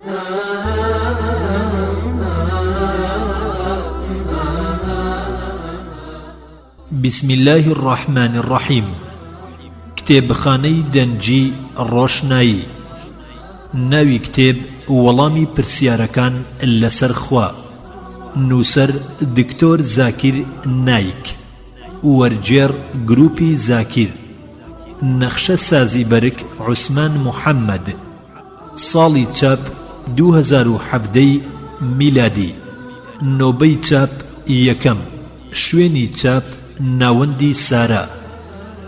بسم الله الرحمن الرحيم. کتێبخانەی دەنجی ڕۆشنایی. ناوی کتێب وەڵامی پرسیارەکان لەسەر خوا. نووسەر دکتۆر زاکیر نایک. وەرجێڕ گروپی زاکیر. نەخشە سازی بەرک عوسمان محەممەد. ساڵی چاپ 2017 میلادی. نۆبەی چاپ یەکەم. شوێنی چاپ ناوەندی سارا.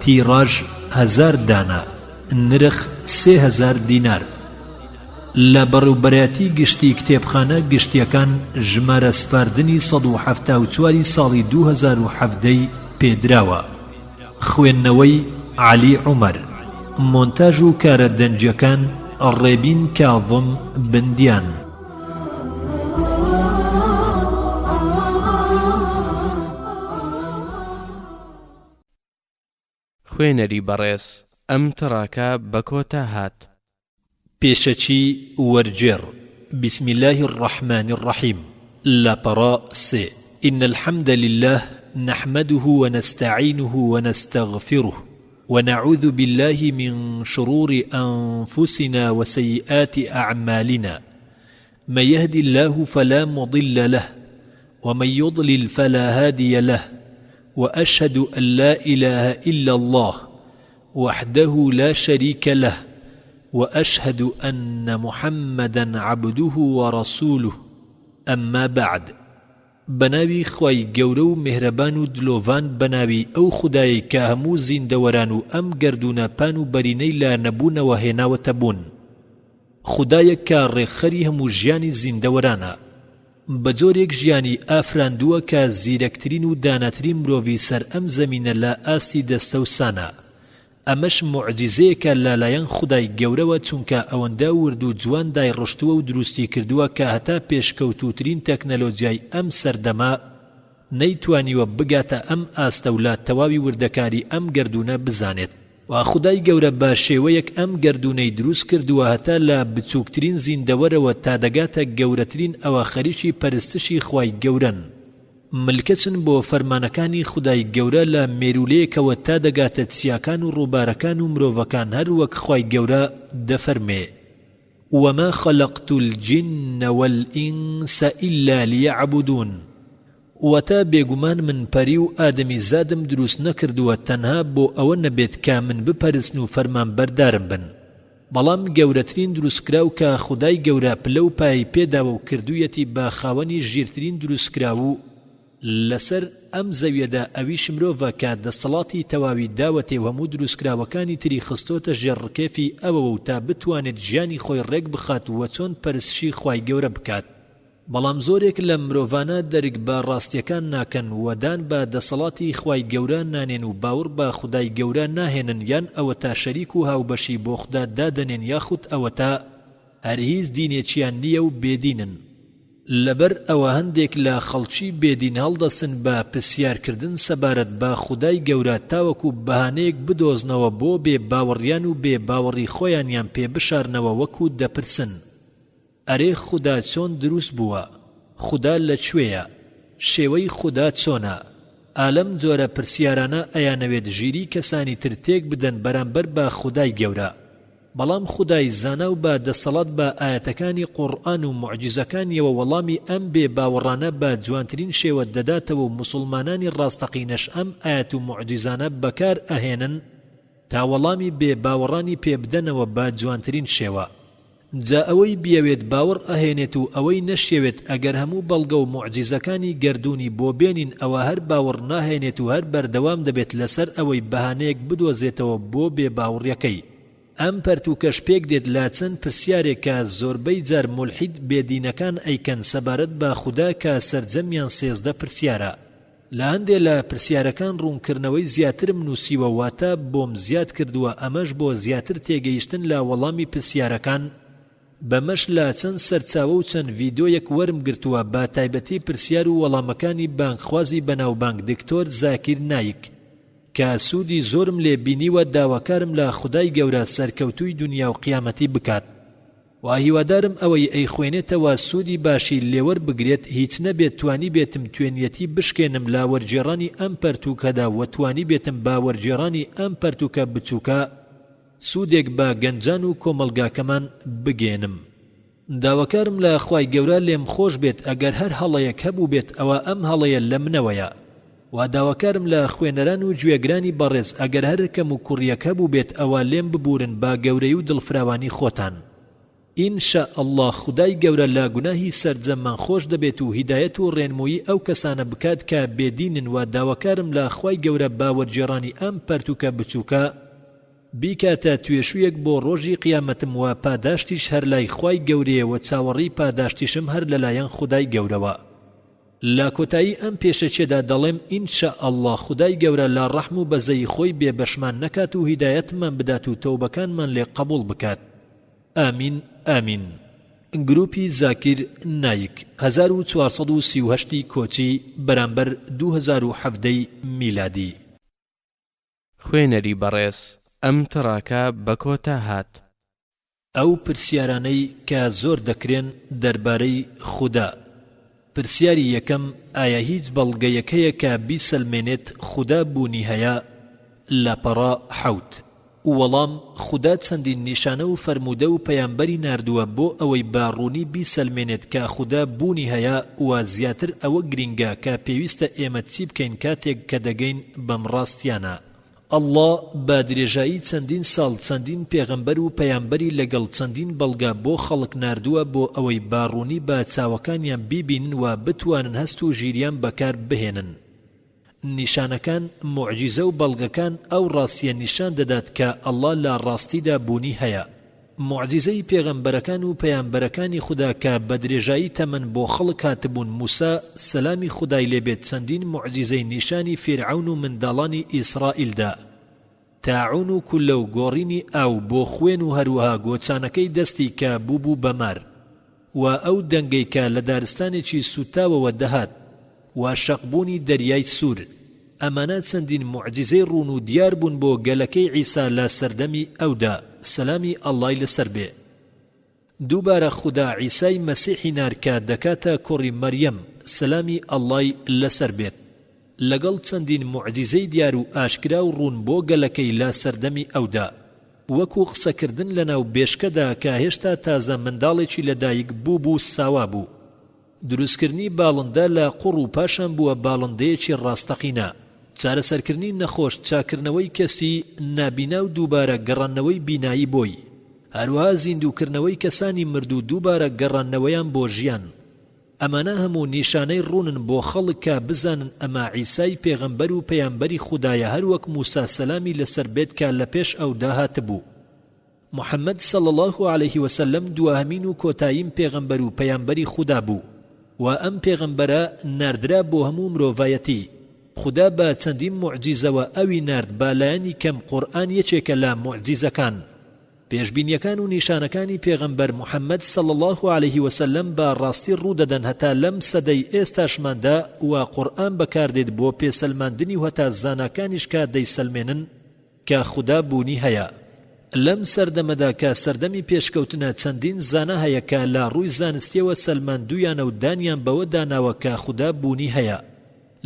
تیڕاژ 1000 دانە. نرخ 3000 دینار. لە بەڕێوەبەرایەتی گشتی کتێبخانە گشتیەکان ژمارە سپاردنی 174 ساڵی 2017 پێدراوە. خوێندنەوەی عەلی عومەر. مۆنتاژ و کارە دەنجەکان ڕێبین کاظم بندیان. خوێنەری بەڕێز ئەم تەڕاکە بە کۆتا هات. پێشەچی وەرجێڕ. بسم الله الرحمن الرحيم. لاپەڕا 3. إن الحمد لله نحمده ونستعينه ونستغفره ونعوذ بالله من شرور أنفسنا وسيئات أعمالنا من يهد الله فلا مضل له ومن يضلل فلا هادي له وأشهد أن لا إله إلا الله وحده لا شريك له وأشهد أن محمدا عبده ورسوله. أما بعد. بناوی خوای گەورە و مهرەبان و دلۆڤان بەناوی ئەو خودایی کە هەموو زیندەوەران و ئەم گەردونە پان و بەرینەی لا نەبوونەوە هێناوەتە بوون. خودایەک کە ڕێکخەری هەموو ژیانی زیندەوەرانە. بە جۆرێک ژیانی ئافراندووە کە زیرەکترین و داناترین مرۆڤی سەر ئەم زەمینە لە ئاستی دەستە و سانە. ئەمەش موعجیزەیەکە لەلایەن خودای گەورەوە، چونکە ئەوەندە ورد و جوان دایڕۆشتووە و دروستی کردووە کە هەتا پێشکەوتووترین تەکنەلۆجیای ئەم سەردەما نەیتوانیوە بگاتە ئەم ئاستە و لە تەواوی وردەکاری ئەم گەردونە بزانێت. و خودای گەورە بە شێوەیەک ئەم گەردونەی دروست کردووە هەتا لە بچووکترین زیندەوەرەوە تا دەگاتە گەورەترین ئەوە خەریکی پەرستشی خوای گەورەن. ملکەچن بۆ فەرمانەکانی خودای گەورە لە مێرولەیەکەوە تا دەگاتە چیاکان و ڕووبارەکان و مرۆڤەکان، هەر وەک خوای گەورە دەفەرمێ: وما خلقت الجن والإنس إلا ليعبدون. وەتا بێگومان من پەری و ئادەمی زادم دروست نەکردووە تەنها بۆ ئەوە نەبێت کە من بپەرستن و فەرمان بەردارم بن. بەڵام گەورەترین دروستکراو کە خودای گەورە پلە و پای پێداوە و کردوویەتی بە خاوەنی ژیرترین دروستکراو و لەسەر ئەم زەویەدا ئەویش مرۆڤە کە دەسەڵاتی تەواوی داوەتێ و هەموو دروستکراوەکانی تری خستۆتە ژێڕکێفی ئەوەوە و تا بتوانێت ژیانی خۆی ڕێک بخات وە چۆن پەرستشی خوای گەورە بکات. بەڵام زۆرێک لە مرۆڤانە دەرک بە ڕاستیەکان ناکەن و دان بە دەسەڵاتی خوای گەورە نانێن و باوەڕ بە خودای گەورە ناهێنن، یان ئەوە تا شەریک و هاوبەشی بۆ خوددا دادەنێن، یاخود ئەوە تا هەر هیچ دینێکیان نییە و بێدینن. لەبەر ئەوە هەندێک لە خەڵکی بێدین هەڵدەستن بە پرسیارکردن سەبارەت بە خودای گەورە تاوەکو بەهانەیەک بدۆزنەوە بۆ بێ باوەڕیان و بێ باوەڕی خۆیانیان پێ بشارنەوە، وەکو دەپرسن: ئەرێ خوددا چۆن دروست بووە؟ خوددا لەکوێیە؟ شێوەی خوددا چۆنە؟ ئالەم جۆرە پرسیارانە ئەیانەوێت ژیری کەسانی تر تێک بدەن بەرامبەر بە خودای گەورە. بەڵام خودای زانا و بە دەسەڵات بە ئاەتەکانی قورئان و موعجزەکانیەوە وەڵامی ئەم بێ باوەڕانە بە جوانترین شێوە دەداتەوە و موسڵمانانی ڕاستەقینەش ئەم ئاەت و موعجزانە بەکار ئەهێنن تا وەڵامی بێ باوەڕانی پێ بدەنەوە بە جوانترین شێوە. جا ئەوەی بیەوێت باوەڕ ئەهێنێت و ئەوەی نەشێوێت ئەگەر هەموو بەڵگە و موعجزەکانی گەردوونی بۆ بێنین، ئەوە هەر باوەڕ ناهێنێت و هەر بەردەوام دەبێت لەسەر ئەوەی بەهانەیەک بدۆزێتەوە بۆ بێ باوەڕیەکەی. ئەم پەرتوکەش پێک دێت لا چەند پرسیارێک کە زۆربەی جار مولحید بێدینەکان ئەیکەن سەبارەت بە خوددا کە سەرجەمیان 13 پرسیارە. لە هەندێ لە پرسیارەکان ڕوونکردنەوەی زیاترم نووسیوە، واتە بۆم زیاد کردووە، ئەمەش بۆ زیاتر تێگەیشتن لە وەڵامی پرسیارەکان. بەمەش لە چەند سەرچاوە و چەند ڤیدۆیەک وەرم گرتووە، بە تایبەتی پرسیار و وەڵامەکانی بانکخوازی بەناوبانگ دکتۆر زاکیر نایک، کە سوودی زۆرم لێ بینیوە. داواکارم لە خودای گەورە سەرکەوتووی دنیا و قیامەتی بکات. و هیوادارم ئەوەی ئەی خوێنێتەوە سوودی باشی لێوەر بگرێت هیچ نەبێت توانی بێتم توێنیەتی بشکێنم لا وەرجێڕانی ئەم پەرتووکەدا و توانی بێتم با وەرجێڕانی ئەم پەرتووکە بچووکە سوودێک بە گەنجان و کۆمەلگاکەمان بگێنم. داواکارم لە خوای گەورە لێم خۆش بێت ئەگەر هەر هەڵەیەک هەبوو بێت ئەوە ئەم هەڵەیە لە منەوەیە و داواکارم لە خوێنەران و گوێگرانی بەڕێز ئەگەر هەر کەم و کوڕیەک هەبوو بێت ئەوە لێم ببورن با گەورەی و دڵفراوانی خۆتان. ئینشا ئەڵڵا خودای گەورە لە گوناهی سەرجەممان خۆش دەبێت و هیدایەت و ڕێنمووی ئەو کەسانە بکات کە بێدینن و داواکارم لە خوای گەورە باوەرجێڕانی ئەم پەرتووکە بچووکە بیکاتە توێشوویەک بۆ ڕۆژی قیامەتم و پاداشتیش هەر لای خوای گەورەیە و چاوەڕی پاداشتیشم هەر لەلایەن خودای گەورەوە. لە کۆتایی ئەم پێشەچێدا دەڵێم ئینشا ئەڵڵا خودای گەورە لە ڕەحم و بەزەی خۆی بێبەشمان نەکات و هیدایەتمان بدات و تەوبەکانمان لێ قبول بکات. ئامین ئامین. گروپی زاکیر نایک 1438 کۆچی بەرامبەر 2017 میلادی. خوێنەری بەڕێز ئەم تڕاکە بە کۆتا هات. ئەو پرسیارانەی کە زۆر دەکرێن دەربارەی خودا. پرسیاری یەکەم ئایا هیچ بەڵگەیەکەیە کە بیسەلمێنێت خودا بوونی هەیە؟ لاپەڕا حەوت. وەڵام خودا چەندین نیشانە و فەرموودە و پەیامبەری ناردووە بۆ ئەوەی باڕوونی بیسەلمێنێت کە خودا بوونی هەیە و زیاتر ئەوە گرینگە کە پێویستە ئێمە چی بکەین کاتێک کە دەگەین بەم ڕاستیانە. ئەڵڵا با درێژایی چەندین ساڵ چەندین پێغەمبەر و پەیامبەری لەگەڵ چەندین بەڵگا بۆ خەڵک ناردووە بۆ ئەوەی باڕوونی بە چاوەکانیان بیبینن و بتوانن هەست و ژیریان بەکار بهێنن. نیشانەکان معجیزە و بەڵگەکان ئەو ڕاستیە نیشان دەدات کە ئەڵڵا لە ڕاستیدا بوونی هەیە. معجیزەی پێغەمبەرەکان و پەیامبەرەکانی خوددا کە بە درێژایی تەمەن بۆ خەڵک هاتبوون موسا سەلامی خودای لێبێت چەندین معجیزەی نیشانی فێرعەون و منداڵانی ئیسرائیلدا تاعون و کولە و گۆڕینی ئاو بۆ خوێن و هەروەها گۆچانەکەی دەستی کە بوو بەمار و ئەو دەنگەی کە لە دارستانێکی سوتاوەوە دەهات و شەقبوونی دەریای سوور. ئەمانە چەندین معجیزەی ڕوون و دیار بوون بۆ گەلەکەی عیسا لە سەردەمی ئەودا سەلامی ئەڵڵای لەسەر بێ. دووبارە خودا عیسای مەسیحی نارکە دەکاتە کوڕی مەریەم سەلامی ئەڵڵای لەسەر بێت لەگەڵ چەندین معجیزەی دیار و ئاشکرا و ڕوون بۆ گەلەکەی لە سەردەمی ئەودا وەکو قسەکردن لەناو بێشکەدا کە هێشتا تازە منداڵێکی لەدایک بوو ساوا بوو. دروستکردنی باڵندە لە قوڕ و پاشان بووە باڵندەیەکی ڕاستەقینە. چارەسەرکردنی نەخۆش چاکردنەوەی کەسی نابینا و دووبارە گەڕانەوەی بینایی بۆی. هەروەها زیندووکردنەوەی کەسانی مرد و دووبارە گەڕانەوەیان بۆ ژیان. ئەمانە هەموو نیشانەی ڕوونن بۆ خەڵک کە بزانن ئەمە عیسای پێغەمبەر و پەیامبەری خودایە هەروەک موسا سەلامی لەسەر بێت کە لە پێش ئەودا هاتبوو. محەممەد صلی الله عليه وسلم دووهەمین و کۆتاییم پێغەمبەر و پەیامبەری خودا بوو و ئەم پێغەمبەرە ناردرا بۆ هەموو مرۆڤایەتی. خدا بە چەندین معجیزەوە ئەوی نارد بالایانی کەم قورئان یەکێکە لە معجیزەکان. پێشبینیەکان و نیشانەکانی پێغەمبەر محەممەد صلی الله عليه وسلم بە ڕاستی ڕوودەدەن هەتا لەم سەدەی ئێستاشماندا و قورئان بەکاردێت بۆ پێسەلماندنی و هەتا زاناکانیش کە دەیسەلمێنن کە خدا بوونی هەیە. لەم سەردەمەدا کە سەردەمی پێشکەوتنە چەندین زانە هەیە کە لە ڕووی زانستیەوە سەلماندویانە و دانیان بەوە داناوە کە خدا بوونی هەیە.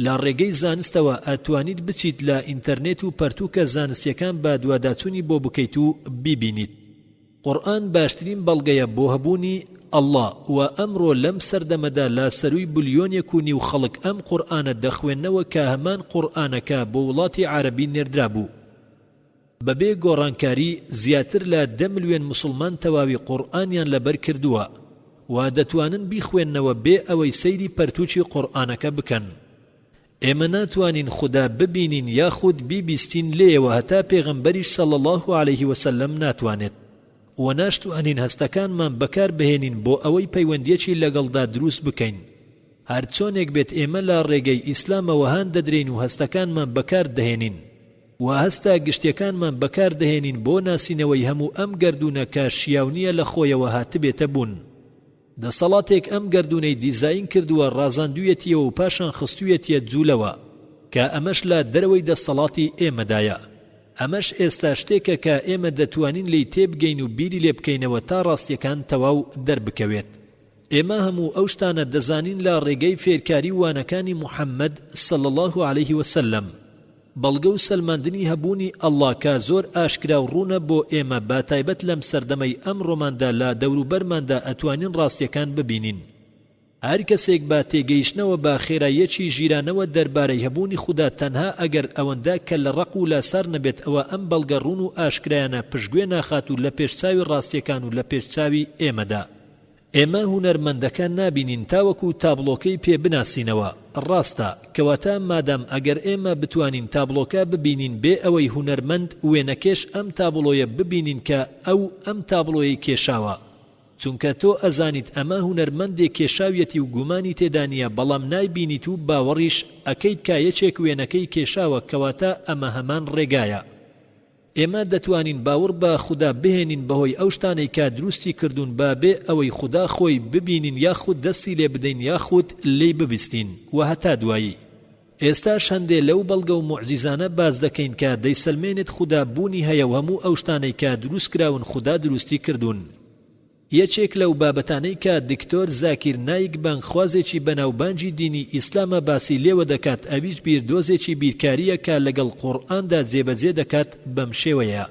لە ڕێگەی زانستەوە ئەتوانیت بچیت لە ئینتەرنێت و پەرتووکە زانستیەکان بە دواداچوونی بۆ بکەیت و بیبینیت. قورئان باشترین بەڵگەیە بۆ هەبوونی ئەڵڵا و ئەمڕۆ لەم سەردەمەدا لە سەرووی بلیۆنێک و نیو خەڵک ئەم قورئانە دەخوێننەوە کە هەمان قورئانەکە بۆ وڵاتی عەرەبی نێردرا بوو. بەبێ گۆڕانکاری زیاتر لە 10 ملیۆن مسلمان تەواوی قورئانیان لەبەر کردووە و دەتوانن بیخوێننەوە بێ ئەوەی سەیری پەرتووکی قورئانەکە بکەن. ئێمە ناتوانین خدا ببینین یاخود بیبیستین لێیەوە هەتا پێغەمبەریش صلی الله عليه وسلم ناتوانێت و ناشتوانین هەستەکانمان بەکار بهێنین بۆ ئەوەی پەیوەندیەکی لەگەڵدا دروست بکەین. هەر چۆنێک بێت ئێمە لە ڕێگەی ئیسلامەوە هان دەدرێن و هەستەکانمان بەکار دەهێنین و هەستا گشتیەکانمان بەکار دەهێنین بۆ ناسینەوەی هەموو ئەم گەردونە کە شیاونیە لە خۆیەوە هاتبێتە بوون. دەسەڵاتێک ئەم گەردونەی دیزاین کردووە ڕازاندوویەتیەوە و پاشان خستوویەتیە جوولەوە کە ئەمەش لە دەرەوەی دەسەڵاتی ئێمەدایە. ئەمەش ئێستا شتێکە کە ئێمە دەتوانین لی تێبگەین و بیری لێ بکەینەوە تا ڕاستیەکان تەواو دەربکەوێت. ئێمە هەموو ئەو شتانە دەزانین لە ڕێگەی فێرکاری وانەکانی محەممەد صلی الله عليه وسلم. بەڵگە و سەلماندنی هەبوونی ئەڵڵا کە زۆر ئاشکرا و ڕوونە بۆ ئێمە با تایبەت لەم سەردەمەی ئەمڕۆماندا لە دەوروبەرماندا ئەتوانین ڕاستیەکان ببینین. هەر کەسێک با تێگەیشتنەوە با خێراییەکی ژیرانەوە دەربارەی هەبوونی خوددا تەنها ئەگەر ئەوەندە کە لە ڕق و لاسار نەبێت ئەوە ئەم بەڵگە ڕوون و ئاشکرایانە پشتگوێ ناخات و لە پێشچاوی ڕاستیەکان و لە پێشچاوی ئێمەدا. ئێمە هونەرمەندەکان نابینین تاوەکو تابلۆکەی پێ بناسینەوە. ڕاستە کەواتە مادام ئەگەر ئێمە بتوانین تابلۆکە ببینین بێ ئەوەی هونەرمەند وێنەکێش ئەم تابلۆیە ببینین کە ئەم تابلۆیەی کێشاوە. چونکە تۆ ئەزانیت ئەمە هونەرمەندێک کێشاویەتی و گومانی تێدانیە بەڵام نایبینیت و باوەڕیش ئەکەیت کا یەکێک وێنەکەی کێشاوە کەواتە ئەمە هەمان ڕێگایە. ئێمە دەتوانین باوەڕ بە خوددا بهێنین بەهۆی ئەو شتانەی کە دروستی کردوون با بێ ئەوەی خوددا خۆی ببینین یاخود دەستی لێ بدەین یاخود لێی ببیستین و هەتا دوایی. ئێستاش هەندێ لەو بەڵگە و موعجیزانە باز دەکەین کە دەیسەلمێنێت خوددا بوونی هەیە و هەموو ئەو شتانەی کە دروست کراون خوددا دروستی کردوون. یەکێک لەو بابەتانەی کە دکتۆر زاکیر نایک بانگخوازێکی بەناوبانجی دینی ئیسلامە باسی لێوە دەکات ئەویش بیردۆزێکی بیرکاریە کە لەگەڵ قورئاندا جێبەجێ دەکات بەم شێوەیە.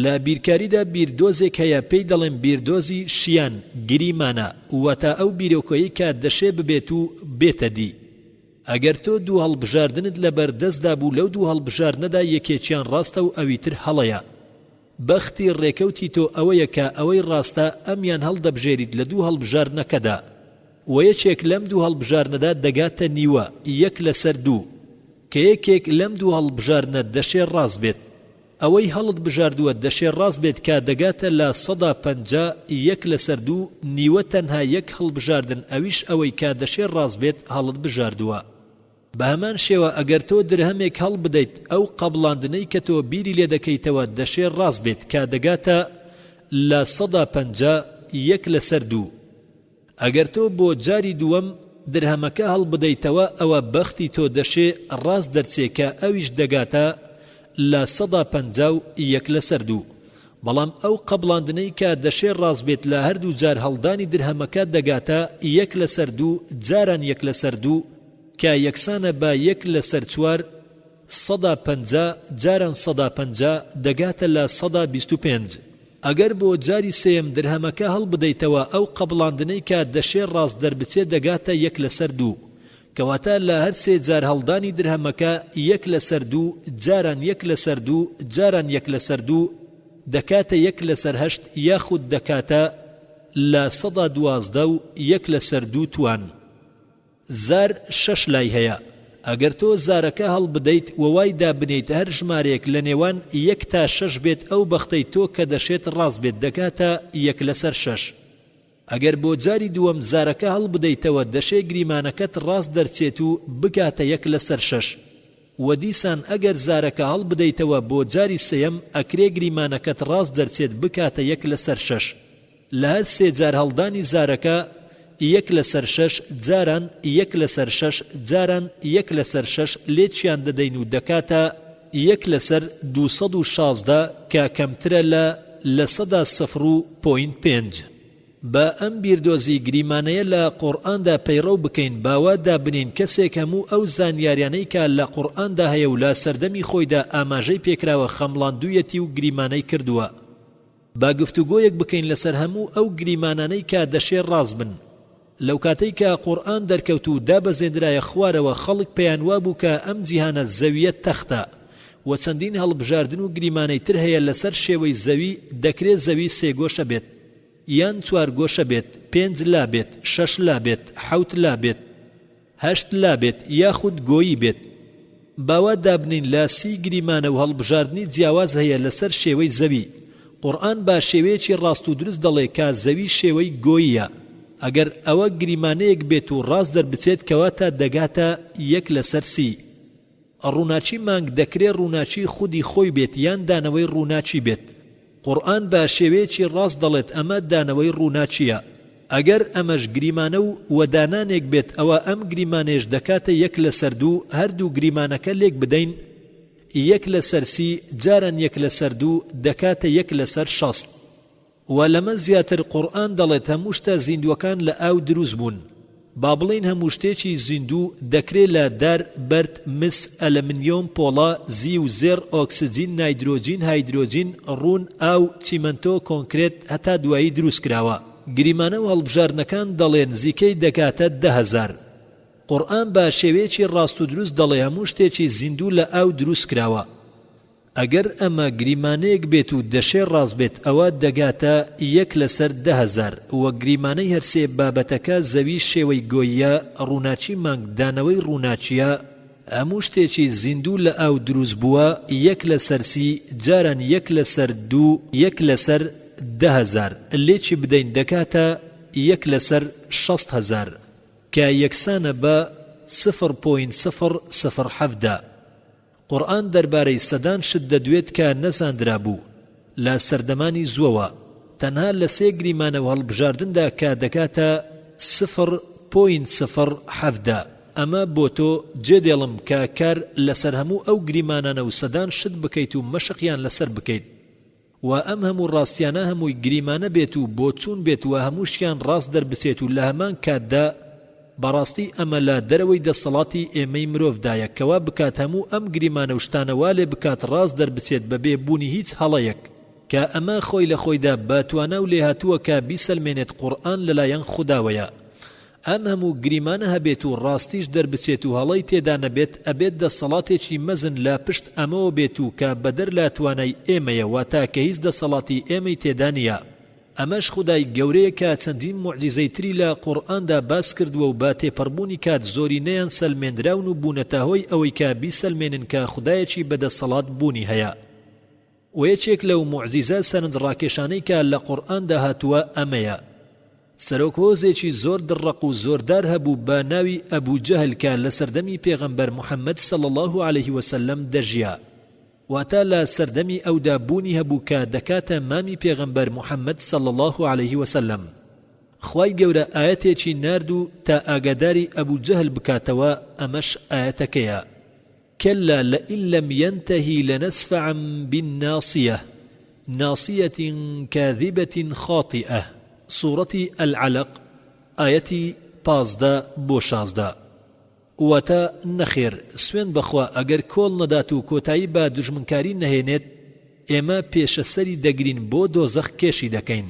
لە بیرکاریدا بیردۆزێک هەیە پێی دەڵێن بیردۆزی شیان گریمانە واتە ئەو بیرۆکۆیی کە دەشێ ببێت و بێتە دی. ئەگەر تۆ دوو هەڵبژاردنت لەبەر دەستدا بوو لەو دوو هەڵبژاردنەدا یەکێکیان ڕاستە و ئەویتر هەڵەیە. بەختی ڕێکەوتی تۆ ئەوەیە کە ئەوەی ڕاستە ئەمیان هەڵدەبژێریت لە دوو هەڵبژاردنەکەدا و یەکێک لەم دوو هەڵبژاردنەدا دەگاتە نیوە یەک لەسەر دوو کە یەکێک لەم دوو هەڵبژاردنە دەشێ ڕاست بێت. ئەوەی هەڵت بژاردووە دەشێ ڕاست بێت کە دەگاتە لە 150 یەک لەسەر دوو نیوە تەنها یەک هەڵبژاردن ئەویش ئەوەی کە دەشێ ڕاست بێت هەڵت بژاردووە. بە هەمان شێوە ئەگەر تۆ درهەمێک هەڵ بدەیت ئەو قەبڵاندنەی کە تۆ بیری لێ دەکەیتەوە دەشێ ڕاست بێت کە دەگاتە لە 150 یەک لەسەر دوو. ئەگەر تۆ بۆ جاری دووەم درهەمەکە هەڵ بدەیتەوە ئەوە بەختی تۆ دەشێ ڕاست دەرچێ کە ئەویش دەگاتە لە 150 یەک لەسەر دوو. بەڵام ئەو قەبڵاندنەی کە دەشێ ڕاست بێت لە هەردوو جار هەڵدانی درهەمەکە دەگاتە یەک لەسەر دوو جاران یەک لەسەر دوو کە یەکسانە بە یەک لەسەر چوار 150 جاران 150 دەگاتە لە 125. ئەگەر بۆ جاری سێم درهەمەکە هەڵ بدەیتەوە ئەو قەبڵاندنەی کە دەشێ ڕاست دەربچێ دەگاتە یەک لەسەر دوو کەواتە لە هەر سێ جار هەڵدانی درهەمەکە یەک لەسەر دوو جاران یەک لەسەر دوو جاران یەک لەسەر دوو دەکاتە یەک لەسەر هەشت یاخود دەکاتە لە 112 یەک لەسەر دوو توان. زار 6 لای هەیە. ئەگەر تۆ زارەکە هەڵ بدەیت و وای دابنیت هەر ژمارەیەک لە نێوان 1 تا 6 بێت ئەو بەختەی تۆ کە دەشێت ڕاست بێت دەکاتە یەک لەسەر 6. ئەگەر بۆ جاری دووەم زارەکە هەڵ بدەیتەوە دەشێ گریمانەکەت ڕاست دەرچێت و بکاتە یەک لەسەر 6 و دیسان ئەگەر زارەکە هەڵ بدەیتەوە بۆ جاری سێم ئەکرێ گریمانەکەت ڕاست دەرچێت بکاتە یەک لەسەر 6. لە هەر سێ جار هەڵدانی زارەکە یەک لەسەر 6 جاران یەک لەسەر 6 جاران یەک لەسەر 6 لێچیان دەدەین و دەکاتە یەک لەسەر 216 کە کەمترە لە 0.5. بە ئەم بیردۆزی گریمانەیە لە قورئاندا پەیڕەو بکەین باوا دابنین کەسێک هەموو ئەو زانیاریانەی کە لە قورئاندا هەیە و لە سەردەمی خۆیدا ئاماژەی پێکراوە خەمڵاندوویەتی و گریمانەی کردووە. با گفتوگۆیەک بکەین لەسەر هەموو ئەو گریمانانەی کە دەشێ ڕاست بن. لەو کاتەی کە قورئان دەرکەوت و دابەزێنرایە خوارەوە خەڵک پێیان وابوو کە ئەم جیهانە زەویە تەختە و چەندین هەڵبژاردن و گریمانەی تر هەیە لەسەر شێوەی زەوی دەکرێت زەوی 3 گۆشە بێت یان 4 گۆشە بێت 5 لا بێت 6 لا بێت 7 لا بێت 8 لا بێت یاخود گۆیی بێت. باوا دابنین لە 30 گریمانە و هەڵبژاردنی جیاواز هەیە لەسەر شێوەی زەوی. قورئان با شێوەیەکی ڕاست و دروست دەڵێ کە زەوی شێوەی گۆییە. ئەگەر ئەوە گریمانەیەک بێت و ڕاست دەربچێت کەواتە دەگاتە یەک لەسەر 30. ڕووناچی مانگ دەکرێت ڕووناچی خودی خۆی بێت یان دانەوەی ڕووناچی بێت. قورئان با شێوەیەکی ڕاست دەڵێت ئەمە دانەوەی ڕووناچیە. ئەگەر ئەمەش گریمانە و وەدانانێک بێت ئەوە ئەم گریمانێش دەکاتە یەک لەسەر دوو هەردوو گریمانەکە لێک بدەین یەک لەسەر سی جاران یەک لەسەر دوو دەکاتە یەک لەسەر 60 و لەمە زیاتر قورئان دەڵێت هەموو شتە زیندوەکان لە ئاو دروست بوون با بڵێن هەموو شتێکی زیندوو دەکرێت لە دار بەرد مس ئەلمنیۆم پۆڵا زی و زێر ئۆکسجین نایدرۆجین هایدرۆجین ڕوون ئاو چیمەنتۆ کۆنکرێت هەتا دوایی دروست کراوە گریمانە و هەڵبژاردنەکان دەڵێن زیکەی دەکاتە 10,000 قورئان بە شێوەیەکی ڕاست و دروست دەڵێ هەموو شتێکی زیندوو لە ئاو دروست کراوە ئەگەر ئەمە گریمانەیەک بێت و دەشێ ڕاست بێت ئەوە دەگاتە 1 لەسەر 10,000 وە گریمانەی هەرسێ بابەتەکە زەوی شێوەی گۆییە ڕووناچی مانگ دانەوەی ڕووناچیە هەموو شتێکی زیندوو لە ئاو دروست بووە 1 لەسەر سی جاران 1 لەسەر دوو 1 لەسەر 10,000 لێکی بدەین دەکاتە 1 لەسەر 60,000 کە یەکسانە بە 0.007 قورئان دەربارەی سەدان شت دەدوێت کە نەزاندرا بوو لە سەردەمانی زووەوە تەنها لە سێ گریمانە و هەڵبژاردندا کە دەکاتە 0.017 ئەمە بۆ تۆ جێدێڵم کە کار لەسەر هەموو ئەو گریمانانە و سەدان شت بکەیت و مەشقیان لەسەر بکەیت و ئەم هەموو ڕاستیانە هەمووی گریمانە بێت و بۆ چوون بێت و هەمووشیان ڕاست دەربچێت و لە هەمان کاتدا بەڕاستی ئەمە لە دەرەوەی دەسەڵاتی ئێمەی مرۆڤدایە کەوا بکات هەموو ئەم گریمانە و شتانەوا لێ بکات ڕاست دەربچێت بەبێ بوونی هیچ هەڵەیەک کە ئەمە خۆی لە خۆیدا بەتوانە و لێهاتووە کە بیسەلمێنێت قورئان لەلایەن خوداوەیە ئەم هەموو گریمانە هەبێت و ڕاستیش دەربچێت و هەڵەی تێدا نەبێت ئەبێت دەسەڵاتێکی مەزن لە پشت ئەمەوە بێت و کە بەدەر لا توانای ئێمەیە واتە کە هیچ دەسەڵاتی ئێمەی تێدا نییە ئەمەش خودای گەورەیە کە چەندین موعجیزەی تری لە قورئاندا باس کردووە و با تێپەڕبوونی کات زۆرینەیان سەلمێنراون و بوونەتە هۆی ئەوەی کە بیسەلمێنن کە خودایەکی بەدەسەڵات بوونی هەیە و یەکێک لەو موعجیزە سەرنجڕاکێشانەی کە لە قورئاندا هاتووە ئەمەیە سەرۆکۆزێکی زۆر دڕق و زۆردار هەبوو بە ناوی ئەبوو جەهل کە لە سەردەمی پێغەمبەر موحەممەد صلی الله عليه وسلم دەژیا واتا لا سردمي او دابوني هبوكا دكاتا مامي پیغمبر محمد صلى الله عليه وسلم خواي گورا آياتي چي ناردو تا آگاداري ابو جهل بكاتوا امش آياتكيا كلا لئن لم ينتهي لنسفعا بالناصية ناصية كاذبة خاطئة سورة العلق آياتي 15 بو 16 واتا نخير سوين بخوا اگر کۆڵ نەدات و کۆتایی بە دژمنکاری نەهێنێت ئێمە پێشەسەری دەگرین بۆ دۆزەخ کێشی دەکەین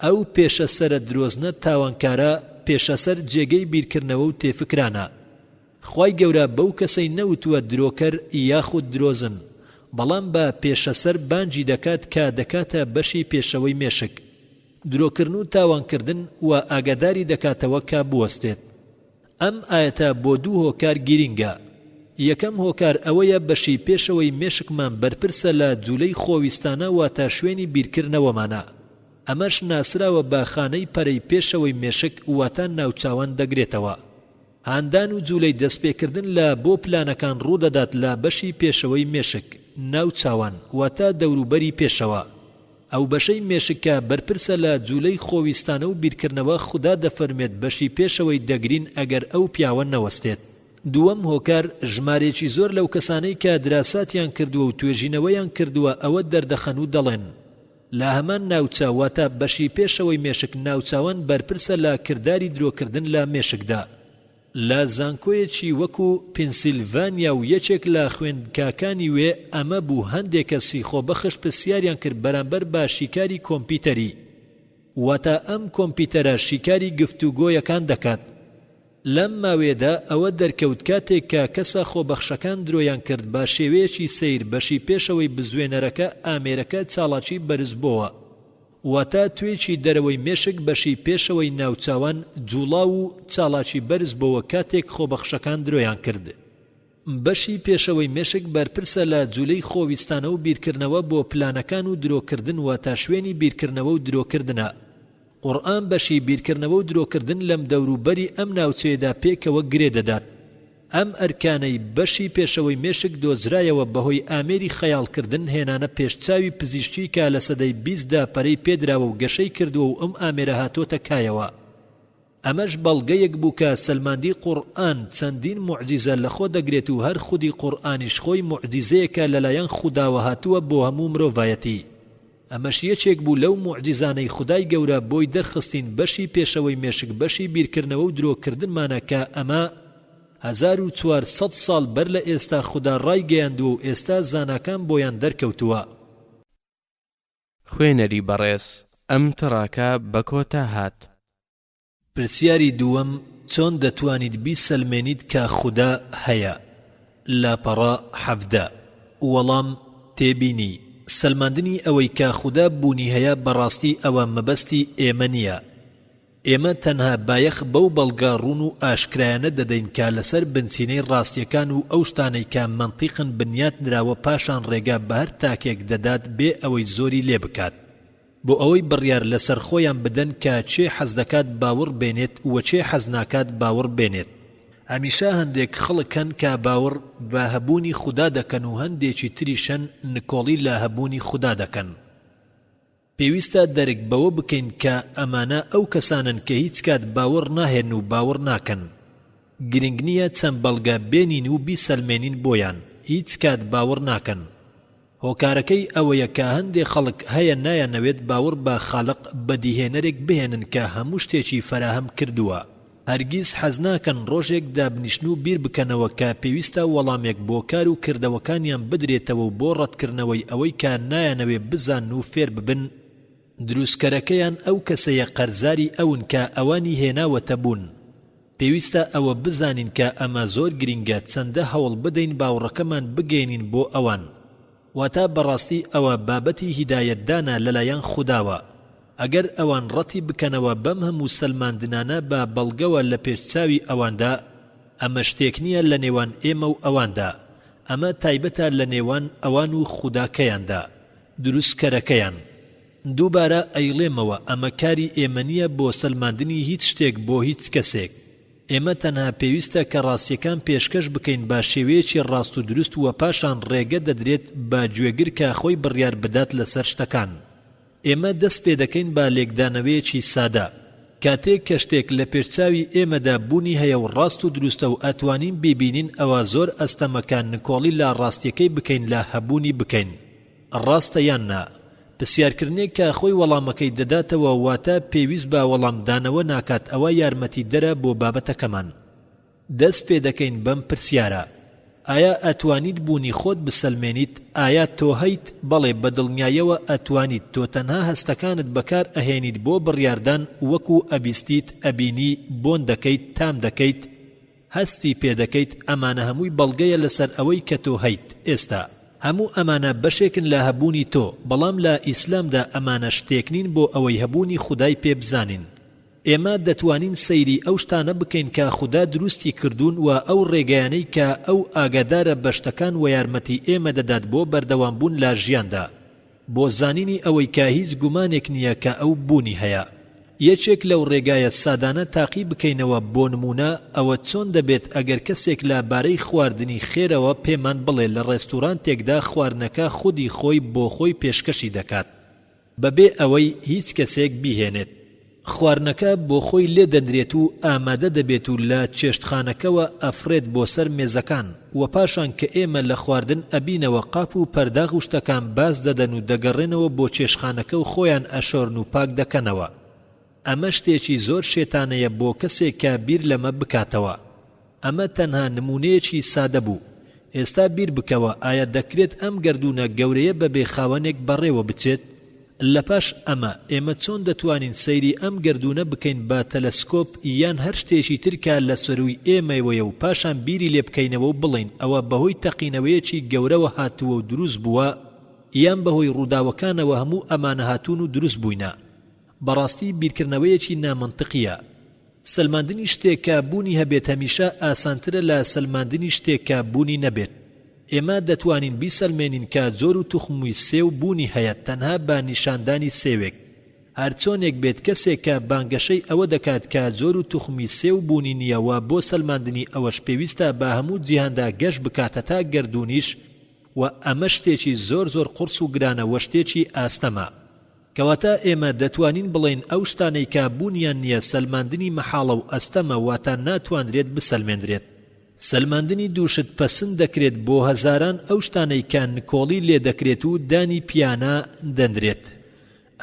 ئەو پێشەسەرە درۆزنە تاوانکارە پێشەسەر جێگەی بیرکردنەوە و تێفکرانە خوای گەورە بەو کەسەی نەوتووە درۆکەر یاخود درۆزن بەڵام بە پێشەسەر بانجی دەکات کە دەکاتە بەشی پێشەوەی مێشک درۆکردن و تاوانکردن و ئاگاداری دەکاتەوە کە بوەستێت ئەم ئاەتە بۆ دوو هۆکار گیرینگە یەکەم هۆکار ئەوەیە بەشی پێشەوەی مێشکمان بەرپرسە لە جوولەی خۆویستانە واتە شوێنی بیرکردنەوەمانە ئەمەش ناسراوە بە خانەی پەرەی پێشەوەی مێشک واتە ناوچاوان دەگرێتەوە هاندان و جوولەی دەستپێکردن لە بۆ پلانەکان ڕوودەدات لە بەشی پێشەوەی مێشک ناوچاوان واتە دەوروبەری پێشەوە ئەو بەشەی مێشکە بەرپرسە لە جوولەی خۆویستانە و بیرکردنەوە خوددا دەفەرمێت بەشی پێشەوەی دەگرین ئەگەر ئەو پیاوە نەوەستێت دووەم هۆکار ژمارێکی زۆر لەو کەسانەی کە دراساتیان کردووە و توێژینەوەیان کردووە ئەوە دەردەخەن و دەڵێن لە هەمان ناوچاو واتە بەشی پێشەوەی مێشک ناوچاوان بەرپرسە لە کردداری درۆکردن لە مێشکدا لە زانکۆیەکی وەکو پنسیلڤانیا و یەکێک لە خوێندکاکانی وێ ئەمە بوو هەندێک کەسی خۆبەخش پرسیاریان کرد بەرامبەر بە شیکاری کۆمپیوتەری واتە ئەم کۆمپیوتەرە شیکاری گفتوگۆیەکان دەکات لەم ماوێدا ئەوە دەرکەوت کاتێک کە کەسە خۆبەخشەکان درۆیان کرد بە شێوەیەکی سیر بەشی پێشەوەی بزوێنەرەکە ئامێرەکە چاڵاکی بەرز بووە واتە توێکی دەرەوەی مێشک بەشی پێشەوەی ناوچاوان جوڵا و چاڵاکی بەرز بووە کاتێک خۆبەخشەکان درۆیان کرد بەشی پێشەوەی مێشک بەرپرسە لە جوولەی خۆویستانە و بیرکردنەوە بۆ پلانەکان و درۆکردن واتە شوێنی بیرکردنەوە و درۆکردنە قورئان بەشی بیرکردنەوە و درۆکردن لەم دەوروبەری ئەم ناوچەیەدا پێکەوە گرێ دەدات ئەم ئەرکانەی بەشی پێشەوەی مێشک دۆزرایەوە بەهۆی ئامێری خەیاڵکردن هێنانە پێشچاوی پزیشکی کە لە سەدەی 20دا پەرەی پێدراوە و گەشەی کردووە و ئەم ئامێرە هاتۆتە کایەوە ئەمەش بەڵگەیەک بوو کە سەلماندی قورئان چەندین موعجیزە لەخۆ دەگرێت و هەر خودی قورئانیش خۆی موعجیزەیەکە لەلایەن خوداوە هاتووە بۆ هەموو مرۆڤایەتی. ئەمەش یەکێک بوو لەو موعجیزانەی خودای گەورە بۆی دەرخستین بەشی پێشەوەی مێشک بەشی بیرکردنەوە و درۆکردنمانە کە ئەمە 1400 ساڵ بەر لە ئێستا خوددا ڕایگەیاندووە و ئێستا زاناکان بۆیان دەرکەوتووە. خوێنەری بەڕێز ئەم تڕاکە بە کۆتا هات. پرسیاری دووەم چۆن دەتوانیت بیسەلمێنیت کە خوددا هەیە؟ لاپەڕا 17. وەڵام تێبینی سەلماندنی ئەوەی کە خوددا بوونی هەیە بەڕاستی ئەوە مەبەستی ئێمە نییە. ئێمە تەنها بایەخ بەو بەڵگە ڕوون و ئاشکرایانە دەدەین کە لەسەر بنچینەی ڕاستیەکان و ئەو شتانەی کە مەنتیقن بنیات نراوە پاشان ڕێگا بە هەر تاکێک دەدات بێ ئەوەی زۆری لێ بکات بۆ ئەوەی بڕیار لەسەر خۆیان بدەن کە چێ حەز دەکات باوەڕ بێنێت و چێ حەز ناکات باوەڕ بێنێت. هەمیشە هەندێک خەڵکن کە باوەڕ بە هەبوونی خوددا دەکەن و هەندێکی تریشن نکۆڵی لە هەبوونی خوددا دەکەن. پێویستە دەرک بەوە بکەین کە ئەمانە ئەو کەسانن کە هیچ کات باوەڕ ناهێن و باوەڕ ناکەن. گرنگ نییە چەند بەڵگە بێنین و بیسەلمێنین بۆیان، هیچ کات باوەڕ ناکەن. هۆکارەکەی ئەوەیە کە هەندێک خەڵک هەیە نایانەوێت باوەڕ بە خالق بەدیهێنەرێک بهێنن کە هەموو شتێکی فەراهەم کردووە. هەرگیز حەز ناکەن ڕۆژێک دابنیشن و بیر بکەنەوە کە پێویستە وەڵامێک بۆ کار و کردەوەکانیان بدرێتەوە و بۆ ڕەتکردنەوەی ئەوەی کە نایانەوێ بزان و فێر ببن. دروستکەرەکەیان ئەو کەسەیە قەرزاری ئەون کە ئەوانی هێناوەتە بوون. پێویستە ئەوە بزانین کە ئەمە زۆر گرینگە چەندە هەوڵ بدەین باوەڕەکەمان بگەینین بۆ ئەوان. واتە بەڕاستی ئەوە بابەتی هیدایەتدانە لەلایەن خودداوە. ئەگەر ئەوان ڕەتی بکەنەوە بەم هەموو سەلماندنانە بە بەڵگەوە لە پێشچاوی ئەواندا، ئەمە شتێک نییە لە نێوان ئێمە و ئەواندا، ئەمە تایبەتە لە نێوان ئەوان و خوداکەیاندا، دروستکەرەکەیان. دووبارە ئەیڵێمەوە ئەمە کاری ئێمە نییە بۆ سەلماندنی هیچ شتێک بۆ هیچ کەسێک. ئێمە تەنها پێویستە کە ڕاستیەکان پێشکەش بکەین بە شێوەیەکی ڕاست و دروست و پاشان ڕێگە دەدرێت بە گوێگر کە خۆی بڕیار بدات لەسەر شتەکان. ئێمە دەست پێ دەکەین بە لێکدانەوەیەکی سادە. کاتێک کە شتێک لە پێشچاوی ئێمەدا بوونی هەیە و ڕاست و دروستە و ئەتوانین بیبینین، ئەوە زۆر ئەستەمەکان نکۆڵی لە ڕاستیەکەی بکەین لە هەبوونی بکەین. ڕاستە یان نا؟ پرسیارکردنێک کە خۆی وەڵامەکەی دەداتەوە واتە پێویست بە وەڵامدانەوە ناکات، ئەوە یارمەتی دەرە بۆ بابەتەکەمان. دەست پێ دەکەین بەم پرسیارە: ئایا ئەتوانیت بوونی خۆت بسەلمێنیت؟ ئایا تۆ هەیت؟ بەڵێ بەدڵنیایەوە ئەتوانیت. تۆ تەنها هەستەکانت بەکار ئەهێنیت بۆ بڕیاردان، وەکو ئەبیستیت، ئەبینی، بۆن دەکەیت، تام دەکەیت، هەستی پێ دەکەیت. ئەمانە هەمووی بەڵگەیە لەسەر ئەوەی کە تۆ هەیت. ئێستا هەموو ئەمانە بەشێکن لە هەبوونی تۆ، بەڵام لە ئیسلامدا ئەمانە شتێکنین بۆ ئەوەی هەبوونی خودای پێ بزانین. ئێمە دەتوانین سەیری ئەو شتانە بکەین کە خوددا دروستی کردوون و ئەو ڕێگەیانەی کە ئەو ئاگادارە بە شتەکان و یارمەتی ئێمە دەدات بۆ بەردەوامبوون لە ژیاندا، بۆ زانینی ئەوەی کە هیچ گومانێک نییە کە ئەو بوونی هەیە. یەکێک لەو ڕێگایە سادانە تاقی بکەینەوە. بۆ نمونە ئەوە چۆن دەبێت ئەگەر کەسێک لە بارەی خواردنی خێرەوە پێمان بڵێ لە ڕێستورانتێکدا خواردنەکە خودی خۆی بۆ خۆی پێشکەشی دەکات بەبێ ئەوەی هیچ کەسێک بیهێنێت. خواردنەکە بۆ خۆی لێ دەدرێت و ئامادە دەبێت و لە چێشتخانەکەوە ئەفرێت بۆ سەر مێزەکان، و پاشان کە ئێمە لە خواردن ئەبینەوە قاپ و پەرداغ و شتەکان باز دەدەن و دەگەڕێنەوە بۆ چێشتخانەکە و خۆیان ئەشۆرن و پاک دەکەنەوە. ئەمە شتێکی زۆر شێتانەیە بۆ کەسێک کە بیر لەمە بکاتەوە. ئەمە تەنها نمونەیەکی سادە بوو. ئێستا بیر بکەوە، ئایا دەکرێت ئەم گەردونە گەورەیە بەبێ خاوەنێک بەڕێوە بچێت؟ لە پاش ئەمە ئێمە چۆن دەتوانین سەیری ئەم گەردونە بکەین بە تەلەسکۆپ یان هەر شتێکی ترکە لە سەرووی ئێمەوەیە و پاشان بیری لێ بکەینەوە و بڵین ئەوە بەهۆی تەقینەوەیەکی گەورەوە هاتووە و دروست بووە، یان بەهۆی ڕووداوەکانەوە هەموو ئەمانە هاتوون و دروست بووینە. بەڕاستی بیرکردنەوەیەکی نامەنتقیە. سەلماندنی شتێک کە بوونی هەبێت هەمیشە ئاسانترە لە سەلماندنی شتێک کە بوونی نەبێت. ئێمە دەتوانین بیسەلمێنین کە جۆر و توخمووی سێو بوونی هەیە تەنها بە نیشاندانی سێوێک. هەرچۆنێک بێت کەسێک کە بانگەشەی ئەوە دەکات کە جۆر و توخمی سێو بوونی نییەوە، بۆ سەلماندنی ئەوەش پێویستە بە هەموو جیهاندا گەشت بکاتە تا گەردونیش، و ئەمە شتێکی زۆر زۆر قورس و گرانە و شتێکی ئاستەمە. کەواتە ئێمە دەتوانین بڵێن ئەو شتانەی کە بوونیان نییە سەلماندنی مەحاڵە و ئەستەمە واتە ناتوانرێت بسەلمێنرێت. سەلماندنی دووشت پەسند دەکرێت بۆ هەزاران ئەو شتانەی کە نکۆڵی لێ دەکرێت و دانی پیانە دەندرێت.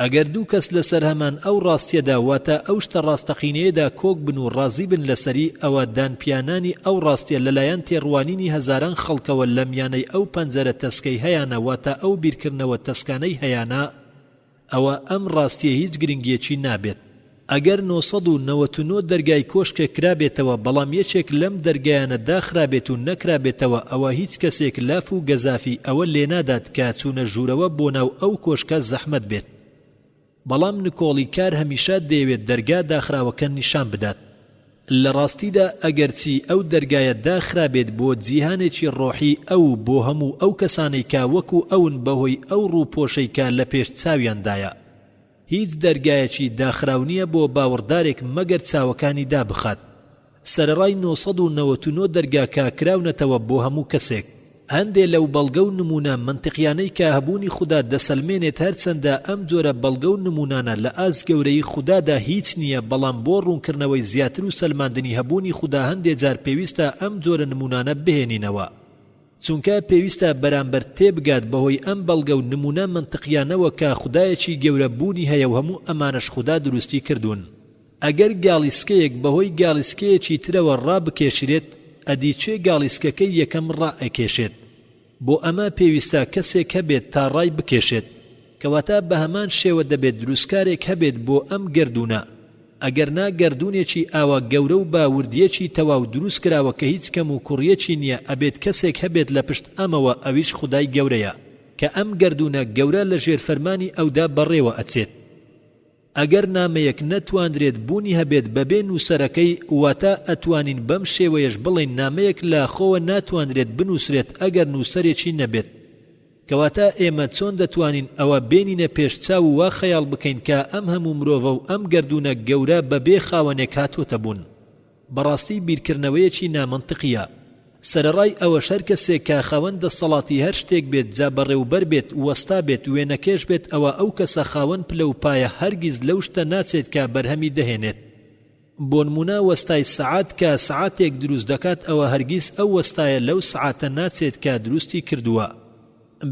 ئەگەر دوو کەس لەسەر هەمان ئەو ڕاستیەدا واتە ئەو شتە ڕاستەقینەیەدا کۆک بن و ڕازی بن لەسەری، ئەوە دانپیانانی ئەو ڕاستیە لەلایەن تێڕوانینی هەزاران خەڵکەوە لە میانەی ئەو پەنجەرە تەسکەی هەیانە واتە ئەو بیرکردنەوە تەسکانەی هەیانە، ئەوە ئەم ڕاستیە هیچ گرنگیەکی نابێت. ئەگەر 999 دەرگای کۆشکێک کرابێتەوە بەڵام یەکێک لەم دەرگایانە داخرابێت و نەکرابێتەوە، ئەوە هیچ کەسێک لاف و گەزافی ئەوە لێنادات کە چوونە ژوورەوە بۆ ناو ئەو کۆشکە زەحمەت بێت. بەڵام نکۆڵی کار هەمیشە دەیەوێت دەرگا داخراوەکە نیشان بدات. لە ڕاستیدا ئەگەرچی ئەو دەرگایە داخرابێت بۆ جیهانێکی ڕۆحی ئەو بۆ هەموو ئەو کەسانەی کا وەکو ئەون بەهۆی ئەو ڕووپۆشەی کا لە پێش چاویاندایە، هیچ دەرگایەکی داخراونیە بۆ باوەڕدارێک مەگەر چاوەکانی دابخات. سەرەڕای 999 دەرگا کا کراونەتەوە بۆ هەموو کەسێک. هەندێ لەو بەڵگە و نمونە منطقیانەی کە هەبوونی خوددا دەسەلمێنێت هەرچەندە ئەم جۆرە بەڵگە و نمونانە لە ئاز گەورەی خوددادا هیچ نییە، بەڵام بۆ ڕوونکردنەوەی زیاتر و سەلماندنی هەبوونی خوددا هەندێ جار پێویستە ئەم جۆرە نمونانە بهێنینەوە، چونکە پێویستە بەرامبەر تێبگات بەهۆی ئەم بەڵگە و نمونە منطقیانەوە کە خودایەکی گەورە بوونی هەیە و هەموو ئەمانەش خوددا دروستی کردوون. ئەگەر گاڵیسکەیەک بەهۆی گاڵیسکەیەکی ترەوە ڕابکێشرێت، ئەدیچێ گاڵیسکەکەی یەکەم ڕائەکێشێت. بۆ ئەمە پێویستە کەسێک هەبێت تا ڕای بکێشێت، کەواتە بە هەمان شێوە دەبێت دروستکارێک هەبێت بۆ ئەم گردونە. ئەگەر نا گردونێکی ئاوا گەورە و باوردیەکی تەواو دروست کراوە کە هیچ کەم و کوڕیەکی نییە، ئەبێت کەسێک هەبێت لە پشت ئەمەوە، ئەویش خودای گەورەیە کە ئەم گردونە گەورە لە ژێر فەرمانی ئەودا بەڕێوە ئەچێت. ئەگەر نامەیەک نەتوانرێت بوونی هەبێت بەبێ نووسەرەکەی، واتە ئەتوانین بەم شێوەیەش بڵین نامەیەک لە خۆوە ناتوانرێت بنووسرێت ئەگەر نووسەرێکی نەبێت. کەواتە ئێمە چۆن دەتوانین ئەوە بێنینە پێشچاو و وا خەیاڵ بکەین کە ئەم هەموو مرۆڤە و ئەم گردونە گەورە بەبێ خاوەنێک هاتوۆتە بوون؟ بەڕاستی بیرکردنەوەیەکی نامەنطقیە. سەرەڕای ئەوە هەر کەسێک کە خاوەن دەسەڵاتی هەر شتێک بێت، جا بەڕێوبەر بێت، وەستا بێت، وێنەکێش بێت، ئەوە ئەو کەسە خاوەن پلە و پایە هەرگیز لەو شتە ناچێت کە بەرهەمی دەهێنێت. بۆ نمونە وەستای سەعات کە سەعاتێک دروست دەکات، ئەوە هەرگیز ئەو وەستایە لەو سەعاتە ناچێت کە دروستی کردووە.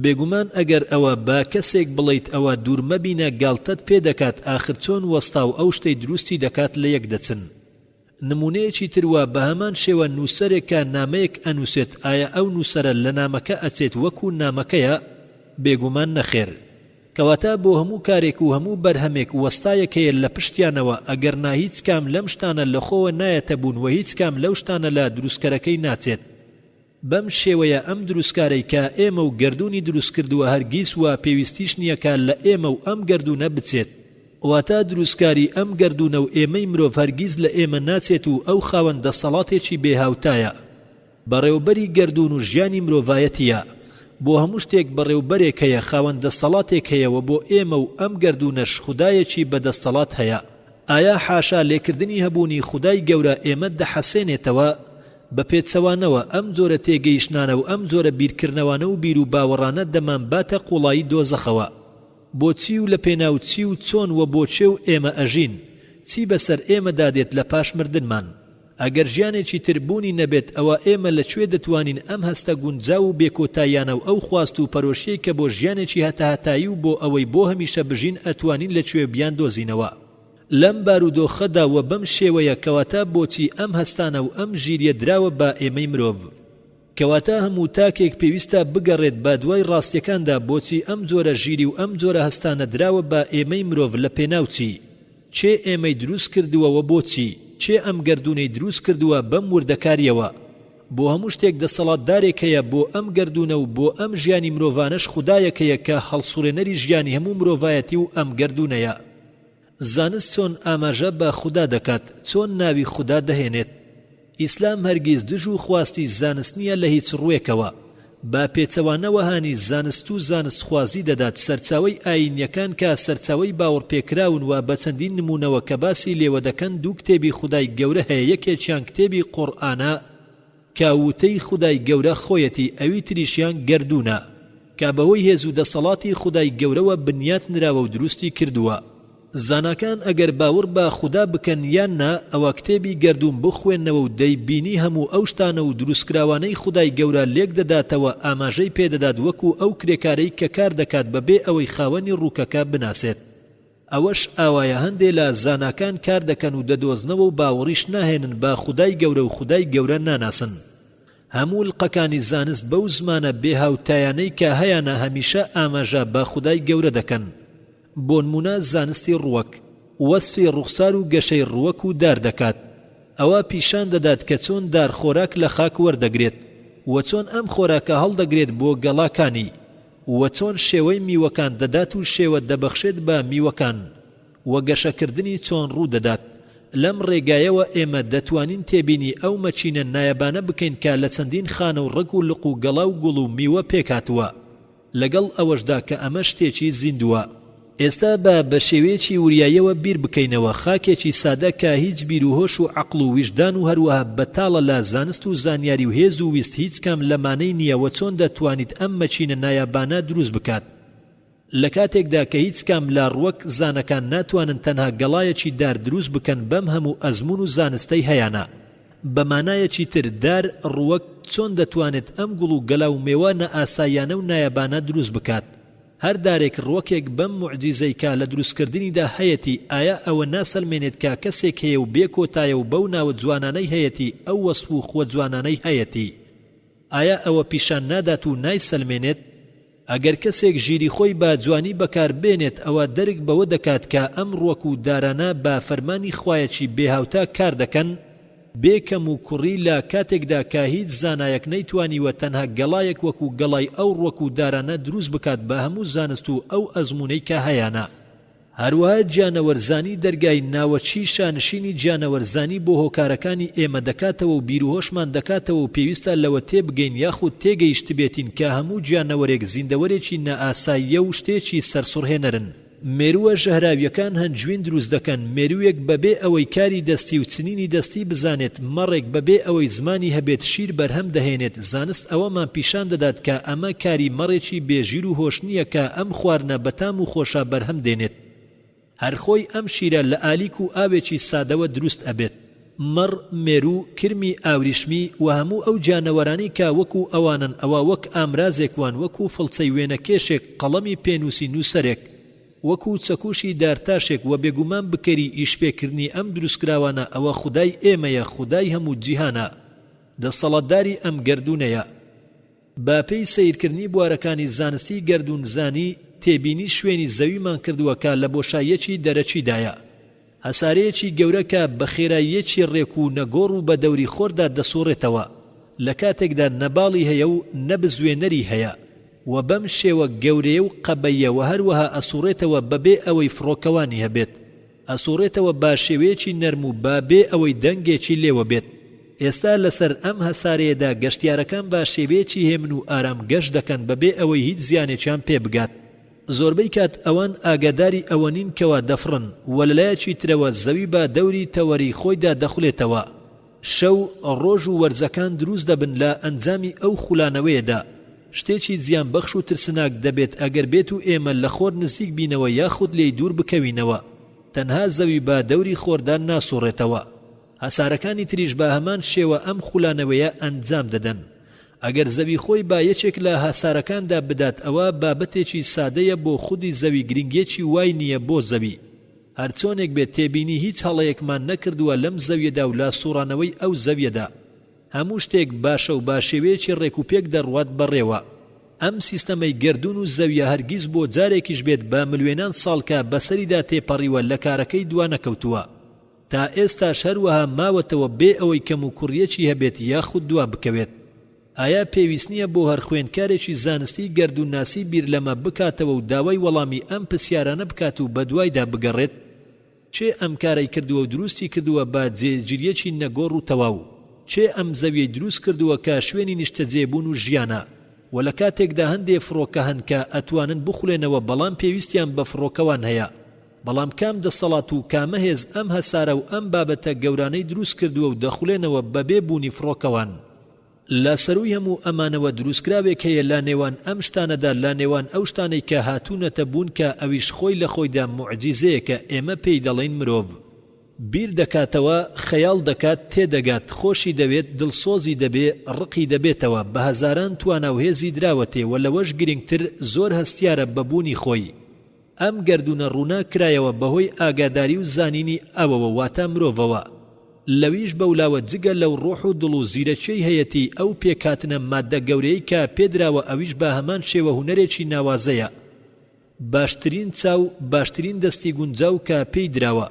بێگومان ئەگەر ئەوە با کەسێک بڵیت ئەوە دوورمەبینە گاڵتەت پێ دەکات، ئاخر چۆن وەستا و ئەو شتەی دروستی دەکات لە یەک دەچن. نمونەیەکی تروە بە هەمان شێوە نووسەرێکە نامەیەک ئەنووسێت، ئایا ئەو نووسەرە لە نامەکە ئەچێت وەکو نامەکەیە؟ بێگومان نەخێر. کەواتە بۆ هەموو کارێک و هەموو بەرهەمێک وەستایەکەیە لە پشتیانەوە، ئەگەر نا هیچ کام لەم شتانە لە خۆوە نایەتە بوون و هیچ کام لەو شتانە لە دروستکەرەکەی ناچێت. بەم شێوەیە ئەم دروستکارەی کە ئێمە و گردونی دروست کردووە هەرگیز وە پێویستیش نییە کە لە ئێمە و ئەم گردونە بچێت، واتە دروستکاری ئەم گردونە و ئێمەی مرۆڤ هەرگیز لە ئێمە ناچێت و ئەو خاوەن دەسەڵاتێکی بێهاوتایە. بەڕێوبەری گردون و ژیانی مرۆڤایەتیە. بۆ هەموو شتێک بەڕێوبەرێک هەیە، خاوەن دەسەڵاتێک هەیەوە، بۆ ئێمە و ئەم گردونەش خودایەکی بەدەسەڵات هەیە. ئایا حاشا لێکردنی هەبوونی خودای گەورە ئێمە دەحەسێنێتەوە؟ بە پێچەوانەوە ئەم جۆرە تێگەیشتانە و ئەم جۆرە بیرکردنەوانە و بیر و باوەڕانە دەمان باتە قوڵایی دۆزەخەوە. بۆچی و لە پێناو چی و چۆن و بۆچێ و ئێمە ئەژین؟ چی بەسەر ئێمە دادێت لە پاش مردنمان؟ ئەگەر ژیانێکی تربوونی نەبێت، ئەوە ئێمە لەکوێ دەتوانین ئەم هەستە گونجاو و بێکۆتاییانە و ئەو خواست و پەرۆشیەی کە بۆ ژیانێکی هەتاهەتایی و بۆ ئەوەی بۆ هەمیشە بژین ئەتوانین لەکوێ بیان دۆزینەوە؟ لەم بارودۆخەدا و بەم شێوەیە. کەواتە بۆچی ئەم هەستانە و ئەم ژیریە دراوە بە ئێمەی مرۆڤ؟ کەواتە هەموو تاکێک پێویستە بگەڕێت بە دوای ڕاستیەکاندا. بۆچی ئەم جۆرە ژیری و ئەم جۆرە هەستانە دراوە بە ئێمەی مرۆڤ لە پێناوچی؟ چێ ئێمەی دروست کردووەوە؟ بۆچی؟ چێ ئەم گردونەی دروست کردووە بەم وردەکاریەوە؟ بۆ هەموو شتێک دەسەڵاتدارێک هەیە، بۆ ئەم گردونە و بۆ ئەم ژیانی مرۆڤانەش خودایەکەیە کە هەڵسوڕێنەری ژیانی هەموو مرۆڤایەتی و ئەم گردونەیە. زانست چۆن ئاماژە بە خوددا دەکات، چۆن ناوی خوددا دەهێنێت. ئیسلام هەرگیز دژ و خواستی زانست نییە لە هیچ ڕوویەکەوە. با پێچەوانەوە هانی زانست و زانستخوازی دەدات، سەرچاوەی ئاینیەکان کە سەرچاوەی باوەڕپێکراون و بە چەندین نمونەوە کە باسی لێوە دەکەن. دوو کتێبی خودای گەورە هەیە، یەکێکیان کتێبی قورئانە کە وتەی خودای گەورە خۆیەتی، ئەوی تریشیان گردونە کابەوەی هێز و دەسەڵاتی خودای گەورەوە بنیات نراوە و دروستی کردووە. زاناکان ئەگەر باور بە خوددا بکەن یان نا ئەوە کتێبی گەردوون بخوێننەوە و دەیبینی هەموو ئەو شتانە و دروستکراوانەی خودای گەورە لێک دەداتەوە ئاماژەی پێدەدات وەکو ئەو کرێکارەی کە کار دەکات بەبێ ئەوەی خاوەنی ڕووکەکە بناسێت. ئەوەش ئاوایە هەندێ لە زاناکان کار دەکەن و دەدۆزنەوە و باوەڕیش ناهێنن با خودای گەورە و خودای گەورە ناناسن. هەموو لقەکانی زانست بەو زمانە بێهاوتایانەی کە هەیانە هەمیشە ئاماژە با خودای گەورە دەکەن. بۆ نمونە زانستی ڕووەک وەسفی ڕوخسار و گەشەی ڕووەک و دار دەکات. ئەوە پیشان دەدات کە چۆن دار خۆراک لە خاک وەردەگرێت و چۆن ئەم خۆراکە هەڵدەگرێت بۆ گەڵاکانی و چۆن شێوەی میوەکان دەدات و شێوە دەبەخشێت بە میوەکان و گەشەکردنی چۆن ڕوو دەدات. لەم ڕێگایەوە ئێمە دەتوانین تێبینی ئەو مەچینە نایەبانە بکەین کە لە چەندین خانە و ڕگ و لق و گەڵا و گوڵ و میوە پێکاتوە لەگەڵ ئەوەشدا کە ئەمە شتێکی زیندووە. ئێستا بە شێوەیەکی وریایەوە بیر بکەینەوە خاکێکی سادە کە هیچ بیر و هۆش و عەقڵ و ویژدان و هەروەها بەتاڵە لە زانست و زانیاری و هێز و ویست هیچ کام لەمانەی نییە و چۆن دەتوانیت ئەم مەچینە نایابانە دروست بکات. لە کاتێکدا کە هیچ کام لە ڕووەک زانەکان ناتوانن تەنها گەڵایەکی دار دروست بکەن بەم هەموو ئەزمون و زانستەی هەیانە. بەمانایەکی تر دار ڕووەک چۆن دەتوانێت ئەم گوڵ و گەلا و میوانە ئاساییانە و نایابانە دروست بکات. هەر دارێک ڕووەکێک بەم موعجیزەی کە لە دروستکردنیدا هەیەتی ئایا ئەوە ناسەلمێنێت کە کەسێک هەیە و بێکۆتایە و بەو ناوە جوانانەی هەیەتی ئەو وەسف و خۆ جوانانەی هەیەتی ئایا ئەوە پیشان نادات و نایسەلمێنێت؟ ئەگەر کەسێک ژیری خۆی با جوانی بەکار بێنێت ئەوە دەرک بەوە دەکات کە ئەم ڕووەک و دارانە بە فەرمانی خوایەکی بێهاوتا کار دەکەن بێکەم و کوڕی لە کاتێکدا کە هیچ زانایەک نەیتوانیوە تەنها گەڵایەک وەکو گەڵای ئەو ڕووەک و دارانە دروست بکات بە هەموو زانست و ئەو ئەزمونەی کە هەیانە. هەروەها گیانەوەرزانی دەرگای ناوەچی شانشینی گیانەوەرزانی بۆ هۆکارەکانی ئێمە دەکاتەوە و بیرهۆشمان دەکاتەوە و پێویستە لەوە تێبگەین یاخود تێگەیشت بێتین کە هەموو گیانەوەرێک زیندەوەرێکی نائاساییە و شتێکی سەرسوڕهێنەرن. مێرووە ژەهراویەکان هەنجوین دروست دەکەن. مێروویەک بەبێ ئەوەی کاری دەستی و چنینی دەستی بزانێت، مەڕێک بەبێ ئەوەی زمانی هەبێت شیر بەرهەم دەهێنێت. زانست ئەوەمان پیشان دەدات کە ئەمە کاری مەڕێکی بێژیر و هۆش نییە کە ئەم خواردنە بەتام و خۆشە بەرهەم دێنێت. هەرخۆی ئەم شیرە لە ئالیک و ئاوێکی سادەوە دروست ئەبێت. مەڕ، مێروو، کرمی ئاوریشمی و هەموو ئەو جانەوەرانی کە وەکو ئەوانن ئەوە وەک ئامرازێکوان وەکو فڵچەی وێنەکێشێک، قەڵەمی پێنووسی نووسەرێک، وەکو چەکوشی دارتاشێک و بێگومان بکەری ئیشپێکردنی ئەم دروستکراوانە ئەوە خودای ئێمەیە، خودای هەموو جیهانە، دەسەڵاتداری ئەم گەردوونەیە. باپەی سەیرکردنی بوارەکانی زانستی گەردوونزانی تێبینی شوێنی زەویمان کردووە کە لە بۆشاییەکی دەرەچیدایە. هەسارەیەکی گەورە کە بە خێراییەکی ڕێک و نەگۆڕ و بە دەوری خۆردا دەسوڕێتەوە لە کاتێکدا نەباڵی هەیە و نەبزوێنەری هەیە و بەم شێوە گەورەیە و قەبەیەوە هەروەها ئەسوڕێتەوە بەبێ ئەوەی فڕۆکەوانی هەبێت. ئەسوڕێتەوە با شێوەیەکی نەرم و بابێ ئەوەی دەنگێکی لێوە بێت. ئێستا لەسەر ئەم هەسارەیەدا گەشتیارەکان با شێوەیەکی هێمن و ئارام گەشت دەکەن بەبێ ئەوەی هیچ زیانێکیان پێ بگات. زۆربەی کات ئەوان ئاگاداری ئەوە نین کەوا دەفڕن و لەلایەکی ترەوە زەوی با دەوری تەوەری خۆیدا دەخولێتەوە. شەو، ڕۆژ و وەرزەکان دروست دەبن لە ئەنجامی ئەو خولانەوەیەدا. شتێکی زیان بەخش و ترسناک دەبێت ئەگەر بێت و ئێمە لە خۆر نزیک بینەوە یاخود لێی دوور بکەوینەوە. تەنها زەوی با دەوری خۆردان ناسوڕێتەوە. هەسارەکانی تریش بە هەمان شێوە ئەم خولانەوەیە ئەنجام دەدەن. ئەگەر زەوی خۆی با یەکێک لە هەسارەکاندا بدات ئەوە بابەتێکی سادەیە بۆ خودی زەوی، گرنگێکی وای نییە بۆ زەوی. هەرچۆنێک بێت تێبینی هیچ هەڵەیەکمان نەکردووە لەم زەویەدا و لا سوڕانەوەی ئەو زەویەدا. هەموو شتێک باشە و باشێوەیەکی ڕێکوپێک دەڕوات بەڕێوە. ئەم سیستەمەی گەردون و زەویە هەرگیز بۆ جارێکیش بێت بە ملوێنان ساڵکە بەسەریدا تێپەڕیوە لە کارەکەی دوانەکەوتووە. تا ئێستاش هەروەها ماوەتەوە بێ ئەوەی کەم و کوڕیەکی هەبێت یاخود دوا بکەوێت. ئایا پێویست نییە بۆ هەر خوێندکارێکی زانستی گەردووناسی بیر لەمە بکاتەوە و داوای وەڵامی ئەم پرسیارانە بکات و بەدوایدا بگەڕێت؟ چێ ئەم کارەی کردووە و دروستی کردووە با جێگیریەکی نەگۆڕ و تەواو؟ چێ ئەم زەویەی دروست کردووە کە شوێنی نیشتەجێبوون و ژیانە و لە کاتێکدا هەندێ فڕۆکە هەن کە ئەتوانن بخولێنەوە بەڵام پێویستیان بە فڕۆکەوان هەیە؟ بەڵام کام دەسەڵات و کامە هێز ئەم هەسارە و ئەم بابەتە گەورانەی دروست کردووە و دەخولێنەوە بەبێ بوونی فڕۆکەوان؟ لا سەرووی هەموو ئەمانەوە دروستکراوێک هەیە لا نێوان ئەم شتانەدا لا نێوان ئەو شتانەی کە هاتوونەتە بوون کە ئەویش خۆی لە خۆیدا موعجیزەیە کە ئێمە پێی دەڵێن مرۆڤ بیر دەکاتەوە خەیاڵ دەکات تێدەگات خۆشی دەوێت دڵسۆزی دەبێ ڕقی دەبێتەوە بە هەزاران توانە و هێزی دراوەتێ و لەوەش گرنگتر زۆر هەستیارە بەبوونی خۆی ئەم گەردونە ڕوونا کرایەوە بەهۆی ئاگاداری و زانینی ئەوەوە واتە مرۆڤەوە لەویش بەولاوە جگە لەو ڕۆح و دڵ و زیرەکیەی هەیەتی ئەو پێکاتنە مادە گەورەی کە پێدراوە ئەویش بە هەمان شێوە هونەرێکی ناوازەیە باشترین چاو باشترین دەستی گونجاو کە پێی دراوە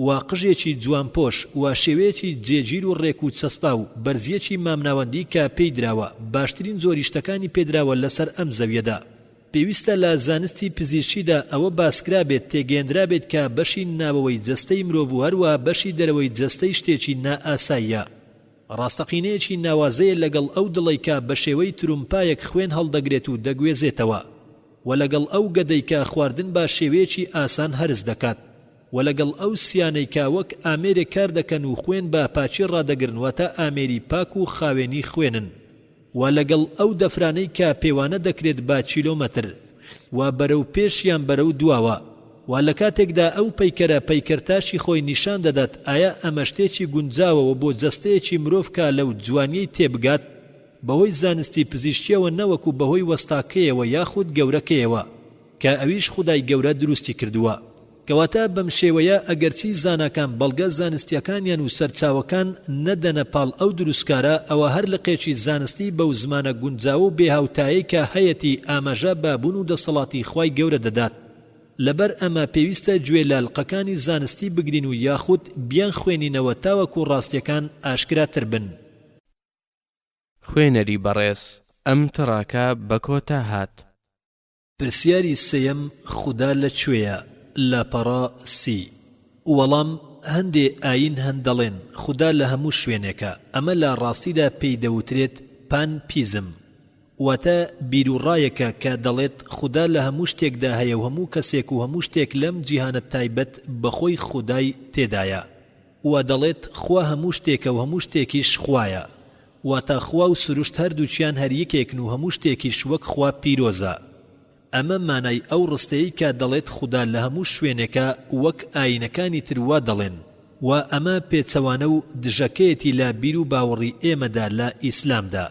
و قژێکی جوانپۆش و شێوەیەکی جێگیر و ڕێک و چەسپا و بەرزیەکی مامناوەندی کە پێی دراوە باشترین زۆریشتەکانی پێدراوە لەسەر ئەم زەویەدا پێویستە لە زانستی پزیشکیدا ئەوە باسکرا بێت تێگەێنرا بێت کە بەشی ناوەوەی جەستەی مرۆڤ و هەروە بەشی دەرەوەی جەستەی شتێکی نائاساییە ڕاستەقینەیەکی ناوازەیە لەگەڵ ئەو دڵی کە بە شێوەی ترومپایەک خوێن هەڵدەگرێت و دەگوێزێتەوە و لەگەڵ ئەو گەدەی کە خواردن با شێوەیەکی ئاسان هەرز دەکات و لەگەڵ ئەو سیانەی کە وەک ئامێرێک کار دەکەن و خوێن بە پاچی ڕادەگرن واتە ئامێری پاک و خاوێنی خوێنن و لەگەڵ ئەو دەفرانەی کە پێوانە دەکرێت با چیلۆمەتر و بەرەو پێشیان بەرەو دواوە و لە کاتێکدا ئەو پەیکەرە پەیکەرتاشی خۆی نیشان دەدات ئایا ئەمە شتێکی گونجاوەوە بۆ جەستەیەکی مرۆڤ کا لەو جوانیی تێبگات بەهۆی زانستی پزیشکیەوە نەوەکو بەهۆی وەستاکەیەوە یاخود گەورەکەیەوە کە ئەویش خودای گەورە دروستی کردووە کەواتە بەم شێوەیە ئەگەرچی زاناکان بەڵگە زانستیەکانیان و سەرچاوەکان نەدەنە پاڵ ئەو دروستکارە ئەوە هەر لقێکی زانستی بەو زمانە گونجاو و بێهاوتایی کە هەیەتی ئاماژە بابوون و دەسەڵاتی خوای گەورە دەدات لەبەر ئەمە پێویستە گوێ لە لقەکانی زانستی بگرین و یاخود بیان خوێنینەوە تاوەکو ڕاستیەکان ئاشکراتر بن خوێنەری بەڕێز ئەم تڕاکە بە کۆتا هات پرسیاری سێیەم خوددا لەکوێیە لاپەڕا سی وەڵام هەندێ ئاین هەندەڵێن خوددا لە هەموو شوێنێکە ئەمە لە ڕاستیدا پێی دەوترێت پانپیزم واتە بیرروڕایەکە کە دەڵێت خوددا لە هەموو شتێکدا هەیە و هەموو کەسێک و هەموو شتێک لەم جیهانە تایبەت بەخۆی خودای تێدایە و دەڵێت خوا هەموو شتێکە و هەموو شتێکیش خوایە واتە خوا و سروشت هەردووچیان هەر یەکێکن و هەموو شتێکیش وەک خوا پیرۆزە ئەمە مانای ئەو ڕستەیە کە دەڵێت خوددا لە هەموو شوێنێکە وەک ئاینەکانی تروا دەڵێن و ئەمە پێچەوانە و دژەکەیەتی لە بیر و باوەڕی ئێمەدا لە ئیسلامدا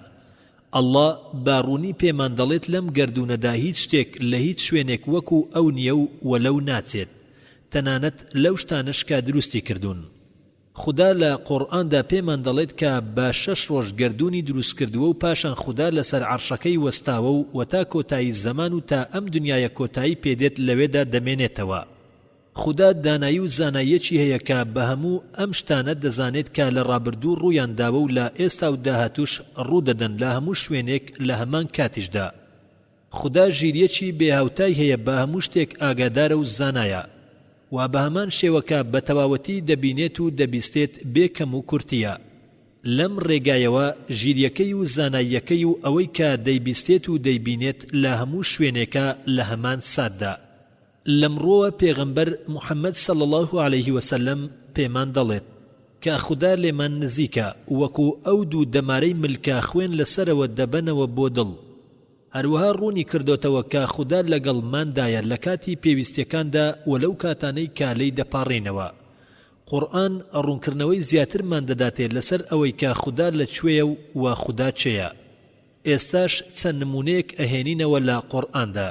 ئەڵڵا باڕوونی پێمان دەڵێت لەم گەردونەدا هیچ شتێک لە هیچ شوێنێک وەکو ئەو نییە و وەلەو ناچێت تەنانەت لەو شتانش کە دروستی کردوون خوددا لە قورئاندا پێمان دەڵێت کە بە 6 ڕۆژ گەردونی دروست کردووە و پاشان خوددا لەسەر عەرشەکەی وەستاوە و تا کۆتایی زەمان و تا ئەم دنیایە کۆتایی پێدێت لەوێدا دەمێنێتەوە خوددا دانایی و زاناییەکی هەیە کە بە هەموو ئەم شتانە دەزانێت کە لە ڕابردوو ڕوویان داوە و لە ئێستا و داهاتوش ڕوودەدەن لە هەموو شوێنێک لە هەمان کاتیشدا خوددا ژیریەکی بێهاوتای هەیە بە هەموو شتێک ئاگادارە و زانایە و بە هەمان شێوەکە بە تەواوەتی دەبینێت و دەبیستێت بێکەم و کورتیە لەم ڕێگایەوە ژیریەکەی و زاناییەکەی و ئەوەی کە دەیبیستێت و دەیبینێت لە هەموو شوێنێکە لە هەمان ساددا لەمڕۆوە پێغەمبەر محەممەد صلی الله عليه وسلم پێمان دەڵێت کە خوددا لێمان نزیکە وەکو ئەو دوو دەمارەی ملکە خوێن لەسەرەوە دەبەنەوە بۆ دڵ هەروەها ڕوونی کردوتەوە کە خوددا لەگەڵماندایە لە کاتی پێویستیەکاندا و لەو کاتانەی کالەی دەپاڕێنەوە قورئان ڕوونکردنەوەی زیاترمان دەداتێت لەسەر ئەوەی کە خوددا لەکوێیە و خوددا چێیە ئێستاش چەند نمونەیەک ئەهێنینەوە لە قورئاندا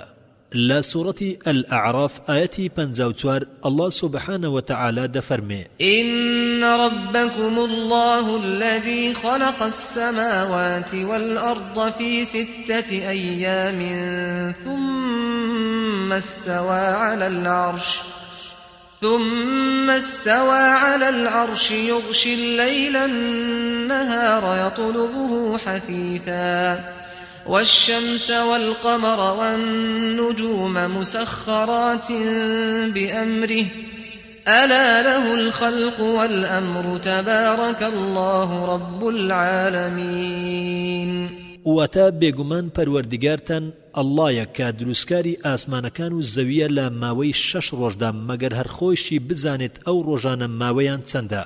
لا سورة الأعراف آياتي 54 الله سبحانه وتعالى دفرمي إن ربكم الله الذي خلق السماوات والأرض في 6 أيام ثم استوى على العرش يغشي الليل النهار يطلبه حثيثا والشمس والقمر والنجوم مسخرات بأمره ألا له الخلق والأمر تبارك الله رب العالمين واتا بێگومان پەروەردگارتان ئەڵڵایە کە دروستکاری ئاسمانەکان و زەویە لە ماوەی 6 ڕۆژدا مەگەر هەر خۆیشی بزانێت ئەو ڕۆژانە ماوەیان چەندە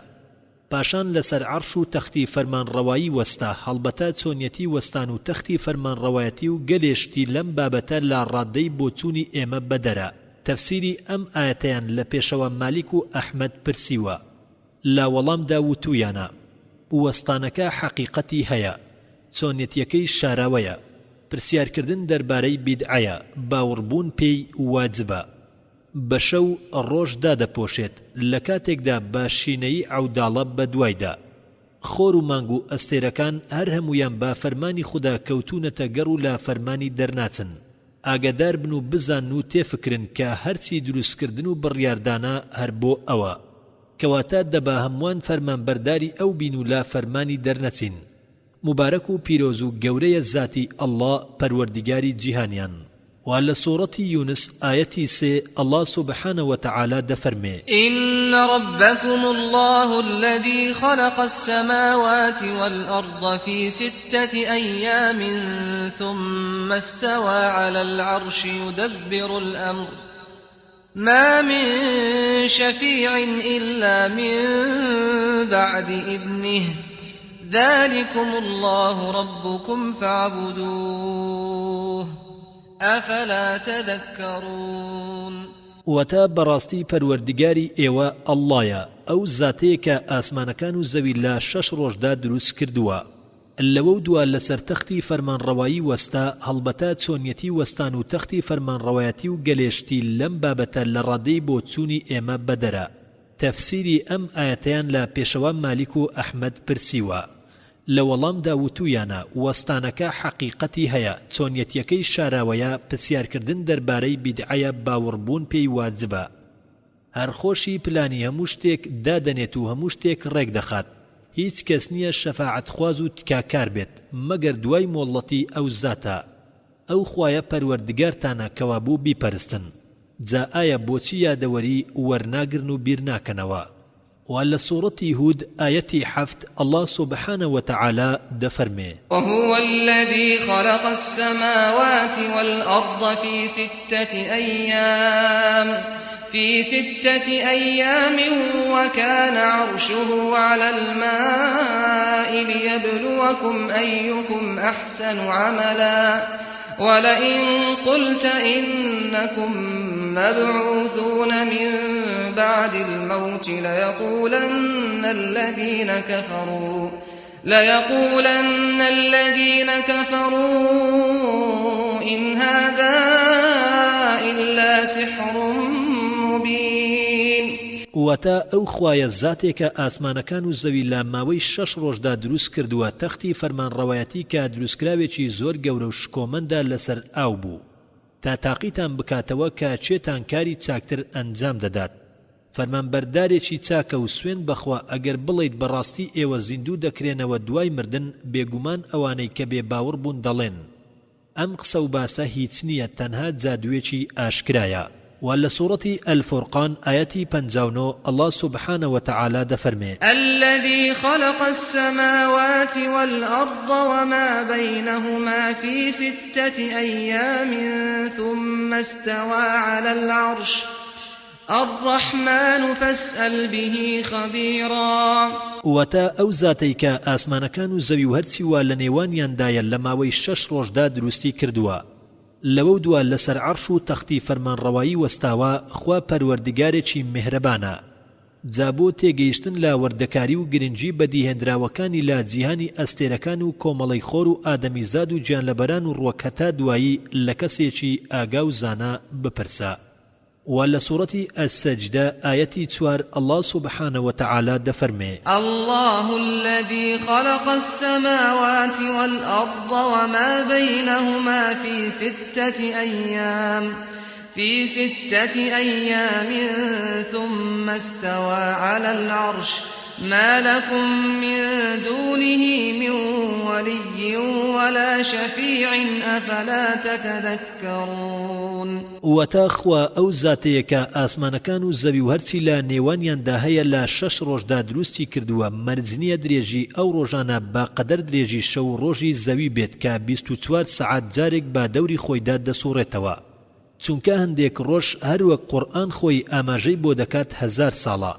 پاشان لەسەر عەرش و تەختی فەرمانڕەوایی وەستا هەڵبەتە چۆنیەتی وەستان و تەختی فەرمانڕەوایەتی و گەلێشتی لەم بابەتە لا ڕادەی بۆ چوونی ئێمە بەدەرە. تەفسیری ئەم ئاەتەیان لە پێشەوە مالیک و ئەحمەد پرسیوە، لا وەڵامدا وتویانە وەستانەکە حەقیقەتی هەیە، چۆنیەتیەکەی شاراوەیە، پرسیارکردن دەربارەی بیدعەیە، باوەڕبوون پێی واجبە، بە شەو ڕۆژ دادەپۆشێت، لە کاتێکدا بە شینەیی عەوداڵە بەدوایدا. خۆر و مانگ و ئەستێرەکان هەر هەمویان با فەرمانی خوددا کەوتونەتە گەڕ و لا فەرمانی دەرناچن. ئاگادار بن و بزان و تێفکرن کە هەرچی دروستکردن و بڕیاردانە هەر بۆ ئەوە، کەواتە دەبا هەمووان فەرمانبەرداری ئەو بین و لا فەرمانی دەرنەچین. مبارەک و پیرۆز و گەورەیە ذاتی ئەڵڵا پەروەردیگاری جیهانیان. وعلى سورة يونس آيتي سي الله سبحانه وتعالى دفرمي إن ربكم الله الذي خلق السماوات والأرض في 6 أيام ثم استوى على العرش يدبر الأمر ما من شفيع إلا من بعد إذنه ذلكم الله ربكم فاعبدوه أفلا تذكرون. وتا براستي پروردگاری ئێوە ئەڵڵایە، ئەو زاتەیە کە ئاسمانەکان و زەوی لە 6 ڕۆژدا دروست کردووە، لەوە دووە لەسەر تەختی فەرمانڕەوایی وەستا هەڵبەتە چۆنیەتی وەستان و تەختی فەرمانڕەوایەتی و گەلێشتی لەم بابەتە لە ڕادەی بۆ چوونی ئێمە بەدەرە. تەفسیری ئەم ئاەتەیان لە پێشەوە مالیک و ئەحمەد پرسیوە، لە وەڵامدا وتویانە وەستانەکە حەقیقەتی هەیە، چۆنیەتیەکەی شاراوەیە، پرسیارکردن دەربارەی بیدعەیە، باوەڕبوون پێی واجبە. هەرخۆشی پلانی هەموو شتێک دادەنێت و هەموو شتێک ڕێک دەخات، هیچ کەس نییە شەفاعەت خواز و تکاکار بێت مەگەر دوای مۆڵەتی ئەو زاتە. ئەو خوایە پەروەردگارتانە کەوا بوو بیپەرستن، جا ئایا بۆچی یادەوەری وەرناگرن و بیر ناکەنەوە؟ وعلى سورة هود آية 7 الله سبحانه وتعالى دفرمي وهو الذي خلق السماوات والأرض في 6 أيام وكان عرشه على الماء ليبلوكم أيكم أحسن عملا ولئن قلت إنكم مبعوثون من بعد الموت ليقولن الذين كفروا إن هذا إلا سحر مبين. وتا ئەو خوایە زاتێکە ئاسمانەکان و زەوی لە ماوەی 6 ڕۆژدا دروست کردووە، تەختی فەرمانڕەوایەتی کە دروستکراوێکی زۆر گەورە و شکۆمەندە لەسەر ئاو بوو، تا تاقیتان بکاتەوە کە چێتان کاری چاکتر ئەنجام دەدات. فەرمانبەردارێکی چاکە و سوێن بەخوا ئەگەر بڵیت بەڕاستی ئێوە زیندوو دەکرێنەوە دوای مردن، بێگومان ئەوانەی کە بێ باوەڕ بوون دەڵێن ئەم قسە و باسە هیچ نییە، تەنها جادوێکی ئاشکرایە. وعلى سورة الفرقان آياتي 59 الله سبحانه وتعالى دفرمي الذي خلق السماوات والأرض وما بينهما في 6 أيام ثم استوى على العرش الرحمن فاسأل به خبيرا. وتا ئەو زاتەی کە ئاسمانەکان و زەوی و هەرچی وا لە نێوانیاندایە لە ماوەی 6 ڕۆژدا دروستی کردووە، لەوە دووە لەسەر عەرش و تەختی فەرمانڕەوایی وەستاوە، خوا پەروەردگارێکی میهرەبانە. جا بۆ تێگەیشتن لە وەردەکاری و گرنگی بەدیهێنراوەکانی لە جیهانی ئەستێرەکان و کۆمەڵەی خۆر و ئادەمیزاد و گیانلەبەران و ڕوەکەتا دوایی لە کەسێکی ئاگا و زانا بپرسە. وعلى سورة السجدة آية 4 الله سبحانه وتعالى دفرمي الله الذي خلق السماوات والأرض وما بينهما في 6 أيام ثم استوى على العرش ما لكم من دونه من ولي ولا شفيع أفلا تتذكرون. وتاخوا ئەو زاتەیە کە ئاسمانەکان و زەوی و هەرچی لە نێوانیاندا هەیە لە 6 ڕۆژدا دروستی کردووە، مەرجنیە درێژی ئەو ڕۆژانە بە قەدەر درێژی شەو ڕۆژی زەوی بێت کە 24 سەعات جارێک بە دەوری خۆیدا دەسوڕێتەوە، چونکە هەندێک ڕۆژ هەروەک قورئان خۆی ئاماژەی بۆ دەکات 1000 ساڵە،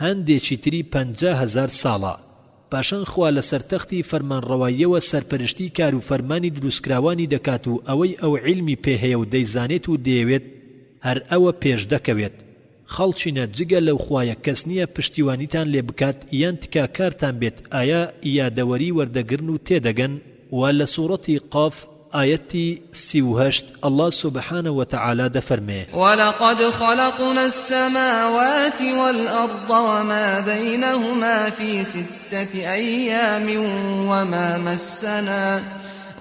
هەندێکی تری 50,000 ساڵە. پاشان خوا لەسەر تەختی فەرمانڕەواییەوە سەرپەرشتی کار و فەرمانی دروستکراوانی دەکات و ئەوەی ئەو عیلمی پێهەیە و دەیزانێت و دەیەوێت هەر ئەوە پێش دەکەوێت. خەڵچینە جگە لەو خوایە کەس نییە پشتیوانیتان لێ بکات یان تکا کارتان بێت ئایا یادەوەری وەردەگرن و تێدەگەن. و لە سوورەتی قاف آيتي 38 الله سبحانه وتعالى دفرمه ولقد خلقنا السماوات والأرض وما بينهما في 6 أيام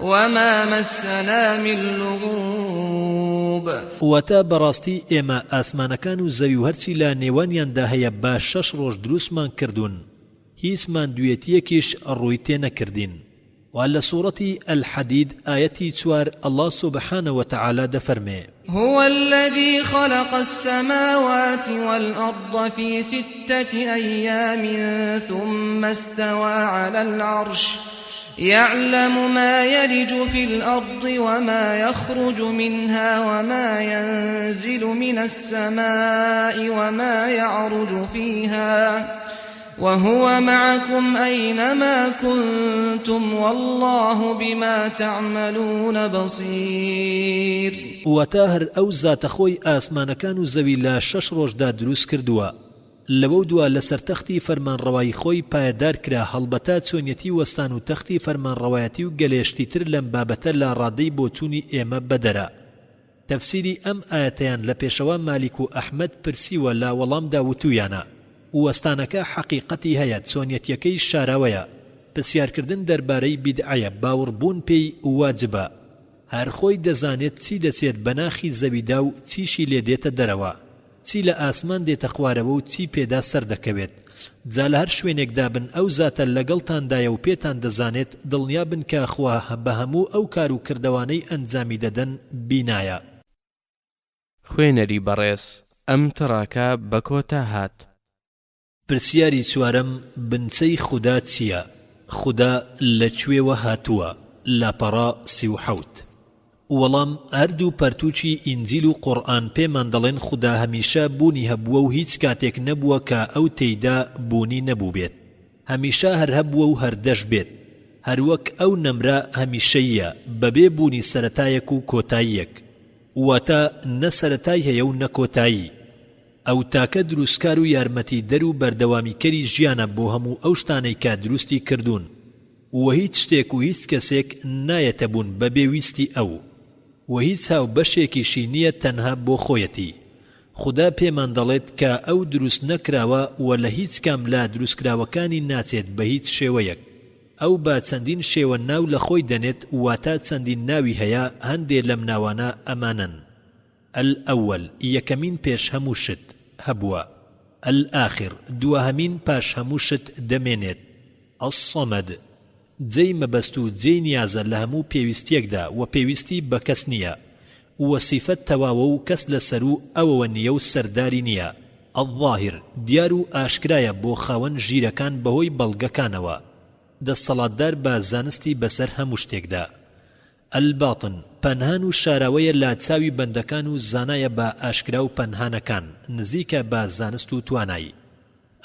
وما مسنا من لغوب. وتا براستي اما آسمان كانوا زوي هرسي لا نيوان يندهي با 6 روش دروس من كردون هيس من دويتيكيش الرويتين كردين. وعلى سورة الحديد آية 4 الله سبحانه وتعالى دفرمه هو الذي خلق السماوات والأرض في 6 أيام ثم استوى على العرش يعلم ما يلج في الأرض وما يخرج منها وما ينزل من السماء وما يعرج فيها وهو معكم أينما كنتم والله بما تعملون بصير. وتاهر أو ذات خوي آسمان كانوا زوي لا 6 روجدا دروس كردوا لەوە دووە لەسەر تەختی فەرمانڕەوایی خۆی پایەدار کرا هەڵبەتە چۆنیەتی وەستان و تەختی فەرمانڕەوایەتی و گەلێشتی تر لەم بابەتە لە ڕادەی بۆ چوونی ئێمە بەدەرە. تەفسیری ئەم ئاەتەیان لە پێشەوە مالیک و ئەحمەد پرسیوە لە وەڵامدا وتویانە وەستانەکە حەقیقەتی هەیە چۆنیەتیەکەی شاراوەیە پرسیارکردن دەربارەی بیدعەیە باوەڕبوون پێی واجبە هەر خۆی دەزانێت چی دەچێت بەناخی زەویدا و چیشی لێ دێتە دەرەوە چی لە ئاسمان دێتە خوارەوە و چی پێدا سەر دەکەوێت. جا لە هەر شوێنێکدا بن ئەو زاتە لەگەڵتاندایە و پێتان دەزانێت دڵنیا بن کە خوا بە هەموو ئەو کار و کردەوانەی ئەنجامی دەدەن بینایە. خوێنەری بەڕێز ئەم تەڕاکە بە کۆتا هات. پرسیاری چوارەم بنچەی خودا چییە؟ خودا لەکوێوە هاتووە؟ لاپەڕا 37. وەڵام هەردوو پەرتوچی ئینجیل و قورئان پێمان دەڵێن خودا هەمیشە بوونی هەبووە و هیچ کاتێک نەبووە کە ئەو تێیدا بوونی نەبوو بێت. هەمیشە هەر هەبووە و هەردەش بێت. هەروەک ئەو نەمرە هەمیشەیە بەبێ بوونی سەرەتایەک و کۆتاییەک. واتە نە سەرەتای هەیە و نە کۆتایی. ئەو تاکە دروستکار و یارمەتی دەر و بەردەوامیکەری ژیانە بۆ هەموو ئەو شتانەی کە دروستی کردوون. و هیچ شتێک و هیچ کەسێک نایەتە بوون بەبێ ویستی ئەو. و هیچ هاو بەشێکیشی نییە تەنها بۆ خۆیەتی. خدا پێمان دەڵێت کە ئەو دروست نەکراوە و لە هیچ کام لە دروستکراوەکانی ناچێت بە هیچ شێوەیەک. ئەو با چەندین شێوە ناو لە خۆی دەنێت واتە چەندین ناوی هەیە هەندێ لەم ناوانە ئەمانن. الأول یەکەمین پێش هەموو شت هەبووە. الآخر دووەهەمین پاش هەموو شت دەمێنێت. الصەمەد جێی مەبەست و جێی نیازە لە هەموو پێویستیەکدا و پێویستی بە کەس نییە و سیفەت تەواوە و کەس لەسەر و ئەوەوە نییە و سەرداری نییە. الظاهر دیار و ئاشکرایە بۆ خاوەن ژیرەکان بەهۆی بەڵگەکانەوە دەسەڵاتدار بە زانستی بەسەر هەموو شتێکدا. الباطن پەنهان و شاراوەیە لا چاوی بەندەکان و زانایە بە ئاشکرا و پەنهانەکان نزیکە بە زانست و توانایی.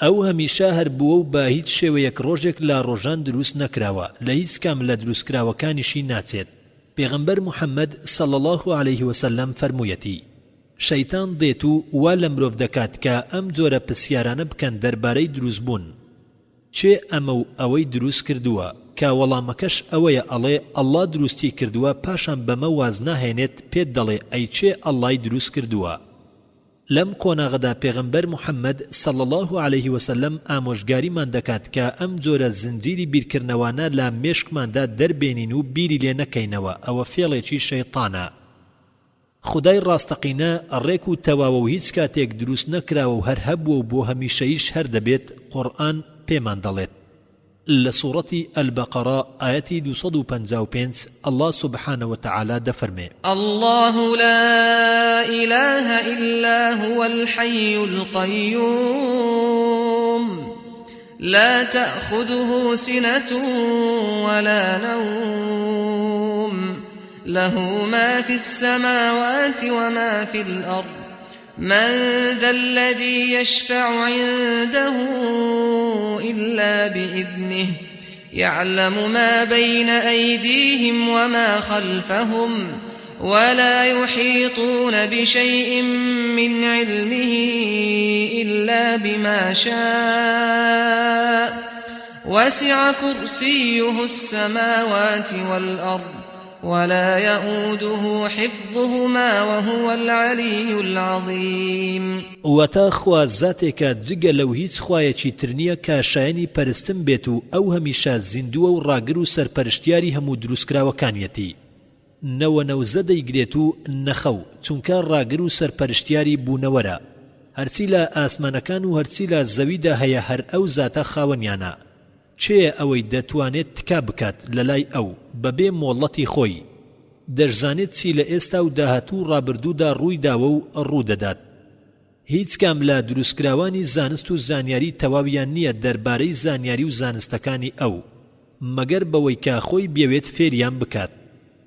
ئەو هەمیشە هەر بووە و بە هیچ شێوەیەک ڕۆژێک لە ڕۆژان دروست نەکراوە لە هیچ کام لە دروستکراوەکانیشی ناچێت. پێغەمبەر محەممەد صلی الله عليه وسلم فەرموویەتی شەیتان دێت و وا لە مرۆڤ دەکات کە ئەم جۆرە پرسیارانە بکەن دەربارەی دروستبوون چێ ئەمە و ئەوەی دروست کردووە کە وەڵامەکەش ئەوەیە ئەڵێ ئەڵڵا دروستی کردووە پاشان بەمە واز ناهێنێت پێت دەڵێ ئەی چێ ئەڵڵای دروست کردووە. لەم قۆناغەدا پێغەمبەر محەممەد صلی الله عليه وسلم ئامۆژگاریمان دەکات کە ئەم جۆرە زنجیری بیرکردنەوانە لە مێشکماندا دەربێنین و بیری لێ نەکەینەوە ئەوە فێڵێکی شەیطانە. خودای ڕاستەقینە ڕێک و تەواوە و هیچ کاتێک دروست نەکراوە و هەر هەبووە و بۆ هەمیشەیش هەر دەبێت. قورئان پێمان دەڵێت لە سوورەتی البەقەرە ئاەتی 255 الله سبحانه وتعالى دەفەرمێ الله لا إله إلا هو الحي القيوم لا تأخذه سنة ولا نوم له ما في السماوات وما في الأرض من ذا الذي يشفع عنده إلا بإذنه يعلم ما بين أيديهم وما خلفهم ولا يحيطون بشيء من علمه إلا بما شاء وسع كرسيه السماوات والأرض ولا يؤوده حفظهما وهو العلي العظيم. وتا خوا زاتێکە جگە لەو هیچ خوایەکی ترنیە کە شایەنی پەرستن بێت و ئەو هەمیشە زیندووە و ڕاگر و سەرپەرشتیاری هەموو دروستکراوەکانیەتی. نەوە نەوزە دەیگرێت و نەخەو چونکە ڕاگر و سەرپەرشتیاری بوونەوەرە. هەرچی لە ئاسمانەکان و هەرچی لە زەویدا هەیە هەر ئەو زاتە خاوەنیانە. چێ ئەوەی دەتوانێت تکا بکات لەلای ئەو بەبێ مۆڵەتی خۆی دەشزانێت چی لە ئێستا و داهاتوو ڕابردوودا ڕوویداوە و ڕوودەدات. هیچ کام لە دروستکراوانی زانست و زانیاری تەواویان نییە دەربارەی زانیاری و زانستەکانی ئەو مەگەر بەوەی کە خۆی بێوێت فێریان بکات.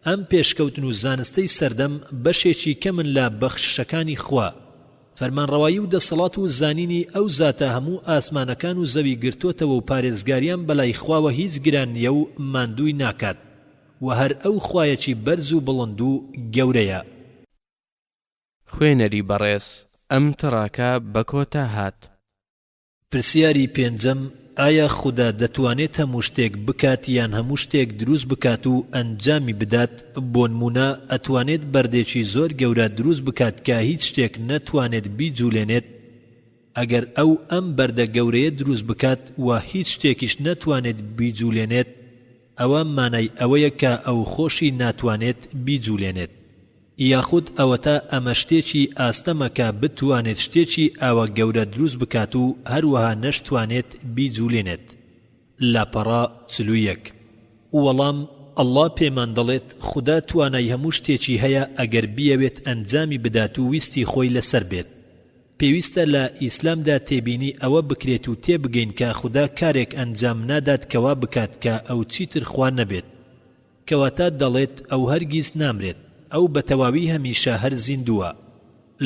ئەم پێشکەوتن و زانستەی سەردەم بەشێکی کەمن لە بەخشەکانی خوا. فەرمانڕەوایی و دەسەڵات و زانینی ئەو زاتە هەموو ئاسمانەکان و زەوی گرتوتەوە و پارێزگاریان بەلای خواوە هیچ گران نیە و ماندووی ناکات و هەر ئەو خوایەکی بەرز و بڵند و گەورەیە. خوێنەری بەڕێز ئەم تڕاکە بە کۆتا هات. پرسیاری پێنجەم: ئایا خوددا دەتوانێت هەموو شتێک بکات یان هەموو شتێک دروست بکات و ئەنجامی بدات؟ بۆ نمونە ئەتوانێت بەردێکی زۆر گەورە دروست بکات کە هیچ شتێک نەتوانێت بیجوولێنێت؟ ئەگەر ئەو ئەم بەردە گەورەیە دروست بکات و هیچ شتێکیش نەتوانێت بیجوولێنێت، ئەوە مانای ئەوەیە کە ئەو خۆشی ناتوانێت بیجوولێنێت. یاخود ئەوەتە ئەمە شتێکی ئاستەمە کە بتوانێت شتێکی ئاوە گەورە دروست بکات و هەروەها نەشتوانێت بیجوولێنێت. لاپەڕا 41. وەڵام ئەڵڵا پێمان دەڵێت خوددا توانای هەموو شتێکی هەیە ئەگەر بیەوێت ئەنجامی بدات و ویستی خۆی لەسەر بێت. پێویستە لە ئیسلامدا تێبینی ئەوە بکرێت و تێبگەین کە خوددا کارێک ئەنجام نادات کەوا بکات کە ئەو چیتر خوا نەبێت، کەواتە دەڵێت ئەو هەرگیز نامرێت، ئەو بەتەواوی هەمیشە هەر زیندووە.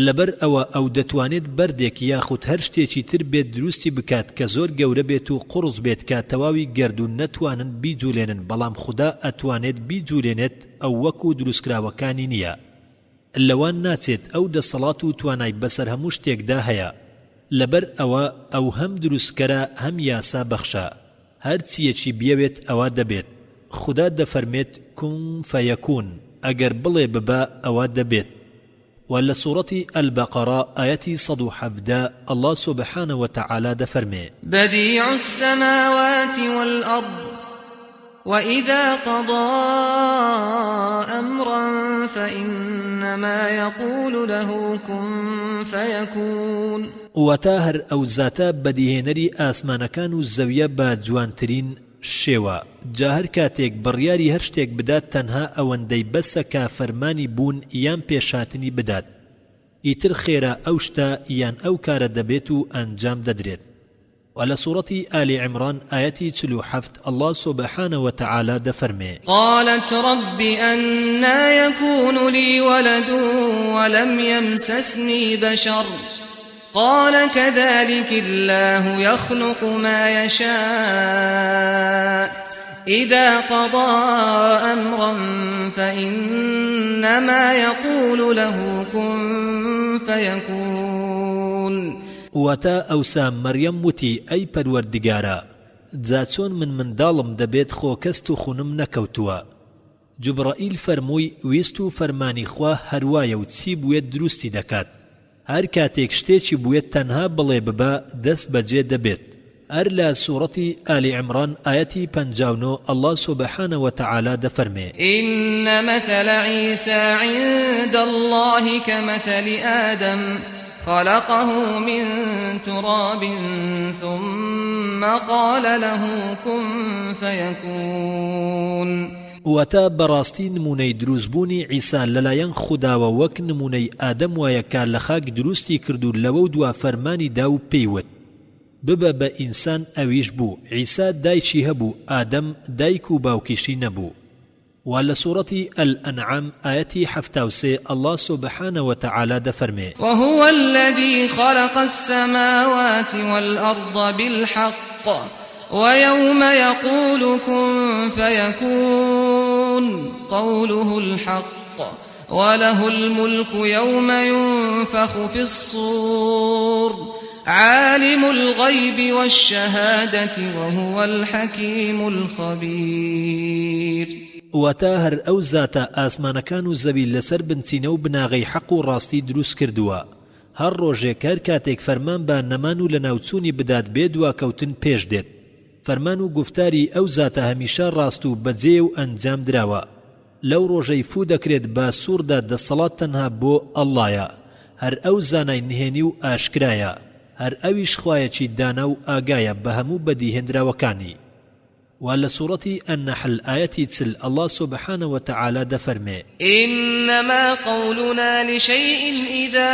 لەبەر ئەوە ئەو دەتوانێت بەردێک یاخود هەر شتێکی تر بێت دروستی بکات کە زۆر گەورە بێت و قوڕز بێت کە تەواوی گەردون نەتوانن بیجوولێنن، بەڵام خوددا ئەتوانێت بیجوولێنێت، ئەو وەکو دروستکراوەکانی نییە. لەوان ناچێت ئەو دەسەڵات و توانای بەسەر هەموو شتێکدا هەیە. لەبەر ئەوە ئەو هەم دروستکەرە هەم یاسا بەخشە، هەر چیەکی بیەوێت ئەوە دەبێت. خوددا دەفەرمێت کون فەیەکون، ئەگەر بڵێ ببە ئەوە دەبێت. و لە سوورەتی ئەلبەقەرە ئایەتی 117 الله سبحانه وتعالى دەفەرمێ: بديع السماوات والأرض وإذا قضى أمرا فإنما يقول له كن فيكون. وتا هەر ئەو زاتە بەدیهێنەری ئاسمانەکان و زەویە بە جوانترین شێوە، جا هەر کاتێک بڕیاری هەر شتێک بدات تەنها ئەوەندەی بەسە کە فەرمانی بوون یان پێشاتنی بدات، ئیتر خێرا ئەو شتە یان ئەو کارە دەبێت و ئەنجام دەدرێت. و لە سوورەتی ئالی عیمران ئایەتی 47 الله سبحانه وتعالى دەفەرمێ: قالت رب أنى يكون لي ولد ولم يمسسني بشر قال كذلك الله يخلق ما يشاء إذا قضى أمرا فإنما يقول له كن فيكون. واتا ئەوسا مەریەم وتی ئەی پەروەردگارە، جا چۆن من منداڵم دەبێت خۆ کەست و خوونم نەکەوتووە؟ جوبرائیل فەرمووی ویست و فەرمانی خوا هەروایە و چی بوێت دروستی دەکات. هەر کاتێک شتێکی بوێت تەنها بڵێ ببە دەست بەجێ دەبێت. هەر لە سوورەتی ئالی عیمران ئایەتی 59 الله سبحانه وتعالى دەفەرمێ: إن مثل عيسى عند الله كمثل آدم خلقه من تراب ثم قال له كن فيكون. وتا بەڕاستی نمونەی دروستبوونی عیسا لەلایەن خودداوە وەک نمونەی ئادەم وایە کە لە خاک دروستی کرد و لەوە دوا فەرمانی دا و پێیوت ببە بە ئینسان، ئەویش بوو. عیسا دایکی هەبوو، ئادەم دایک و باوکیشی نەبوو. وعلى سورة الأنعام آياتي 73 الله سبحانه وتعالى دفرمي وهو الذي خلق السماوات والأرض بالحق ويوم يقول كن فيكون قوله الحق وله الملك يوم ينفخ في الصور عالم الغيب والشهادة وهو الحكيم الخبير وتاهر أو ذات آسمان كانوا زبيل لسر بنسينو بناغي حق راستي دروس كردوا هر روجه كار كاتيك فرمان با نمانو لناوتسوني بداد بيدوا كوتن پیش ديت فرمانو گفتاری أو ذات هميشا راستو بزيو أنجام دراوا لو روجي فود كريد با سور دا دسالات تنها بو الله هر أو زاناي نهينيو آشكرايا هر أويش خوايا چي داناو آگايا بهمو بدي هندراوكاني وعلى سورة النحل آية تسل الله سبحانه وتعالى دفرمي إنما قولنا لشيء إذا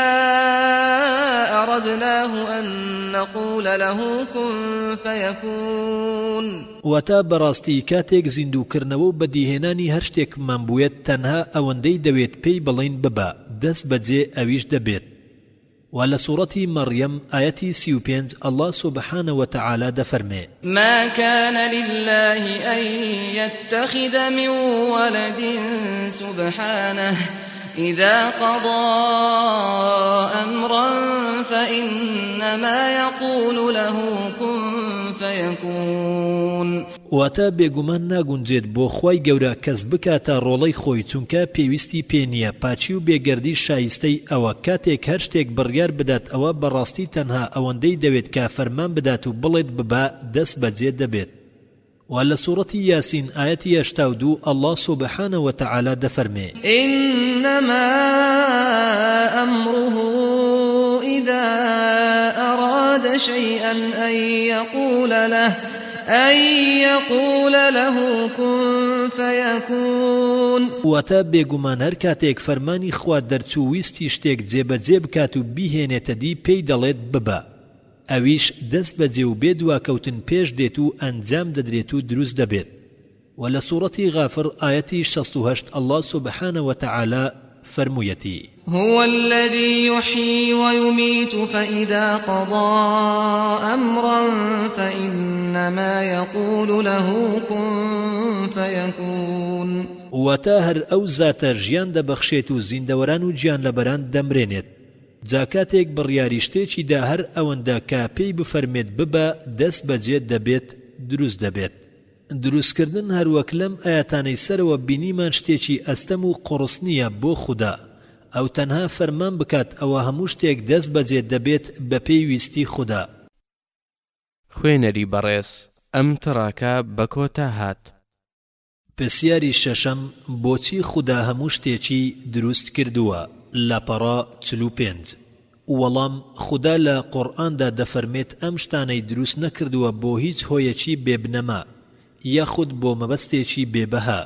أردناه أن نقول له كن فيكون وتا براستي كاتيك زندو كرنو بديهناني هرشتك منبويت تنها أوندي دويت بي بلين ببا دس بجي أويش دبيت وعلى سورة مريم آية 35 الله سبحانه وتعالى دفرمي ما كان لله أن يتخذ من ولد سبحانه إذا قضى أمرا فإنما يقول له كن فيكون واتا بێگومان ناگونجێت بۆ خۆی گەورە کەس بکاتە ڕۆڵەی خۆی چونکە پێویستی پێ نییە پاچی و بێگەردی شایستەی ئەوە کاتێک هەر شتێک بڕیار بدات ئەوە بەڕاستی تەنها ئەوەندەی دەوێت کە فەرمان بدات و بڵێت ببا دەست بەجێ دەبێت وعلى سورة ياسين آية 82 الله سبحانه وتعالى دفرمي إنما أمره إذا أراد شيئا أن يقول له كن فيكون واتا بێگومان هەر کاتێک فەرمانی خوا دەرچوو ویستی شتێک جێبەجێ بکات و بیهێنێتە دی پێی دەڵێت ببە ئەویش دەست بەجێ و بێدوا کەوتن پێش دێت و ئەنجام دەدرێت و دروست دەبێت ولا سورة غافر آية 68 الله سبحانه وتعالى فرميتي هو الذي يحيي ويميت فإذا قضى أمرا فإنما يقول له كن فيكون وتاهر أو ذات جيان دبخشيت زندوران و جيان لبران دمرينت جاكاتيك برياريشتيچي دا هر اوندا كا پي بفرميت ببا دس بجيت دبيت دروز دبيت دروز كردن هر وكلم آياتاني سر و بينيمان شتيچي استمو قرصنية بو خدا او تنها فرمان بكات او هموشتيك دس بجيت دبيت بپي ويستي خدا خوينري بريس ام تراكا بكوتا هات پسیاری ششم بۆچی خدا هەموو شتێکی دروست کردووە لاپەڕا 45 وەڵام خدا لە قورئاندا دەفەرمێت ئەم شتانەی دروست نەکردووە بۆ هیچ هۆیەکی بێبنەما یاخود بۆ مەبەستێکی بێبەها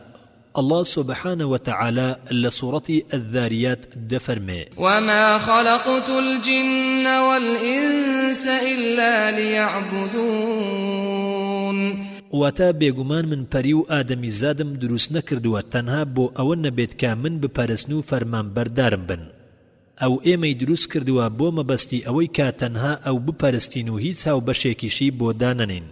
الله سبحانه وتعالى لسورة الذاريات دفرمي وما خلقت الجن والإنس إلا ليعبدون واتا بێگومان من پەری و ئادەمی زادم دروست نەکردووە تەنها بۆ ئەوە نەبێت کە من بپارێزن و فەرمان بەردارم بن ئەو ئێمەی دروست کردووە بۆ مەبەستی ئەوەی کە تەنها ئەو بپارێستین و هیچ هاوبەشێکیشی بۆ دانەنین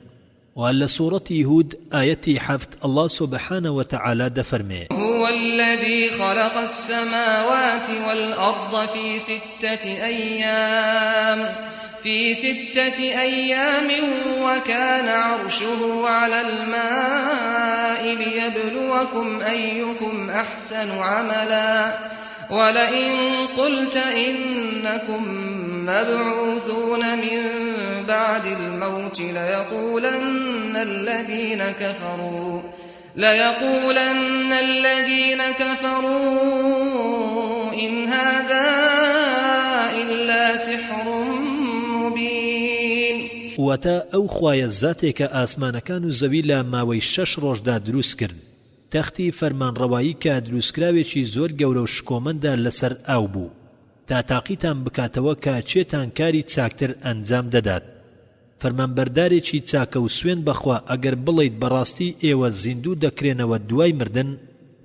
وعلى سورة هود آية 7 الله سبحانه وتعالى دفرمي هو الذي خلق السماوات والأرض في 6 أيام وكان عرشه على الماء ليبلوكم أيكم أحسن عملا ولئن قلت إنكم مبعوثون من بعد الموت ليقولن الذين كفروا إن هذا إلا سحر مبين واتا او خوای ذاتی که ئاسمانەکان و زەوی لە ماوەی 6 ڕۆژدا دروست کرد تەختی فەرمانڕەوایی کە دروستکراوێکی زۆر گەورە و شکۆمەندە لەسەر ئاو بوو تا تاقیتان بکاتەوە کە چێتان کاری چاکتر ئەنجام دەدات فەرمانبەردارێکی چاکە و سوێن بەخوا ئەگەر بڵێیت بەڕاستی ئێوە زیندوو دەکرێنەوە دوای مردن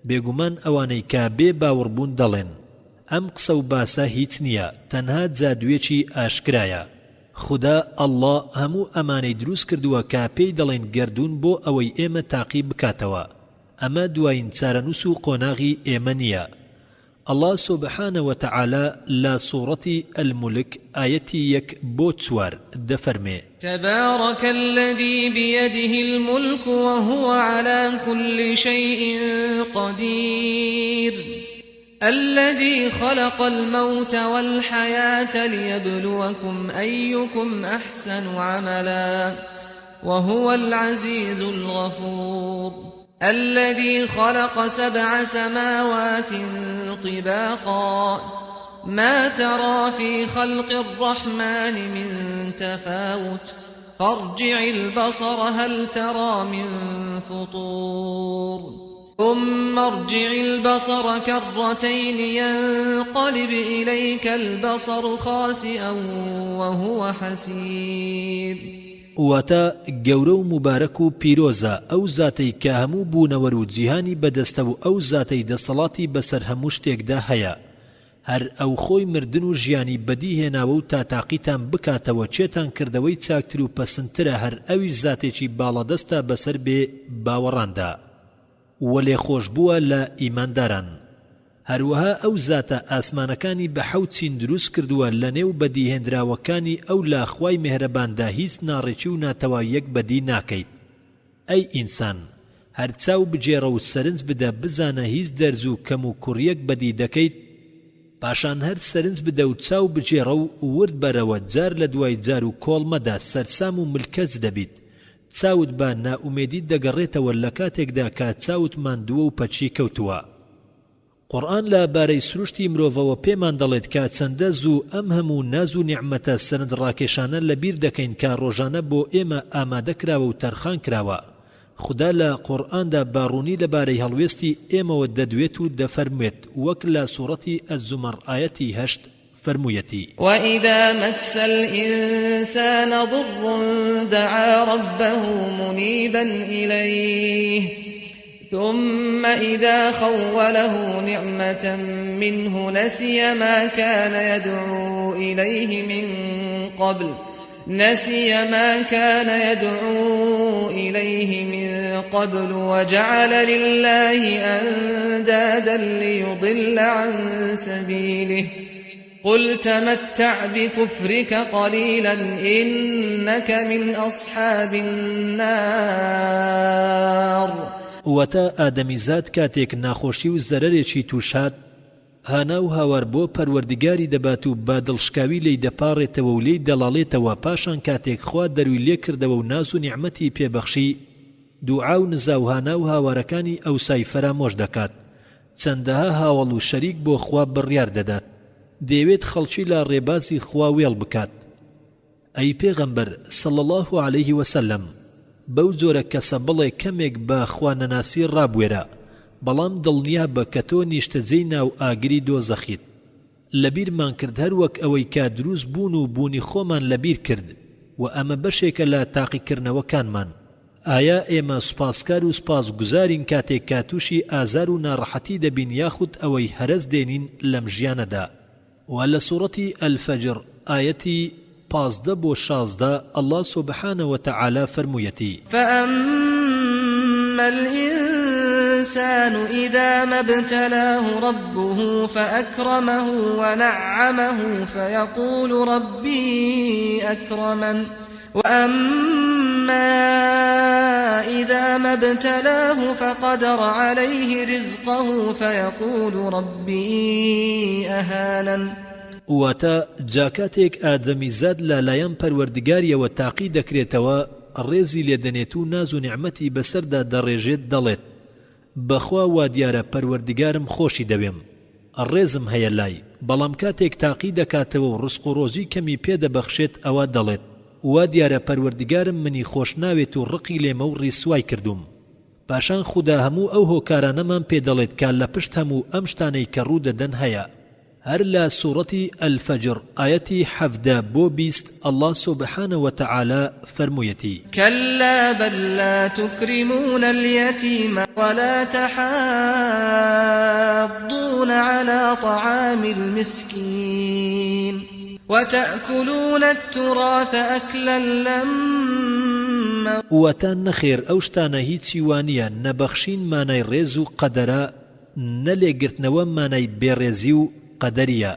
بێگومان ئەوانەی کە بێ باوەڕبوون دەڵێن ئەم قسە و باسە هیچ نییە، تەنها جادوێکی ئاشکرایە. خدا ئەڵڵا هەموو ئەمانەی دروست کردووە کە پێی دەڵێن گەردوون بۆ ئەوەی ئێمە تاقی بکاتەوە. ئەمە دوایین چارەنووس و قۆناغی ئێمە نییە. الله سبحانه وتعالى لا سورة الملك آيتي 1-4 دفرمي تبارك الذي بيده الملك وهو على كل شيء قدير الذي خلق الموت والحياة ليبلوكم أيكم أحسن عملا وهو العزيز الغفور الذي خلق 7 سماوات طباقا ما ترى في خلق الرحمن من تفاوت فارجع البصر هل ترى من فطور ثم ارجع البصر كرتين ينقلب إليك البصر خاسئا وهو حسير واتا گەورە و مبارەک و پیرۆزە ئەو زاتەی کە هەموو بوونەوەر و جیهانی بەدەستە و ئەو زاتەی دەسەڵاتی بەسەر هەموو شتێکدا هەیە هەر ئەو خۆی مردن و ژیانی بەدی هێناوە و تا تاقیتان بکاتەوە چێتان کردەوەی چاکتر و پەسندترە هەر ئەویش زاتێکی باڵەدەستە بەسەر بێ باوەڕاندا وەلێ خۆش بووە لە ئیمانداران. هەروەها ئەو زاتە ئاسمانەکانی بە 7 چین دروست کردووە لە نێو بەدیهێنراوەکانی ئەو لا خوای مێهرەباندا هیچ ناڕێکی و ناتەواییەک بەدی ناکەیت. ئەی ئینسان هەر چاو بجێڕە و سەرنج بدە بزانە هیچ دەرز و کەم و کوڕیەک بەدی دەکەیت پاشان هەر سەرنج بدە و چاو بجێڕە و ورد بەرەوە جار لە دوای جار و کۆڵمەدا سەرسام و ملکەز دەبیت. چاوت بە نائومێدی دەگەڕێتەوە لە کاتێکدا کە چاوت ماندووە و پەچی کەوتووە. قورآن لا بارەی سروشتی مرۆڤەوە پێمان دەڵێت کە چەندە زوو ئەم هەموو ناز و نیعمەتە سەرنج ڕاکێشانە لەبیر دەکەین کە ڕۆژانە بۆ ئێمە ئامادە کراوە و تەرخان کراوە. خدا لە قورئاندا باڕوونی لەبارەی هەڵوێستی ئێمەوە دەدوێت و دەفەرموێت وەک لە سوورەتی ئەززومەر ئایەتی 8 فرمويتي وإذا مس الإنسان ضر دعا ربه منيبا إليه ثم إذا خوله نعمة منه نسي ما كان يدعو إليه من قبل وجعل لله أندادا ليضل عن سبيله قل تمتع بكفرك قليلا إنك من أصحاب النار وتا آدمی زاد کاتێک ناخۆشی و زەرەرێکی تووشات هانا و هاوار بۆ پەروەردگاری دەبات و با دڵشکاوی لێی دەپاڕێتەوە و لێی دەڵاڵێتەوە پاشان کاتێک خوا دەروی لێ کردەوە و ناز و نیعمەتی پێبەخشی دوعا و نزا و هانا و هاوارەکانی ئەوسای فەرامۆش دەکات چەندەها هاوڵ و شەریک بۆ خوا بڕیار دەدات دەیەوێت خەڵکی لە ڕێبازی خوا وێڵ بکات. ئەی پێغەمبەر صلی الله عليه وسلم بەو جۆرە کەسە بڵێ کەمێک بە خوا نەناسی ڕابوێرە بەڵام دڵنیا بە کە تۆ نیشتەجێی ناو ئاگری دۆزەخیت. لەبیرمان کرد هەر وەک ئەوەی کا دروست بوون و بوونی خۆمان لەبیر کرد و ئەمە بەشێکە لە تاقیکردنەوەکانمان. ئایا ئێمە سوپاسکار و سپاس گوزارین کاتێک کا تووشی ئازار و ناڕەحەتی دەبین یاخود ئەوەی هەرەز دێنین لەم ژیانەدا. و لە سوورەتی ئەلفەجر ئایەتی 15-16 الله سبحانه وتعالى فرمويتي فأما الإنسان إذا ما ابتلاه ربه فأكرمه ونعمه فيقول ربي أكرمن وأما إذا ما ابتلاه فقدر عليه رزقه فيقول ربي أهانن واتا جاکاتێک ئادەمی زاد لە لایەن پەروەردگاریەوە تاقی دەکرێتەوە ڕێزی لێدەنێت و ناز و نیعمەتی بەسەردا دەڕێژێت دەڵێت بەخوا وا دیارە پەروەردگارم خۆشی دەوێم ڕێزم هەیە لای بەڵام کاتێک تاقی دەکاتەوە و ڕزق و ڕۆزی کەمی پێدەبەخشێت ئەوە دەڵێت وا دیارە پەروەردگارم منی خۆش ناوێت و ڕقی لێمە و ڕیسوای کردوم. پاشان خوددا هەموو ئەو هۆکارانەمان پێ دەڵێت کە لە پشت هەموو ئەم شتانەی کە ڕوو دەدەن هەیە هر لا سورة الفجر آياتي حفدة بو بيست الله سبحانه وتعالى فرميتي كلا بل لا تكرمون اليتيم ولا تحاضون على طعام المسكين وتأكلون التراث أكلا لما واتان نخير اوشتانا هيتسي وانيا نبخشين ماناي ريزو قدرا نليگرتنوا ماناي بيريزيو قدريا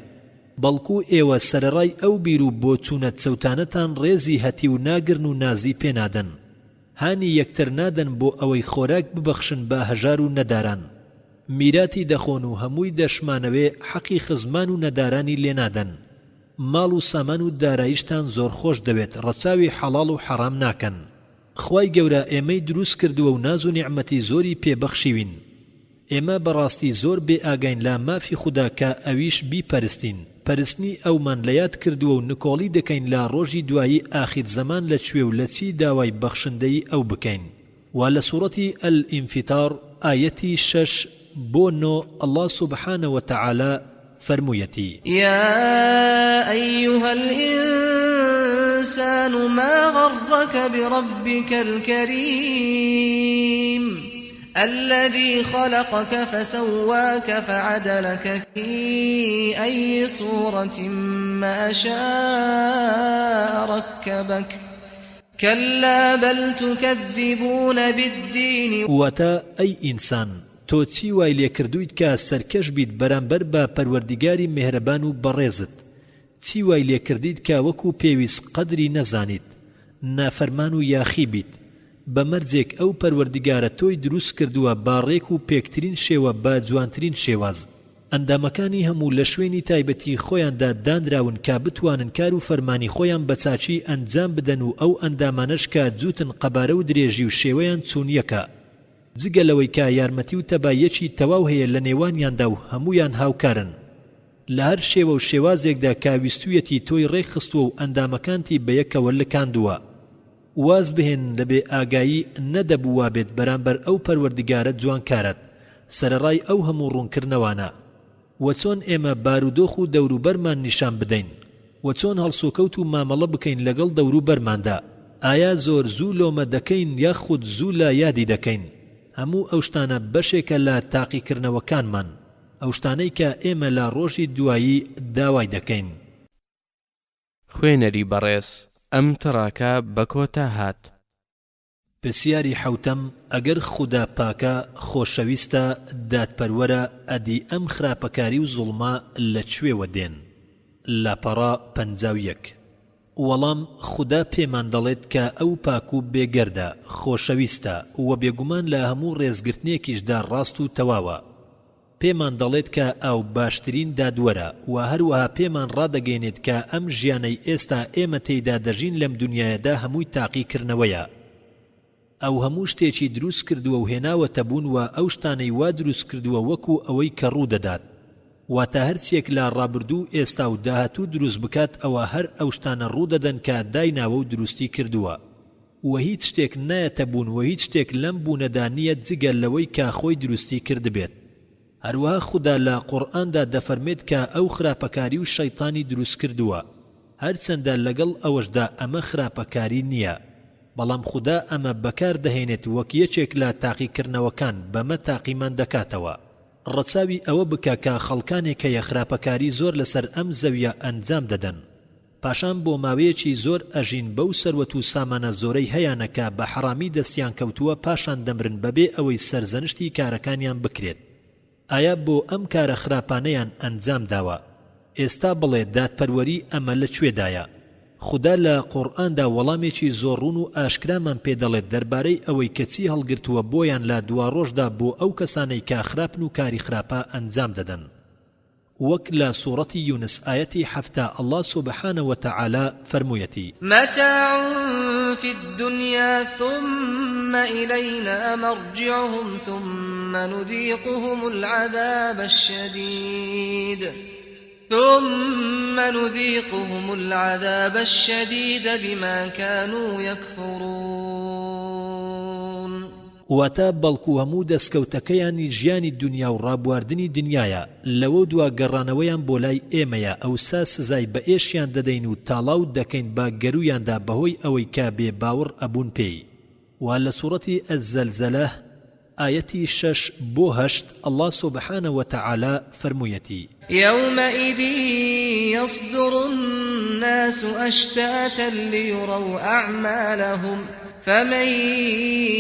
بەڵکو ئێوە سەرەڕای ئەو بیر و بۆچوونە چەوتانەتان ڕێزی هەتی و ناگرن و نازی پێنادەن هانی یەکتر نادەن بۆ ئەوەی خۆراک ببەخشن بە هەژار و نەداران میراتی دەخۆن و هەمووی دەشمانەوێ حەقی خزمان و نەدارانی لێنادەن ماڵ و سامان و داراییشتان زۆر خۆش دەوێت ڕەچاوی حەڵاڵ و حەرام ناکەن خوای گەورە ئێمەی دروست کردووە و ناز و نیعمەتی زۆری پێبەخشیوین ئێمە بەڕاستی زۆر بێ ئاگین لا مافی خودا کە ئەویش بیپەرستین پەرستنی ئەومان لە یاد کردووە و نکۆڵی دەکەین لا ڕۆژی دوایی ئاخیر زەمان لەکوێ و لە چی داوای بەخشندەی ئەو بکەین و لە سوورەتی الئینفیتار ئایەتی 6 بۆ 9 الله سبحانه وتعالى فرموویەتی يا أيها الإنسان ما غرك بربك الكريم الذي خلقك فسواك فعدلك في أي صورة ما شاء ركبك كلا بل تكذبون بالدين واتا أي إنسان تۆ چی وای لێکردوویت کە سەرکەش بیت بەرامبەر بە پەروەردیگاری مێهرەبان و بەڕێزت چی وای لێکردیت کە وەکو پێویست قەدری نەزانیت نافەرمان و یاخی بیت بە مەرجێک ئەو پەروەردیگارە تۆی دروست کردووە باڕێک و پێکترین شێوە بە جوانترین شێواز ئەندامەکانی هەموو لە شوێنی تایبەتی خۆیاندا دانراون کە بتوانن کار و فەرمانی خۆیان بە چاچی ئەنجام بدەن و ئەو ئەندامانەش کە جووتن قەبارە و درێژی و شێوەیان چوونیەکە جگەلەوەی کە یارمەتی و تەبایەکی تەواو هەیە لە نێوانیاندا و هەمویان هاوکارن لە هەر شێوە و شێوازێکدا کاویستویەتی تۆی ڕێکخستووە و ئەندامەکانتی بەیەکەوە لکاندووە واز بهێن لە بێ ئاگایی نەدەبووە بێت بەرامبەر ئەو پەروەردیگارە جوانکارت سەرەڕای ئەو هەموو ڕوونکردنەوانە و چۆن ئێمە بارودۆخ و دەوروبەرمان نیشان بدەین و چۆن هەڵسوکەوت و مامەڵە بکەین لەگەڵ دەوروبەرماندا ئایا زۆر زوو لۆمە دەکەین یاخود زوو لە یادی دەکەین هەموو ئەو شتانە بەشێکە لە تاقیکردنەوەکانمان ئەو شتانەی کە ئێمە لە ڕۆژی دوایی داوای دەکەین خوێنەری بەڕێز ئەم تەڕاکە بەکۆتا هات پرسیاری حوتەم ئەگەر خودا پاکە خۆشەویستە دادپەروەرە ئەدی ئەم خراپەکاری و زوڵما لەکوێوە دێن لاپەڕا 51 وەڵام خدا پێمان دەڵێت کە ئەو پاک و بێگەردە خۆشەویستە و بێگومان لە هەموو ڕێزگرتنێکیشدا ڕاست و تەواوە پێمان دەڵێت کە ئەو باشترین دادوەرە و هەروەها پێمان ڕادەگەێنێت کە ئەم ژیانەی ئێستا ئێمە تێیدا دەژین لەم دنیایەدا هەمووی تاقیکردنەوەیە ئەو هەموو شتێکی دروست کردووە و هێناوەتە بوون و ئەو شتانەی وا دروست کردووە وەکو ئەوەی کە ڕوو دەدات واتە هەرچێک لە ڕابردوو ئێستا و داهاتوو دروست بکات ئەوە هەر ئەو شتانە ڕوو دەدەن کە دایناوە و دروستی کردووە و هیچ شتێک نایەتە بوون و هیچ شتێک لەم بوونەدا نییە جگە لەوەی کە خۆی دروستی کردبێت هەروەها خدا لە قورئاندا دەفەرمێت کە ئەو خراپەکاری و شەیطانی دروست کردووە هەرچەندە لەگەڵ ئەوەشدا ئەمە خراپەکاری نییە بەڵام خدا ئەمە بەکار دەهێنێت وەک یەکێک لە تاقیکردنەوەکان بەمە تاقیمان دەکاتەوە ڕەچاوی ئەوە بکە کە خەڵکانێک کە یەخراپەکاری زۆر لەسەر ئەم زەویە ئەنجام دەدەن پاشان بۆ ماوەیەکی زۆر ئەژین بەو سەروەت و سامانە زۆرەی هەیانەکە بە حەرامی دەستیان کەوتووە پاشان دەمرن بەبێ ئەوەی سەرزەنشتی کارەکانیان بکرێت ئایا بۆ ئەم کارە خراپانەیان ئەنجام داوە ئێستا بڵێ دادپەروەری ئەمە لەکوێدایە خدا لە قورئاندا وەڵامێکی زۆر ڕوون و ئاشکرامان پێدەڵێت دەربارەی ئەوەی کەچی هەڵگرتووە بۆیان لە دوا ڕۆژدا بۆ ئەو کەسانەی کە خراپن و کاری خراپە ئەنجام دەدەن وەک لە سوورەتی یونس ئایەتی 7 الله سبحانه وتعالى فرموویەتی متاع في الدنيا ثم إلينا مرجعهم ثم نذيقهم العذاب الشديد بما كانوا يكفرون واتە بەڵکو هەموو دەستکەوتەکەیانی ژیانی دنیا و ڕابواردنی دنیایە لەوە دوا گەڕانەوەیان بۆ لای ئێمەیە ئەوسا سزای بە ئێشیان دەدەین و تاڵاو دەکەین با گەرویاندا بەهۆی ئەوەی کا بێ باوەڕ ئەبوون پێی. و لە سوورەتی ئەزەلزەلە ئاەتی 6 بۆ 8 الله سبحانه وتعالى فرموویەتی يومئذ يصدر الناس أشتاتا ليروا أعمالهم فمن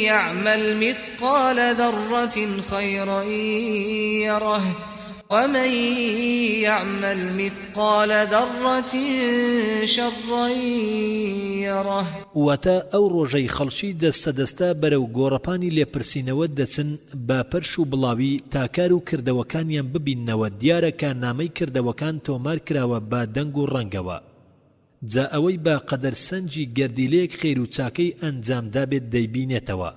يعمل مثقال ذرة خيرا يره ومن يعمل مثقال ذرة شرا يره. واتە ئەو ڕۆژەی خەڵکی دەستە بەرەو گۆڕەپانی لێپرسینەوە دەچن با پەرش و بڵاوی تاکار و کردەوەکانیان ببیننەوە دیارەکە نامەی کردەوەکان تۆمار کراوە با دەنگ و ڕەنگەوە. جا ئەوەی با قەدەر سەنجی گەردیلەیەک خێر و چاکەی ئەنجامدا بێت دەیبینێتەوە،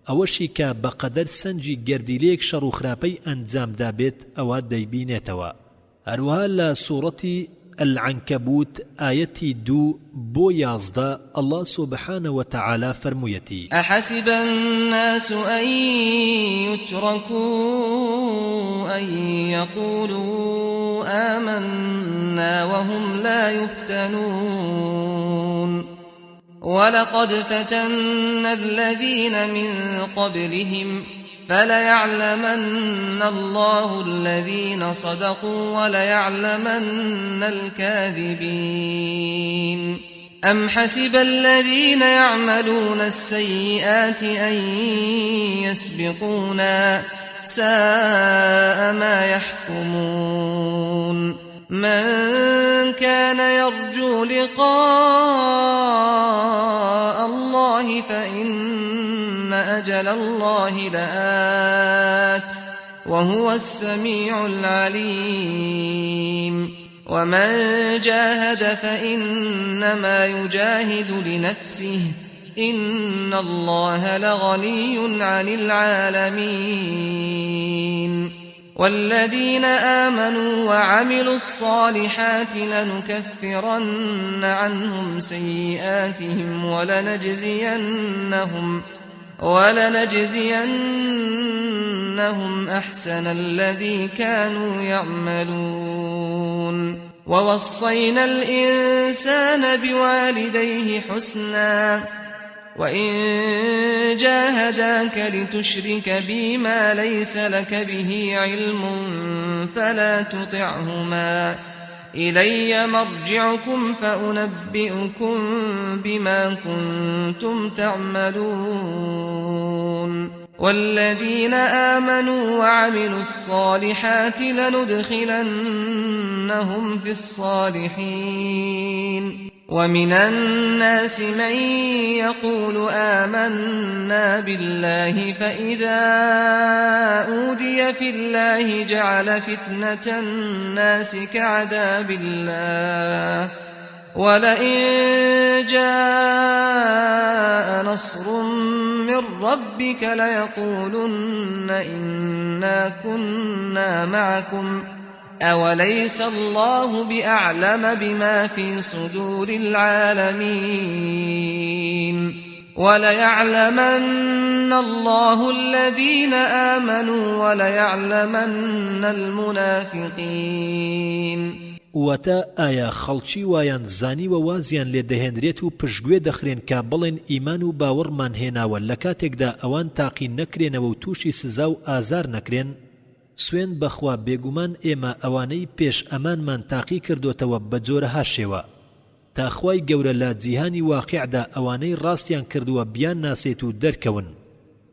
ئەوەشی کە بە قەدەر سەنجی گەردیلەیەک شەڕ و خراپەی ئەنجامدا بێت ئەوە دەیبینێتەوە. هەروەها لە سوورەتی العنكبوت آيتي 2 بو 11 الله سبحانه وتعالى فرمويتي أحسب الناس أن يتركوا أن يقولوا آمنا وهم لا يفتنون ولقد فتنا الذين من قبلهم فليعلمن الله الذين صدقوا وليعلمن الكاذبين. أم حسب الذين يعملون السيئات أن يسبقونا ساء ما يحكمون. من كان يرجو لقاء الله فإن أجل الله لآت وهو السميع العليم. ومن جاهد فإنما يجاهد لنفسه إن الله لغني عن العالمين. والذين آمنوا وعملوا الصالحات لنكفرن عنهم سيئاتهم ولنجزينهم أحسن الذي كانوا يعملون. ووصينا الإنسان بوالديه حسنا وإن جاهداك لتشرك بي ما ليس لك به علم فلا تطعهما إلي مرجعكم فأنبئكم بما كنتم تعملون. والذين آمنوا وعملوا الصالحات لندخلنهم في الصالحين. ومن الناس من يقول آمنا بالله فإذا أوذي في الله جعل فتنة الناس كعذاب الله ولئن جاء نصر من ربك ليقولن إنا كنا معكم أوليس الله بأعلم بما في صدور العالمين. وليعلمن الله الذين آمنوا وليعلمن المنافقين. واتە ئایا خەڵکی وایان زانی و وازیان لێ دەهێنرێت و پشتگوێ دەخرێن کە بڵێن ئیمان و باوەڕمان هێناوە لە کاتێکدا ئەوان تاقی نەکرێنەوە و تووشی سزا و ئازار نەکرێن؟ سوێن بەخوا بێگومان ئێمە ئەوانەی پێش ئەمانمان تاقی کردوتەوە بە جۆرەها شێوە تا خوای گەورە لە جیهانی واقعدا ئەوانەی ڕاستیان کردووە بیان ناسێت و دەرکەون،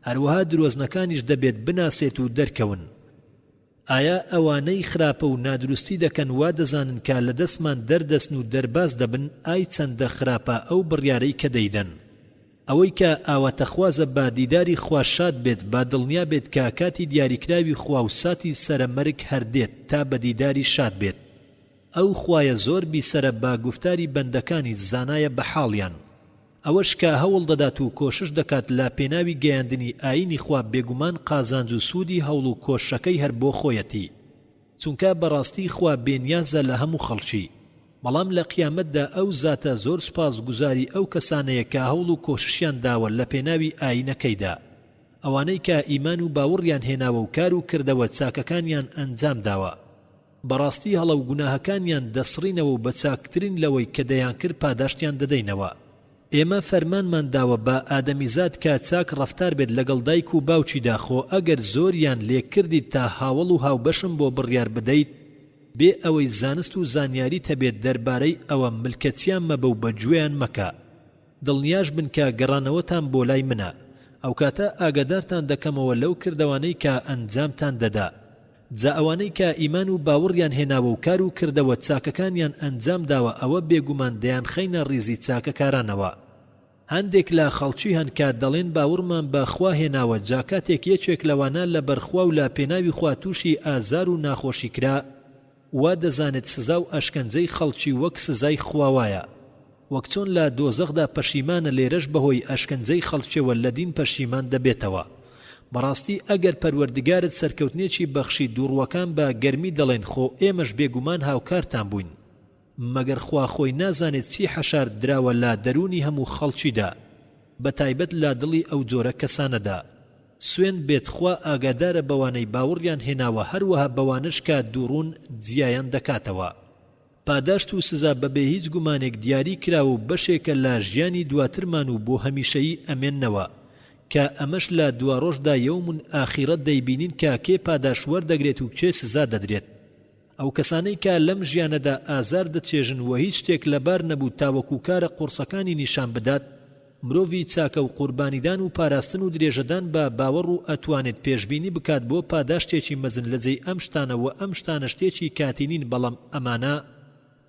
هەروەها درۆزنەکانیش دەبێت بناسێت و دەرکەون. ئایا ئەوانەی خراپە و نادروستی دەکەن وا دەزانن کە لە دەستمان دەردەسن و دەرباز دەبن ئای چەندە خراپە ئەو بڕیارەی کە دەیدەن. ئەوەی کە ئاواتەخوازە با دیداری خوا شاد بێت با دڵنیا بێت کە کاتی دیاریکراوی خوا و ساتی سەرەمەرگ هەردێت تا بە دیداری شاد بێت. ئەو خوایە زۆر بیسەرە با گفتاری بەندەکانی زانایە بە حاڵیان. ئەوەش کە هەوڵ دەدات و کۆشش دەکات لە پێناوی گەیاندنی ئاینی خوا بێگومان قازانج و سوودی هەوڵ و کۆشەکەی هەر بۆ خۆیەتی، چونکە بەڕاستی خوا بێنیازە لە هەموو خەڵکی. بەڵام لە قیامەتدا ئەو زاتە زۆر سوپاس گوزاری ئەو کەسانەیە کە هەوڵ و کۆششیان داوە لە پێناوی ئاینەکەیدا. ئەوانەی کە ئیمان و باوەڕیان هێناوە و کار و کردەوە چاکەکانیان ئەنجام داوە بەڕاستی هەڵە و گوناهەکانیان دەسڕینەوە و بە چاکترین لەوەی کە دەیان کرد پاداشتیان دەدەینەوە ئێمە فەرمانمان داوە بە ئادەمیزاد کە چاک ڕەفتار بێت لەگەڵ دایک و باوچیدا خۆ ئەگەر زۆریان لێکردیت تا هاوڵ و هاوبەشم بۆ بڕیار بدەیت بێ ئەوەی زانست و زانیاری تەبێت دەربارەی ئەوە ملکەتیان مەبە و بەگوێیان مەکە دڵنیاش بن کە گەڕانەوەتان بۆ لای منە ئەو کاتە ئاگادارتان دەکەمەوە لەو کردەوانەی کە ئەنجامتان دەدا جا ئەوانەی کە ئیمان و باوەڕیان هێناوە و کار و کردەوە چاکەکانیان ئەنجام داوە ئەوە بێگومان دەیان خەینە ڕیزی چاکەکارانەوە هەندێک لە خەڵکی هەن کە دەڵێن باوەڕمان بە خوا هێناوە جا کاتێک یەکێک لەوانە لە بەرخوا و لە پێناوی خوا تووشی ئازار و ناخۆشی کرا وا دەزانێت سزا و ئەشکەنجەی خەڵکی وەک سزای خواوایە وەک چۆن لە دۆزەخدا پەشیمانە لێرەش بەهۆی ئەشکەنجەی خەڵکیەوە لە دین پەشیمان دەبێتەوە بەڕاستی ئەگەر پەروەردگارت سەرکەوتنێکی بەخشی دووڕوەکان بە گەرمی دەڵێن خۆ ئێمەش بێگومان هاوکارتان بووین مەگەر خوا خۆی نازانێت چی حەشار دراوە لە دەرونی هەموو خەڵکیدا بە تایبەت لە دڵی ئەو جۆرە کەسانەدا سوێن بێت خوا ئاگادارە بەوانەی باوەڕیان هێناوە هەروەها بەوانش کە دووڕوون جیایان دەکاتەوە پاداشت و سزا بەبێ هیچ گومانێک دیاری کراوە و بەشێکە لە ژیانی دواترمان و بۆ هەمیشەیی ئەمێننەوە کە ئەمەش لە دواڕۆژدا یەومون ئاخیرەت دەیبینین کە کێ پاداش وەردەگرێت و کێ سزا دەدرێت ئەو کەسانەی کە لەم ژیانەدا ئازار دەچێژن و هیچ شتێک لەبار نەبوو تاوەکو کارە قورسەکانی نیشان بدات مرۆڤی چاکە و قوربانیدان و پاراستن و درێژەدان بە باوەڕ و ئەتوانێت پێشبینی بکات بۆ پاداشتێکی مەزن لەجێی ئەم شتانە و ئەم شتانە شتێکی کاتینین بەڵام ئەمانە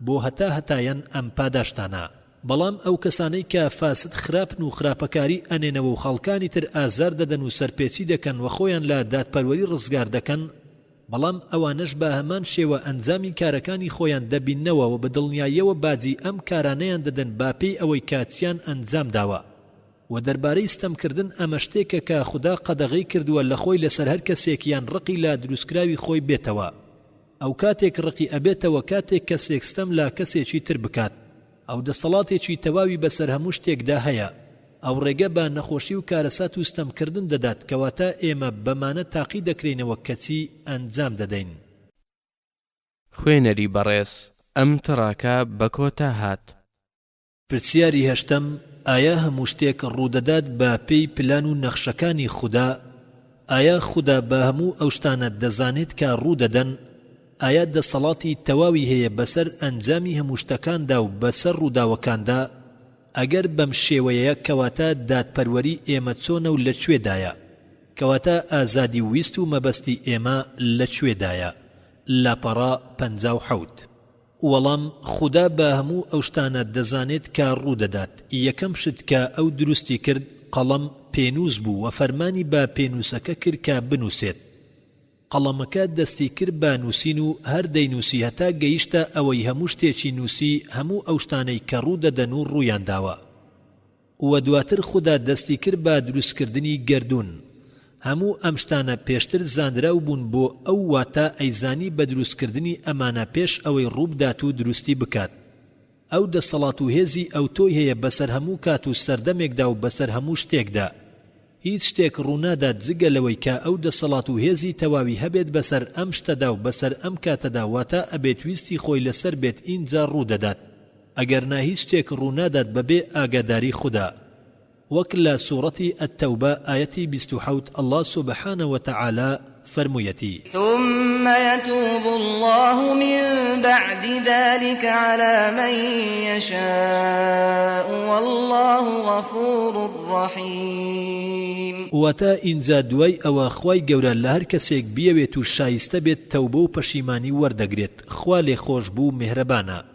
بۆ هەتایەن ئەم پاداشتانە بەڵام ئەو کەسانەی کە فاسد خراپن و خراپەکاری ئەنێنەوە و خەڵکانی تر ئازار دەدەن و سەرپێچی دەکەن و خۆیان لە دادپەروەری ڕزگار دەکەن بەڵام ئەوانش بە هەمان شێوە ئەنجامی کارەکانی خۆیان دەبیننەوە و بە دڵنیاییەوە باجی ئەم کارانەیان دەدەن باپێی ئەوەی کاتیان ئەنجام داوە و دەربارەی ستەمکردن ئەمە شتێکە کە خوددا قەدەغەی کردووە لە خۆی لەسەر هەر کەسێکیان ڕقی لە دروستکراوی خۆی بێتەوە ئەو کاتێک ڕقی ئەبێتەوە کاتێک کەسێک ستەم لە کەسێکی تر بکات ئەو دەسەڵاتێکی تەواوی بەسەر هەموو شتێکدا هەیە ئەو ڕێگە بە نەخۆشی و کارەسات و ستەمکردن دەدات کەواتە ئێمە بەمانە تاقی دەکرێنەوە کەچی ئەنجام دەدەین خوێنەری بەڕێز ئەم تڕاکە بە کۆتا هات پرسیاری هەشتم ئایا هەموو شتێک ڕوودەدات بە پێی پلان و نەخشەکانی خوددا ئایا خوددا بە هەموو ئەو شتانە دەزانێت کە ڕوودەدەن ئایا دەسەڵاتی تەواوی هەیە بەسەر ئەنجامی هەموو شتەکاندا و بەسەر ڕووداوەکاندا ئەگەر بەم شێوەیە کەواتە دادپەروەری ئێمە چۆنە و لەکوێدایە کەواتە ئازادی ویست و مەبەستی ئێمە لەکوێدایە لاپەڕا 57 وەڵام خوددا بە هەموو ئەو شتانە دەزانێت کە ڕوودەدات یەکەم شت کە ئەو دروستی کرد قەڵەم پێنووس بوو و فەرمانی بە پێنووسەکە کرد کە بنووسێت قەڵەمەکە دەستی کرد بە نووسین و هەر دەینووسی هەتا گەیشتە ئەوەی هەموو شتێکی نووسی هەموو ئەو شتانەی کە ڕوودەدەن و ڕوویان داوە و دواتر خوددا دەستی کرد بە دروستکردنی گەردون هەموو ئەم شتانە پێشتر زانراو بوون بۆ ئەو واتە ئەیزانی بە دروستکردنی ئەمانە پێش ئەوەی ڕووبدات و دروستی بکات ئەو دەسەڵات و هێزی ئەو تۆی هەیە بەسەر هەموو کات و سەردەمێکدا و بەسەر هەموو شتێکدا هیچ شتێک ڕوونادات جگە لەوەی کە ئەو دەسەڵات و هێزی تەواوی هەبێت بەسەر ئەم شتەدا و بەسەر ئەم کاتەدا واتە ئەبێت ویستی خۆی لەسەر بێت ئینجا ڕوودەدات ئەگەر نا هیچ شتێک ڕوونادات بەبێ ئاگاداری خوددا وەک لە سوورەتی ئەتەوبە ئایەتی 27 الله سبحانه وتعالى فرمويتي ثم يتوب الله من بعد ذلك على من يشاء والله غفور رحيم واتا إنزا دوای ئەوە خوای گەورە لە هەر کەسێک بیەوێت و شایستە بێت تەوبە و پەشیمانی وەردەگرێت خوا لێ خۆش بوو میهرەبانە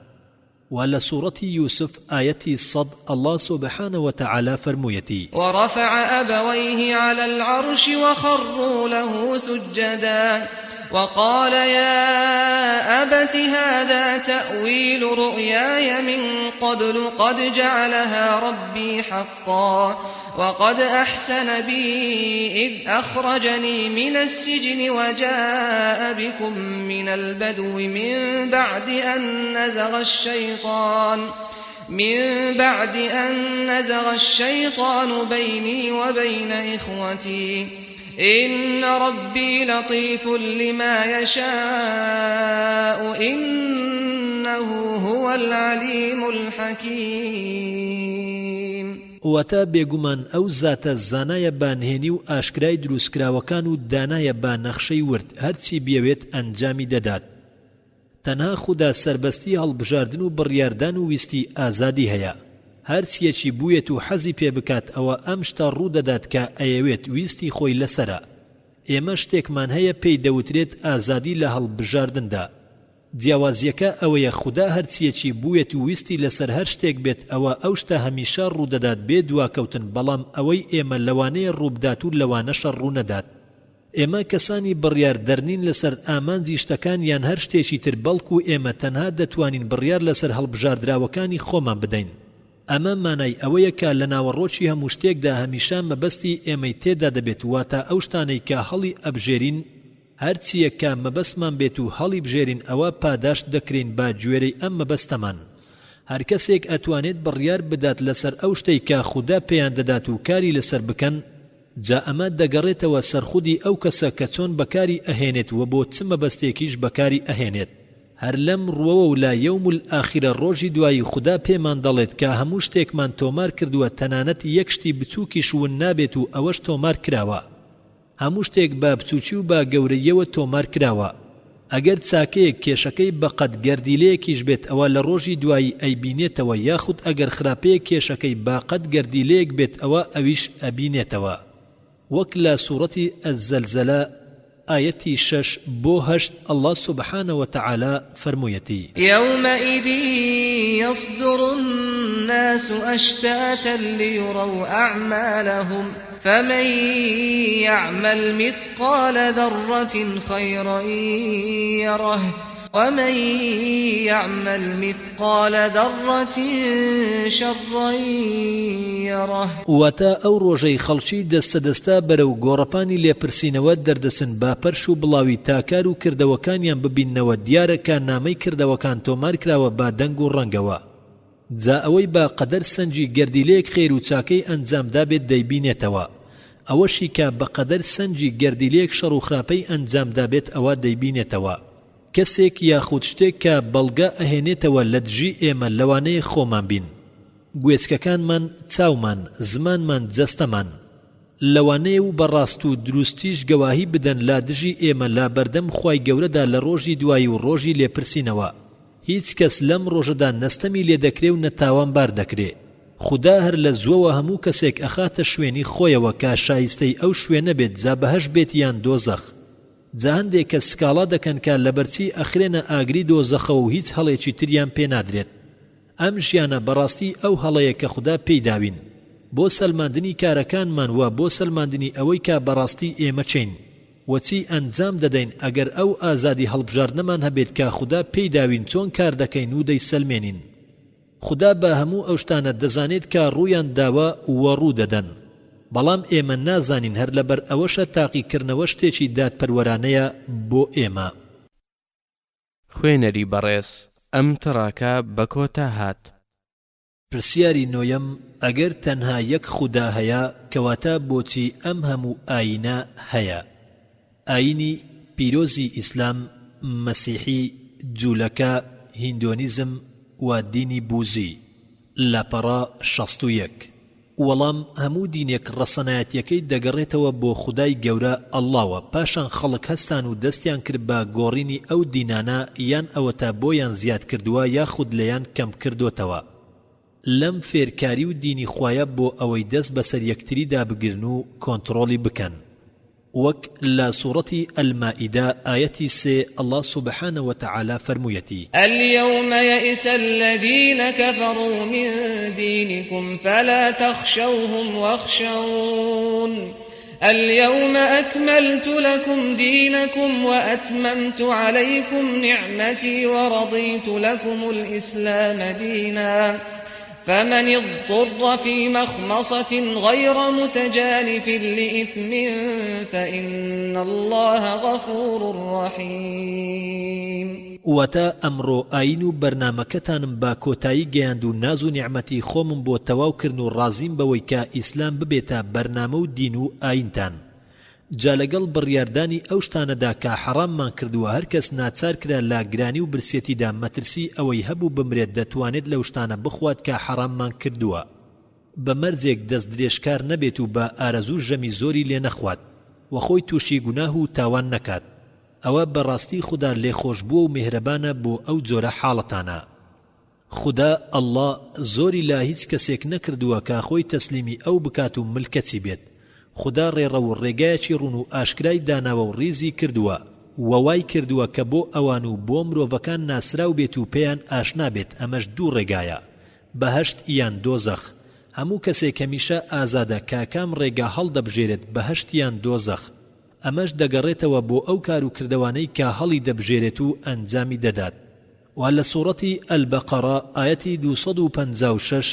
وعلى سورة يوسف آية صد الله سبحانه وتعالى فرمويتي ورفع أبويه على العرش وخروا له سجدا وقال يا أبت هذا تأويل رؤياي من قبل قد جعلها ربي حقا وقد أحسن بي إذ أخرجني من السجن وجاء بكم من البدو من بعد أن نزغ الشيطان من بعد أن نزغ الشيطان بيني وبين إخوتي إن ربي لطيف لما يشاء إنه هو العليم الحكيم. وتا بێگومان ئەو زاتە زانایە بانهێنی و ئاشکرای دروستکراوەکان و دانایە با نەخشەی ورد هەرچی بیەوێت ئەنجامی دەدات. تەنها خوددا سربەستی هەڵبژاردن و بڕیاردان و ویستی ئازادی هەیە. هەرچیەکی بوویەت و حەزی پێ بکات ئەوە ئەم شتە ڕوودەدات کە ئەیەوێت ویستی خۆی لەسرە. ئێمە شتێکمان هەیە پێی دەوترێت ئازادی لە هەڵبژاردندا. جیاوازیەکە ئەوەیە خوددا هەرچیەکی بوویەت و ویستی لەسەر هەر شتێک بێت ئەوە ئەو شتە هەمیشە ڕوودەدات بێ دواکەوتن، بەڵام ئەوەی ئێمە لەوانەیە ڕووبدات و لەوانەشە ڕوونەدات. ئێمە کەسانی بڕیار دەرنین لەسەر ئامانجی شتەکان یان هەر شتێکی تر، بەڵکو ئێمە تەنها دەتوانین بڕیار لەسەر هەڵبژاردراوەکانی خۆمان بدەین. ئەمە مانای ئەوەیە کە لە ناوەڕۆکی هەموو شتێکدا هەمیشە مەبەستی ئێمەی تێدا دەبێت، واتە ئەو شتانەی کە هەڵی ئەبژێرین هەرچیە کە مەبەستمان بێت و هەڵی بژێرین ئەوە پاداش دەکرین با گوێرەی ئەم مەبەستەمان. هەر کەسێک ئەتوانێت بڕیار بدات لەسەر ئەو شتەی کە خوددا پێیان دەدات و کاری لەسەر بکەن، جا ئەمە دەگەڕێتەوە سەرخودی ئەو کەسە کە چۆن بەکاری ئەهێنێت و بۆ چ مەبەستێکیش بەکاری ئەهێنێت. هەر لەم ڕوەوە و لا یەوم الئاخرە ڕۆژی دوایی خوددا پێمان دەڵێت کە هەموو شتێکمان تۆمار کردووە، تەنانەت یەک شتی بچووکیش ون نابێت و ئەوەش تۆمار کراوە. هەموو شتێک بە بچووکی و بە گەورەیەوە تۆمار کراوە. ئەگەر چاکەیەک کێشەکەی بەقەد گەردیلەیەکیش بێت ئەوە لە ڕۆژی دوایی ئەیبینێتەوە، یاخود ئەگەر خراپەیە کێشەکەی باقەد گەردیلەیەک بێت ئەوە ئەویش ئەبینێتەوە. وەک لە سوورەتی ئەزەلزەلە آيتي 6 بو 8 الله سبحانه وتعالى فرمويتي يومئذ يصدر الناس أشتاتا ليروا أعمالهم فمن يعمل مثقال ذرة خيرا يره ومن يعمل مثقال ذرة شرا يره. واتا او روجي خلشي دستا برو گۆڕەپانی لێپرسینەوە دەردەسن با پەرش و بڵاوی تاکار و کردەوەکانیان ببیننەوە، دیارەکە نامەی کردەوەکان تۆمار کراوە با دەنگ و ڕەنگەوە. جا ئەوەی با قەدەر سەنجی گەردیلەیەک خێر و چاکەی ئەنجامدا بێت دەیبینێتەوە، ئەوەشی کە بە قەدەر سەنجی گەردیلەیەک شەڕ و خراپەی ئەنجامدا بێت ئەوە دەیبینێتەوە. کەسێک یاخود شتێک کە بەڵگە ئەهێنێتەوە لە دژی ئێمە لەوانەیە خۆمان بین، گوێچکەکانمان، چاومان، زمانمان، جەستەمان، لەوانەیە و بەڕاست و دروستیش گەواهی بدەن لا دژی ئێمە لا بەردەم خوای گەورەدا لە ڕۆژی دوایی و ڕۆژی لێپرسینەوە. هیچ کەس لەم ڕۆژەدا نەستەمی لێ دەکرێ و نەتاوانبار دەکرێ. خوددا هەر لە زووەوە هەموو کەسێک ئەخاتە شوێنی خۆیەوە کە شایستەی ئەو شوێنە بێت، جا بەهەش بێت یان دۆزەخ. جا هەندێک کە سکاڵا دەکەن کە لەبەرچی ئەخرێنە ئاگری دۆزەخەوە و هیچ هەڵێکی تریان پێ نادرێت. ئەم ژیانە بەڕاستی ئەو هەڵەیە کە خوددا پێی داوین بۆ سەلماندنی کارەکانمان و بۆ سەلماندنی ئەوەی کە بەڕاستی ئێمە چین وەچی ئەنجام دەدەین. ئەگەر ئەو ئازادی هەڵبژاردنەمان هەبێت کە خوددا پێی داوین چۆن کار دەکەین و دەیسەلمێنین. خوددا بە هەموو ئەو شتانە دەزانێت کە ڕوویان داوە و ڕوو دەدەن، بەڵام ئێمە نازانین، هەر لەبەر ئەوەشە تاقیکردنەوە شتێکی دادپەروەرانەیە بۆ ئێمە. خوێنەری بەڕێز، ئەم تەڕاکە بە کۆتا هات. پرسیاری نۆیەم: ئەگەر تەنها یەک خوددا هەیە کەواتە بۆچی ئەم هەموو ئاینە هەیە؟ ئاینی پیرۆزی ئیسلام، مەسیحی، جوولەکە، هیندۆنیزم و دینی بوزی. لاپەڕا 61. وەڵام هەموو دینێک ڕەسەنایەتیەکەی دەگەڕێتەوە بۆ خودای گەورە ئەڵڵاوە، پاشان خەڵک هەستان و دەستیان کرد بە گۆڕینی ئەو دینانە، یان ئەوە تا بۆیان زیاد کردووە یاخود لەیان کەم کردوتەوە. لەم فێرکاری و دینی خوایە بۆ ئەوەی دەست بەسەر یەکتریدا بگرن و کۆنتڕۆلی بکەن. وەک لە سوورەتی ئەلمائیدە ئاەتی 3 الله سبحانه وتعالى فرموویەتی: اليوم يئس الذين كفروا من دينكم فلا تخشوهم واخشون اليوم أكملت لكم دينكم وأتممت عليكم نعمتي ورضيت لكم الإسلام دينا فمن اضطر في مخمصة غير متجانف لإثم فإن الله غفور رحيم. واتە ئەمڕۆ ئاین و بەرنامەکەتانم با کۆتایی گەیاند و ناز و نیعمەتی خۆمم بۆ تەواوکردن و ڕازیم بەوەی کە ئیسلام ببێتە بەرنامە و دین و ئاینتان. جا لەگەڵ بڕیاردانی ئەو شتانەدا کە حەراممان کردووە هەر کەس ناچار کرا لە گرانی و برسێتیدا مەترسی ئەوەی هەبوو بمرێت دەتوانێت لەو شتانە بخوات کە حەراممان کردووە، بە مەرجێک دەست درێژکار نەبێت و بە ئارەزوو ژەمی زۆری لێ نەخوات و خۆی تووشی گوناه و تاوان نەکات. ئەوە بەڕاستی خوددا لێخۆش بووە و میهرەبانە بۆ ئەو جۆرە حاڵەتانە. خوددا ئەڵڵا زۆری لا هیچ کەسێک نەکردووە کە خۆی تەسلیمی ئەو بکات و ملکەتی بێت. خوددا ڕێڕە و ڕێگایەکی ڕوون و ئاشکرای داناوە و ڕیزی کردووە و وای کردووە کە بۆ ئەوان و بۆ مرۆڤەکان ناسراو بێت و پێیان ئاشنا بێت. ئەمەش دوو ڕێگایە، بەهەشت یان دۆزەخ. هەموو کەسێک هەمیشە ئازادە کاکام ڕێگا هەڵدەبژێرێت بەهەشت یان دۆزەخ. ئەمەش دەگەڕێتەوە بۆ ئەو کار و کردەوانەی کە هەڵی دەبژێرێت و ئەنجامی دەدات. و لە سوورەتی ئەلبەقەرە ئایەتی 256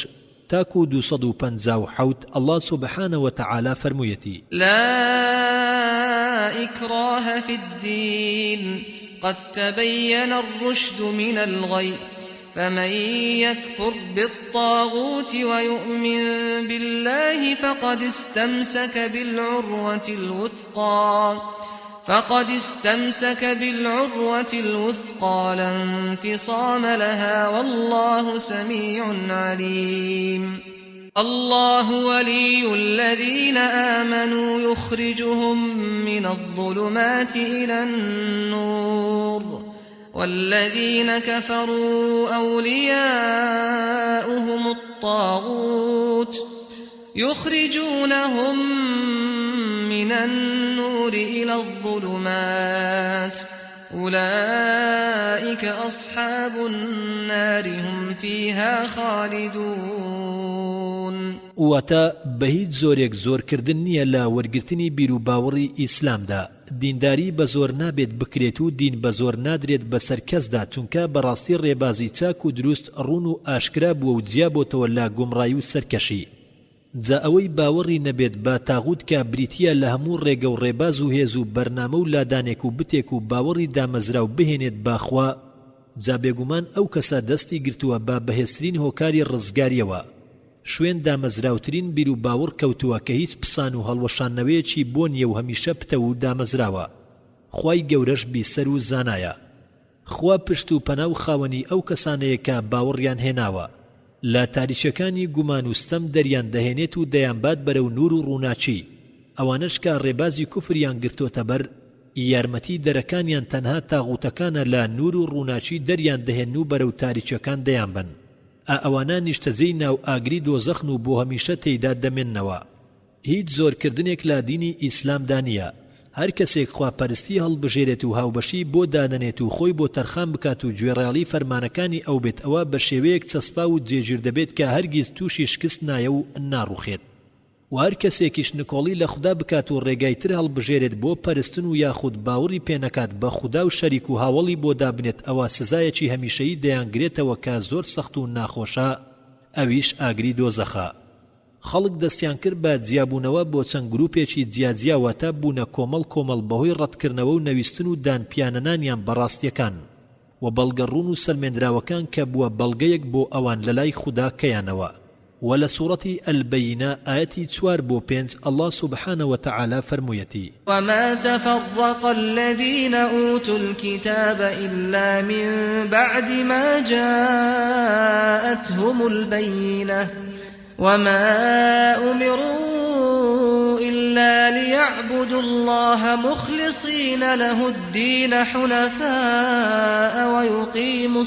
تاكو 257 الله سبحانه وتعالى فرميتي: لا إكراه في الدين قد تبين الرشد من الغي فمن يكفر بالطاغوت ويؤمن بالله فقد استمسك بالعروة الوثقى لا انفصام لها والله سميع عليم. الله ولي الذين آمنوا يخرجهم من الظلمات إلى النور والذين كفروا أولياؤهم الطاغوت يخرجونهم من النور إلى الظلمات أولئك أصحاب النار هم فيها خالدون. واتا بهیت زۆرێک زۆرکردن نییە لە وەرگرتنی بیر و باوەڕی ئیسلامدا. دینداری بە زۆر نابێت بکرێت و دین بە زۆر نادرێت بەسەر کەسدا، چونکە بەڕاستی ڕێبازی چاک و دروست ڕوون و ئاشکرا بووە و جیابۆتەوە لە گومڕایی و سەرکەشی. جا ئەوەی باوەڕی نەبێت بە تاغوت کە بریتیە لە هەموو ڕێگە و ڕێباز و هێز و بەرنامە و لادانێک و بتێک و باوەڕی دامەزراو بهێنێت باخوا، جا بێگومان ئەو کەسە دەستی گرتووە بە بەهێزترین هۆکاری ڕزگاریەوە. شوێن دامەزراوترین بیر و باوەڕ کەوتووە کە هیچ پسان و هەڵوەشانەوەیەکی بۆ نییە و هەمیشە پتە و دامەزراوە. خوای گەورەش بیسەر و زانایە. خوا پشت و پەنا و خاوەنی ئەو کەسانەیە کە باوەڕیان هێناوە، لا تاریچەکانی گومان و ستەم دەریان دەهێنێت و دەیانبات بەرەو نور و ڕووناچی. ئەوانش کە ڕێبازی کوفریان گرتۆتە بەر، یارمەتی دەرەکانیان تەنها تاغوتەکانە لە نور و ڕووناچی دەریان دەهێن و بەرەو تاریچەکان دەیان بن. ئەوانە نیشتەجێی ناو ئاگری دۆزەخن و بۆ هەمیشە تێیدا دەمێننەوە. هیچ زۆرکردنێک لە دینی ئیسلامدا نییە. هەر کەسێک خواپەرستی هەڵبژێرێت و هاوبەشی بۆ دادەنێت و خۆی بۆ تەرخان بکات و گوێڕایەڵی فەرمانەکانی ئەو بێت، ئەوە بە شێوەیەک چەسپا و جێگیر دەبێت کە هەرگیز تووشی شکست نایە و ناڕوخێت. و هەر کەسێکیش نکۆڵی لە خوددا بکات و ڕێگای تر هەڵبژێرێت بۆ پەرستن و یاخود باوەڕی پێنەکات بە خوددا و شەریک و هاوڵی بۆ دابنێت، ئەوە سزایەکی هەمیشەیی دەیانگرێتەوە کە زۆر سەخت و ناخۆشە، ئەویش ئاگری دۆزەخە. خەڵک دەستیان کرد بە جیابوونەوە بۆ چەند گروپێکی جیاجیاواتە بوونە کۆمەڵ کۆمەڵ بەهۆی ڕەتکردنەوە و نەویستن و دانپیانەنانیان بەڕاستیەکان و بەڵگەڕوون و سەلمێنراوەکان کە بووە بەڵگەیەک بۆ ئەوان لەلای خوددا کەیانەوە. و لە سوورەتی ئەلبەینە ئایەتی 4 بۆ 5 الله سبحانه وتعالى فرموویەتی: وما تفرق الذين أوتوا الكتاب إلا من بعد ما جاءتهم البينة وما أمروا إلا ليعبدوا الله مخلصين له الدين حنفاء ويقيموا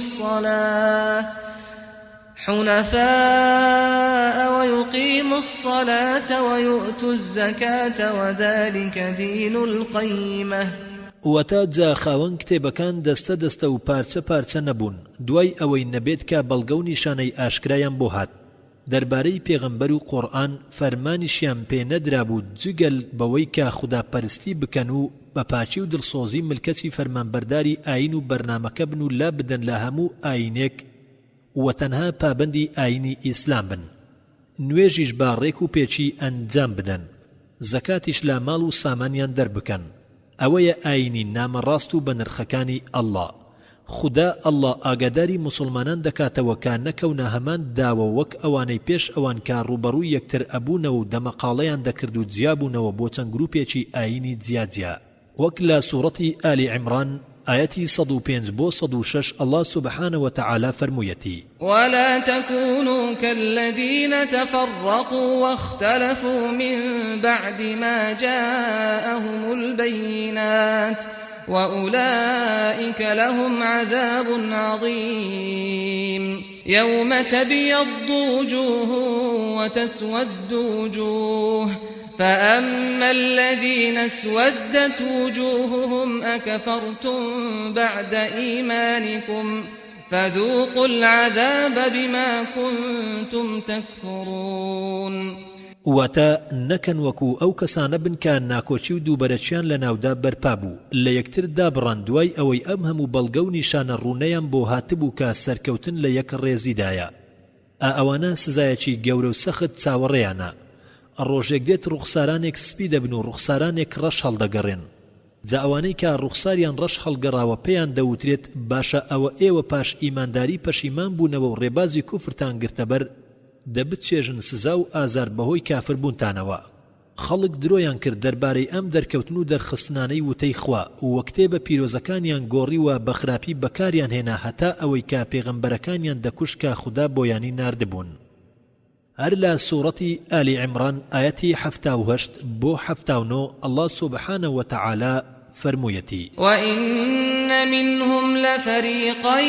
الصلاة ويؤتوا الزكاة وذلك دين القيمة. وتا جا خاوەن کتێبەکان دەستە دەستە و پارچە پارچە نەبوون دوای ئەوەی نەبێت کە بەڵگە و نیشانەی ئاشکرایان بۆ هات. دەربارەی پێغەمبەر و قورئان فەرمانیشیان پێ نەدرابوو جگەل بەوەی کە خوداپەرستی بکەن و بە پاچی و دڵسۆزی ملکەتی فەرمانبەرداری ئاین و بەرنامەکە بن و لا بدەن لە هەموو ئاینێک و تەنها پابەندی ئاینی ئیسلام بن. نوێژیش با ڕێک و پێچی ئەنجام بدەن، زەکاتیش لە ماڵ و سامانیان دەربکەن. ئەوەیە ئاینی نامەڕاست و بە نرخەکانی ئەڵڵا. خدا الله ئاگاداری مسلمانان دەکاتەوە کە نەکەونە هەمان داوە وەک ئەوانەی پێش ئەوان کە ڕوبەڕووی یەکتر ئەبوونەوە و دەمەقاڵەیان دەکرد و جیابوونەوە بۆ چەند گروپێکی ئاینی جیاجیا وەک لە سوورەتی ئالی عیمران آياتي 105 بو 106 الله سبحانه وتعالى فرميتي ولا تكونوا كالذين تفرقوا واختلفوا من بعد ما جاءهم البينات وأولئك لهم عذاب عظيم يوم تبيض وجوه وتسود وجوه فأما الذين اسودت وجوههم أكفرتم بعد إيمانكم فذوقوا العذاب بما كنتم تكفرون واتا نەکەن وەکو ئەو کەسانە بن کە ناکۆچی و دووبەرەچیان لە ناودا بەرپا بوو لە یەکتر دابڕان دوای ئەوەی ئەم هەموو بەڵگە و نیشانە ڕوونەیان بۆ هاتبوو کە سەرکەوتن لە یەک ڕێزیدایە ئەوانە سزایەکی گەورە و سەخت چاوەڕێیانە ڕۆژێک دێت ڕوخسارانێک سپی دەبن و ڕوخسارانێک ڕەش هەڵدەگەڕێن جا ئەوانەی کە ڕوخساریان ڕەش هەڵگەڕاوە پێیان دەوترێت باشە ئەوە ئێوە پاش ئیمانداری پەشیمان بوونەوە و ڕێبازی کوفرتان گرتەبەر دەبچێژن سزا و ئازار بەهۆی کافربوونتانەوە خەڵک درۆیان کرد دەربارەی ئەم دەرکەوتن و دەرخستنانەی وتەی خوا و وەکتێبە پیرۆزەکانیان گۆڕیوە بە خراپی بەکاریان هێنا هەتا ئەوەی کە پێغەمبەرەکانیان دەکوش کە خوددا بۆیانی ناردبوون هەر لە سوورەتی ئالی عیمران ئاەتی 78 بۆ 79 الله سبحانه وتعالى فرمويتي وإن منهم لفريقا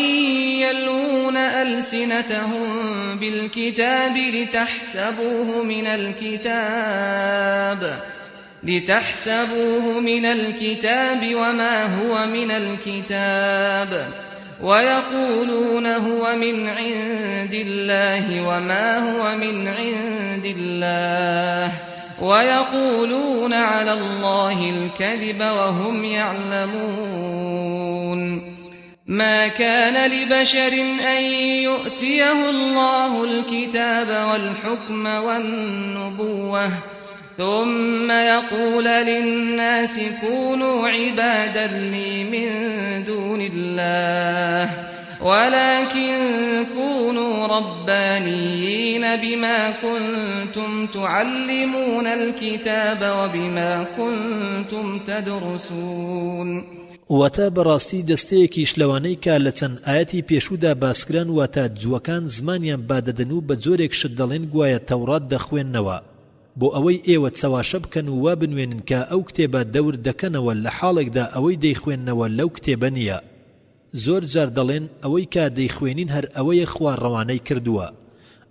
يلوون ألسنتهم بالكتاب لتحسبوه من الكتاب وما هو من الكتاب ويقولون هو من عند الله وما هو من عند الله ويقولون على الله الكذب وهم يعلمون ما كان لبشر أن يؤتيه الله الكتاب والحكم والنبوة ثم يقول للناس كونوا عبادا لي من دون الله ولكن كونوا ربانيين بما كنتم تعلمون الكتاب وبما كنتم تدرسون واتە بەڕاستی دەستەیەکیش لەوانەی کە لە چەند ئاەتی پێشوودا باسکران واتە جووەکان زمانیان بادەدەن و بە جۆرێک شت دەڵێن گوایە تەورات دەخوێننەوە بۆ ئەوەی ئێوە چەواشە بکەن و وا بنوێنن کە ئەو کتێبە دەور دەکەنەوە لە حاڵێکدا ئەوەی دەیخوێننەوە لەو کتێبە نییە زۆر جار دەڵێن ئەوەی کە دەیخوێنین هەر ئەوەیە خوا ڕەوانەی کردووە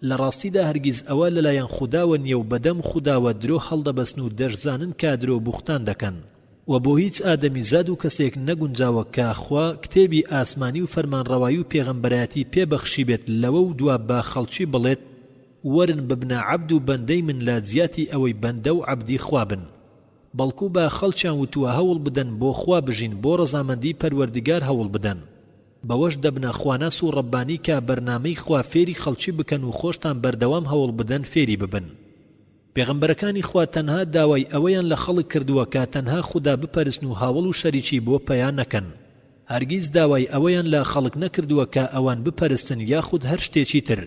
لە ڕاستیدا هەرگیز ئەوە لەلایەن خوداوە نییە و بەدەم خوداوە درۆ هەڵدەبەستن و دەشزانن کە درۆ بوختان دەکەن و بۆ هیچ ئادەمی زاد و کەسێک نەگونجاوە کە خوا کتێبی ئاسمانی و فەرمانڕەوایی و پێغەمبەرایەتی پێبەخشی بێت لەوە و دوا بە خەڵکی بڵێت ورن ببنە عەبد و بەندەی من لە جیاتی ئەوەی بەندە و عەبدی خوا بن بەڵکو بە خەڵکیان وتووە هەوڵ بدەن بۆ خوا بژین بۆ ڕەزامەندی پەروەردگار هەوڵ بدەن بەوەش دەبنە خواناس و ڕەبانی کە بەرنامەی خوا فێری خەڵکی بکەن و خۆشتان بەردەوام هەوڵ بدەن فێری ببن پێغەمبەرەکانی خوا تەنها داوای ئەوەیان لە خەڵک کردووە کە تەنها خوددا بپەرستن و هاوڵ و شەریکی بۆ پەیان نەکەن هەرگیز داوای ئەوەیان لە خەڵک نەکردووە کە ئەوان بپەرستن یاخود هەر شتێکی تر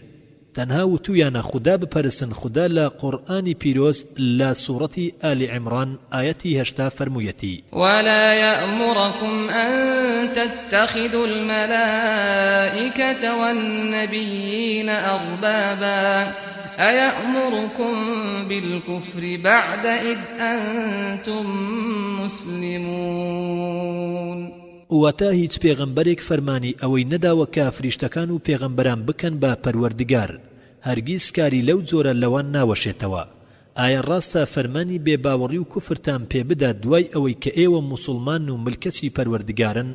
تەنها وتویانە خوددا بپەرستن خوددا لە قورئانی پیرۆز لە سوورەتی ئالی عیمران ئاەتی 80 فەرموویەتی ولا يأمركم أن تتخذوا الملائكة والنبيين أربابا أيأمركم بالكفر بعد إذ أنتم مسلمون واتا هیچ پێغەمبەرێک فەرمانی ئەوەی نەداوە کە فریشتەکان و پێغەمبەران بکەن بە پەروەردگار هەرگیز کاری لەو جۆرە لەوان ناوەشێتەوە ئایا ڕاستە فەرمانی بێباوەڕی و کوفرتان پێ بدا دوای ئەوەی کە ئێوە موسڵمان و ملکەچی پەروەردگارن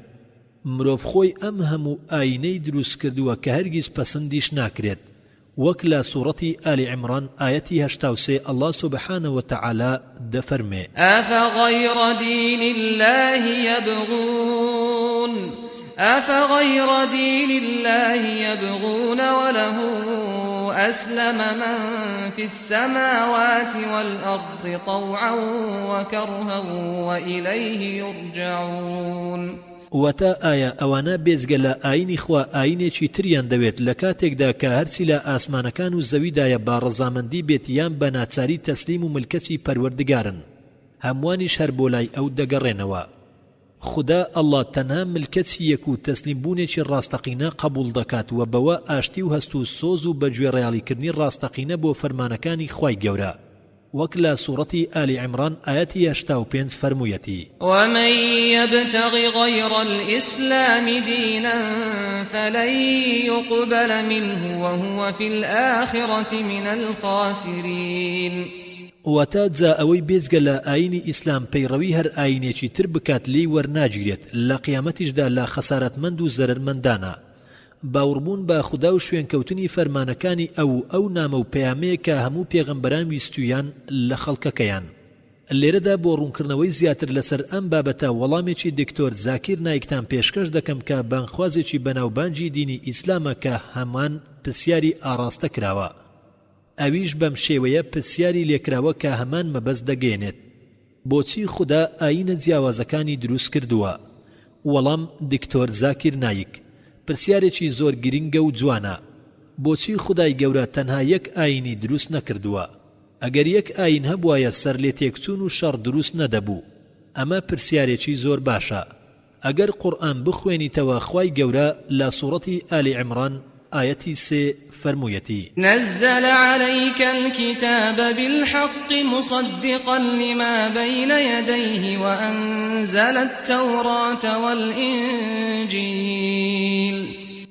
مرۆڤ خۆی ئەم هەموو ئاینەی دروست کردووە کە هەرگیز پەسەندیش ناکرێت وەک لە سوورەتی ئالی عیمران ئاەتی 83 الله سبحانه وتعالى دەفەرمێ أفغير دين الله يبغون وله أسلم من في السماوات والأرض طوعا وكرها وإليه يرجعون وەتا ئایا ئەوانە بێزگە لە ئاینی خوا ئاینێکی تریان دەوێت لە کاتێکدا کە هەرچی لە ئاسمانەکان و زەویدایە با ڕەزامەندی بێت یان بە ناچاری تەسلیم و ملکەتی پەروەردگارن هەموانیش هەر بۆ لای ئەو دەگەڕێنەوە. خدا ئەڵڵا تەنها ملکەتی یەک و تەسلیم بوونێکی ڕاستەقینە قبول دەکات و بەوە ئاشتی و هەست و سۆز و بەگوێ ڕێیاڵیکردنی ڕاستەقینە بۆ فەرمانەکانی خوای گەورە. وەک لە سوورەتی ئالی عیمران ئایەتی 85 فەرموویەتی ومن يبتغ غير الإسلام دينا فلن يقبل منه وهو في الآخرة من الخاسرين. وەتا جا ئەوەی بێزگە لە ئاینی ئیسلام پەیڕەوی هەر ئاینێکی تر بکات لێی وەرناگیرێت لە قیامەتیشدا لە خەسارەتمەند و زەرمەندانە. باوڕبوون بە خودا و شوێنکەوتنی فەرمانەکانی ئەو نامە و پەیامەیە کە هەموو پێغەمبەران ویستویان لە خەڵکەکەیان. لێرەدا بۆ ڕوونکردنەوەی زیاتر لەسەر ئەم بابەتە وەڵامێکی دکتۆر زاکیر نایکتان پێشکەش دەکەم کە بانخوازێکی بەناوبانجی دینی ئیسلامە کە هەمان پرسیاری ئاراستە کراوە. ئەویش بەم شێوەیە پرسیاری لێکراوە کە هەمان مەبەست دەگەێنێت: بۆچی خدا ئاینە جیاوازەکانی دروست کردووە؟ وەڵام دکتۆر زاکیر نایک پرسیارێکی زۆر گرنگە و جوانە. بۆچی خدای گەورە تەنها یەک ئاینی دروست نەکردووە؟ ئەگەر یەک ئاین هەبوایە سەر لێ تێکچوون و شەڕ دروست نەدەبوو. ئەمە پرسیارێکی زۆر باشە. ئەگەر قورئان بخوێنیتەوە خوای گەورە لە سوورەتی ئالی عیمران ئایەتی 3 فرمويتي نزل عليك الكتاب بالحق مصدقا لما بين يديه وأنزل التوراة والإنجيل.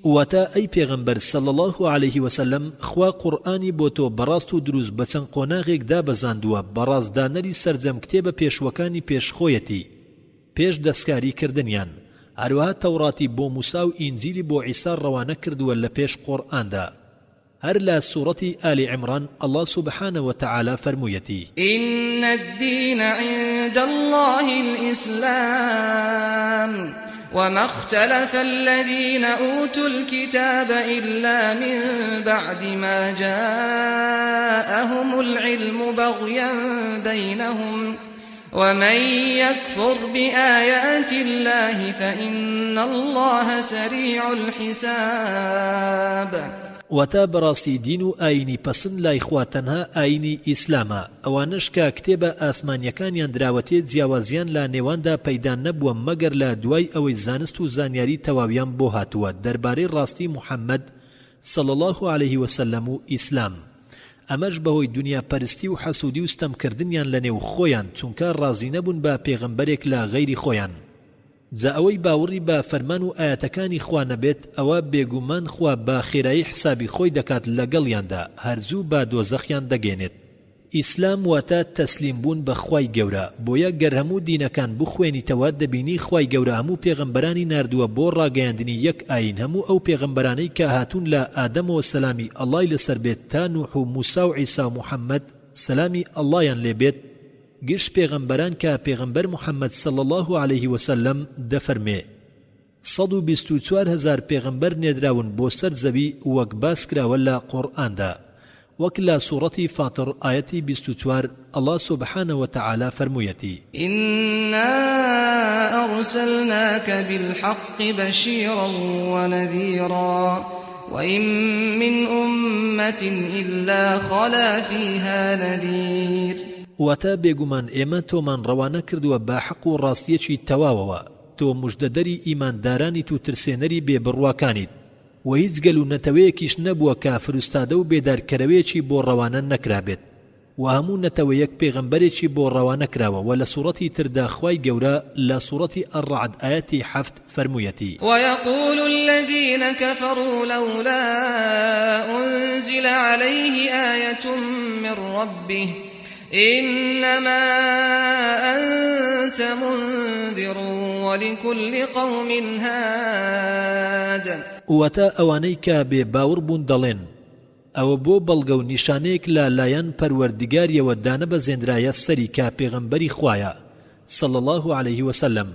واتا اي پیغمبر صلى الله عليه وسلم خوا قرآني بوتو براستو دروز بچن قوناغيك دا بزاندوا براز دانري سرجم كتاب پیشوكاني پیش خويتي پیش دسكاري كردنيان هروها توراتي بو موسى و انجيلي بو عيسى روانه كردوا لپیش قرآن دا. هر لا سورة آل عمران الله سبحانه وتعالى فرمويتي إن الدين عند الله الإسلام وما اختلف الذين أوتوا الكتاب إلا من بعد ما جاءهم العلم بغيا بينهم ومن يكفر بآيات الله فإن الله سريع الحساب. وتا براستی دین و ئاینی پسند لای خوا تەنها ئاینی ئیسلامە ئەوانش کە کتێبە ئاسمانیەکانیان دراوەتێت جیاوازیان لا نێواندا پەیدا نەبووە مەگەر لە دوای ئەوەی زانست و زانیاری تەواویان بۆ هاتووە دەربارەی ڕاستی محەممەد صلى الله عليه وسلم و ئیسلام. ئەمەش بەهۆی دنیا پەرستی و حەسوودی و ستەمکردنیان لە نێو خۆیان چونکە ڕازی نەبوون بە پێغەمبەرێک لە غەیری خۆیان. جا ئەوەی باوەڕی بە فەرمان و ئاەتەکانی خوا نەبێت ئەوە بێگومان خوا بە خێرایی حسابی خۆی دەکات لەگەڵیاندا هەرزوو بە دۆزەخیان دەگەێنێت. ئیسلام واتە تەسلیم بوون بە خوای گەورە بۆیە گەر هەموو دینەکان بخوێنیتەوە دەبینی خوای گەورە هەموو پێغەمبەرانی ناردووە بۆ ڕاگەیاندنی یەک ئاین هەموو ئەو پێغەمبەرانەی کە هاتوون لە ئادەمەوە سەلامی ئەڵڵای لەسەر بێت تا نوح و موسا و عیسا و محەممەد سەلامی ئەڵڵایان لێبێت گشت پێغەمبەران کە پێغەمبەر محەممەد صلى الله عليه وسلم دەفەرمێ 124,000 پێغەمبەر نێدراون بۆ سەر زەوی وەک باس کراوە لە قورئاندا. وەک لە سوورەتی فاتر ئایەتی 24 الله سبحانه وتعالى فرموویەتی إنا أرسلناك بالحق بشيرا ونذيرا وإن من أمة إلا خلا فيها نذير. واتا بێگومان ئێمە تۆمان ڕەوانە کردووە بە حەق و ڕاستیەکی تەواوەوە تۆ موژدەدەری ئیماندارانیت و ترسێنەری بێبڕواکانیت و هیچ گەل و نەتەوەیەکیش نەبووە کە فروستادە و بێدارکەرەوەیەکی بۆ ڕەوانە نەکرابێت و هەموو نەتەوەیەک پێغەمبەرێکی بۆ ڕەوانە کراوە و لە سوورەتی تردا خوای گەورە لە سوورەتی الرعد ئایەتی 7 فەرموویەتی ويقول الذين كفروا لولا أنزل عليه آية من ربه إنما أنت منذر ولكل قوم هاد. وتا ئەوانەی کە بێ باوەڕ بوون دەڵێن ئەوە بۆ بەڵگە و نیشانەیەک لە لایەن پەروەردگاریەوە دانەبەزێنرایە سەری کە پێغەمبەری خوایە صلى الله عليه وسلم.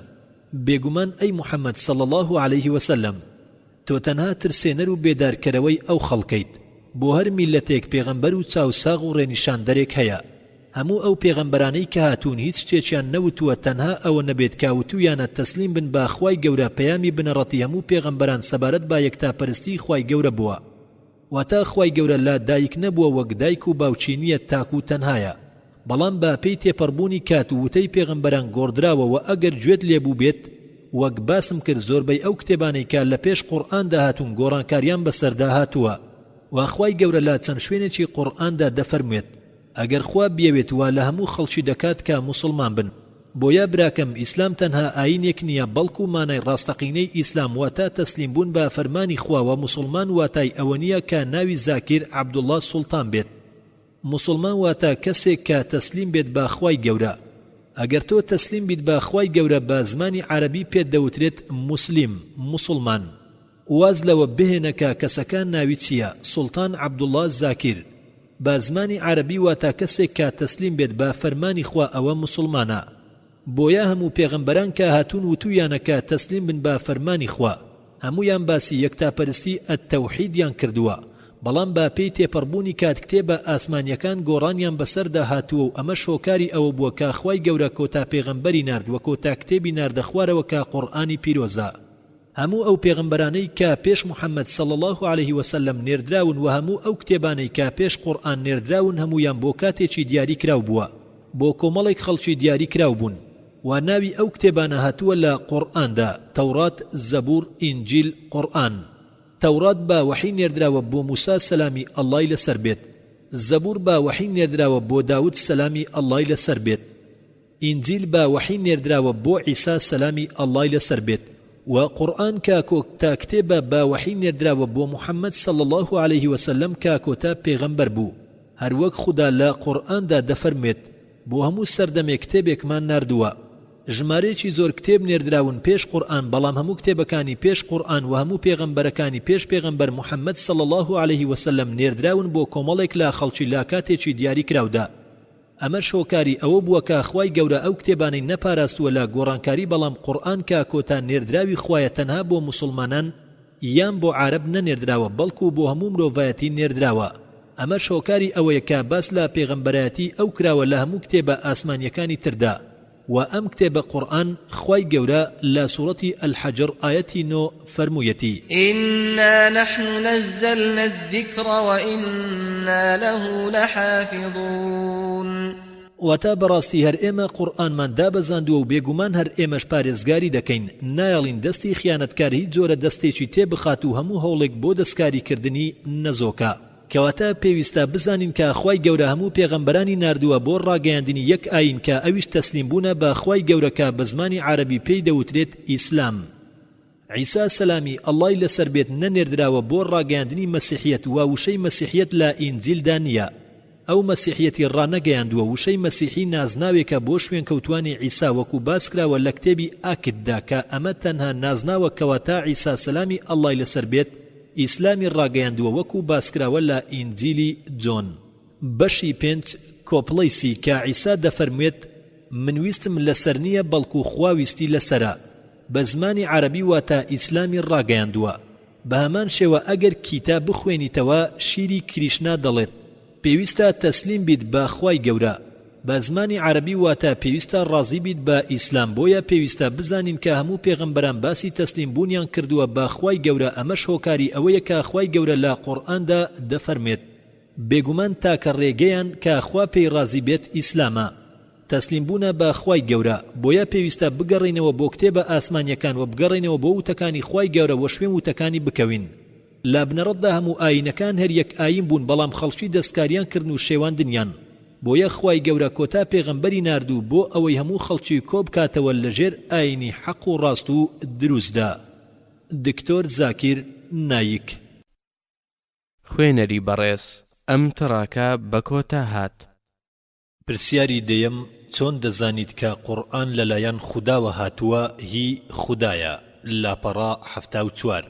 بێگومان ئەی محەممەد صلى الله عليه وسلم تۆ تەنها ترسێنەر و بێدارکەرەوەی ئەو خەڵکەیت بۆ هەر میلەتێک پێغەمبەر و چاوساغ و ڕێنیشاندەرێک هەیە. هەموو ئەو پێغەمبەرانەی کە هاتوون هیچ شتێکیان نەوتووە تەنها ئەوە نەبێت کاوتویانە تەسلیم بن بە خوای گەورە پەیامی بنەڕەتی هەموو پێغەمبەران سەبارەت با یەکتاپەرستی خوای گەورە بووە. واتە خوای گەورە لا دایک نەبووە وەک دایک و باوچی نییە تاک و تەنهایە، بەڵام بە پێی تێپەڕبوونی کات و وتەی پێغەمبەران گۆڕدراوەوە ئەگەر گوێت لێبوو بێت وەک باسم کرد زۆربەی ئەو کتێبانەی کە لە پێش قورئاندا هاتوون گۆڕانکاریان بەسەردا هاتووە. و خوای گەورە لا چەند شوێنێکی قورئاندا دەفەرموێت ئەگەر خوا بیەوێت وا لە هەموو خەڵکی دەکات کە موسڵمان بن. بۆیە براکەم ئیسلام تەنها ئاینێک نییە بەڵکو مانای ڕاستەقینەی ئیسلام واتە تەسلیم بوون بە فەرمانی خواوە. موسڵمان واتای ئەوە نییە کە ناوی زاکیر عەبدوڵڵا سوڵتان بێت. موسڵمان واتە کەسێک کە تەسلیم بێت بە خوای گەورە. ئەگەر تۆ تەسلیم بیت بە خوای گەورە بە زمانی عەرەبی پێت دەوترێت موسلیم، موسڵمان. واز لەوە بهێنەکە کەسەکان ناوی چییە؟ سوڵتان عەبدوڵڵا زاکیر. بە زمانی عەرەبی واتە کەسێک کە تەسلیم بێت بە فەرمانی خوا ئەوە موسڵمانە. بۆیە هەموو پێغەمبەران کە هاتوون وتویانە کە تەسلیم بن بە فەرمانی خوا، هەمویان باسی یەکتاپەرستی ئەتەوحیدیان کردووە، بەڵام بە پێی تێپەڕبوونی کات کتێبە ئاسمانیەکان گۆڕانیان بەسەردا هاتووە و ئەمە شۆکاری ئەوە بووە کە خوای گەورە کۆتا پێغەمبەری نارد وە کۆتا کتێبی ناردە خوارەوە کە قورئانی پیرۆزە. هەموو ئەو پێغەمبەرانەی کە پێش محەممەد صلی الله عليه وسلم نێردراون و هەموو ئەو کتێبانەی کە پێش قورئان نێردراون هەمویان بۆ کاتێکی دیاری کراو بووە، بۆ کۆمەڵێک خەڵکی دیاری کراو بوون. و ناوی ئەو کتێبانە هاتووە لە قورئاندا: تەورات، زەبور، ئینجیل، قورئان. تەورات بە وحی نێردراوە بۆ موسا سەلامی ئەڵڵای لەسەر بێت. زەبور بە وحی نێردراوە بۆ داود سەلامی ئەڵڵای لەسەر بێت. ئینجیل بە وحی نێردراوە بۆ عیسا سەلامی ئەڵڵای لەسەر بێت. و قورئان کە کۆتا کتێبە بە وحی نێردراوە بۆ محەممەد صلی الله عليه وسلم کە کۆتا پێغەمبەر بوو. هەروەک خوددا لە قورئاندا دەفەرمێت بۆ هەموو سەردەمێ کتێبێکمان ناردووە. ژمارەیەکی زۆر کتێب نێردراون پێش قورئان، بەڵام هەموو کتێبەکانی پێش قورئان و هەموو پێغەمبەرەکانی پێش پێغەمبەر محەممەد صلی الله عليه وسلم نێردراون بۆ کۆمەڵێک لە خەڵکی لا کاتێکی دیاری کراودا. ئەمە شۆکاری ئەوە بووە کە خوای گەورە ئەو کتێبانەی نەپاراستووە لە گۆڕانکاری، بەڵام قورئان کە کۆتا نێردراوی خوایە تەنها بۆ موسڵمانان یان بۆ عارەب نەنێردراوە بەڵکو بۆ هەموو مرۆڤایەتی نێردراوە. ئەمە شۆکاری ئەوەیە کە باس لە پێغەمبەرایەتی ئەو کراوە لە هەموو کتێبە ئاسمانیەکانی تردا. و ئەم کتێبە قورئان خوای گەورە لە سوورەتی الحەجر ئایەتی 9 فەرموویەتی: ئینا نەحن نەزەلنە الذیکڕ وئینا لەه لەحافیظون. واتە بەڕاستی هەر ئێمە قورئانمان دابەزاندووە و بێگومان هەر ئێمەش پارێزگاری دەکەین. نایەڵین دەستی خیانەتکار هیچ جۆرە دەستێکی تێبخات و هەموو هەوڵێک بۆ دەستکاریکردنی نەزۆکە. کەواتە پێویستە بزانین کە خوای گەورە هەموو پێغەمبەرانی ناردووە بۆ ڕاگەیاندنی یەک ئاین کە ئەویش تەسلیم بوونە بە خوای گەورە کە بە زمانی عەرەبی پێی دەوترێت ئیسلام. عیسا سەلامی ئەڵڵای لەسەر بێت نەنێردراوە بۆ ڕاگەیاندنی مەسیحیەت، و وشەی مەسیحیەت لە ئینجیلدا نییە. ئەو مەسیحیەتی ڕانەگەیاندووە وشەی مەسیحی نازناوێکە بۆ شوێن کەوتوانی عیسا، وەکو باسکراوە لە کتێبی ئاکددا کە ئەمە تەنها نازناوە کەواتە عیسا سەلامی ئەڵڵای لەسەر بێت ئیسلامی ڕاگەیاندووە وەکو باسکراوە لە ئینجیلی جۆن. بەشی 5 کۆپڵەی سی کە عیسا دەفەرموێت من ویستم لەسەر نییە بەڵکو خوا ویستی لەسەرە، بە زمانی عەرەبی واتە ئیسلامی ڕاگەیاندووە. بە هەمان شێوە ئەگەر کیتاب بخوێنیتەوە شیری کریشنا دەڵێت پێویستە تەسلیم بیت بە خوای گەورە. بە زمانی عەرەبی واتە پێویستە ڕازی بیت بە ئیسلام. بۆیە پێویستە بزانین کە هەموو پێغەمبەران باسی تەسلیم بوونیان کردووە بە خوای گەورە. ئەمە شۆکاری ئەوەیە کە خوای گەورە لە قورئاندا دەفەرمێت بێگومان تاکە ڕێگەیان کە خوا پێی ڕازی بێت ئیسلامە، تەسلیم بوونە بە خوای گەورە. بۆیە پێویستە بگەڕینەوە بۆ کتێبە ئاسمانیەکان و بگەڕینەوە بۆ وتەکانی خوای گەورە و شوێن وتەکانی بکەوین. لە بنەڕەتدا هەموو ئاینەکان هەر یەک ئاین بوون، بەڵام خەڵکی دەستکاریان کردن و شێواندنیان. بۆیە خوای گەورە کۆتا پێغەمبەری ناردوو بۆ ئەوەی هەموو خەڵکی کۆبکاتەوە لەژێر ئاینی حەق و ڕاست و دروستدا. دکتۆر زاکیر نایک. خوێنەری بەڕێز، ئەم تەڕاکە بە کۆتا هات. پرسیاری دەیەم: چۆن دەزانیت کە قورئان لەلایەن خوداوە هاتووە هی خودایە؟ لاپەڕا 74.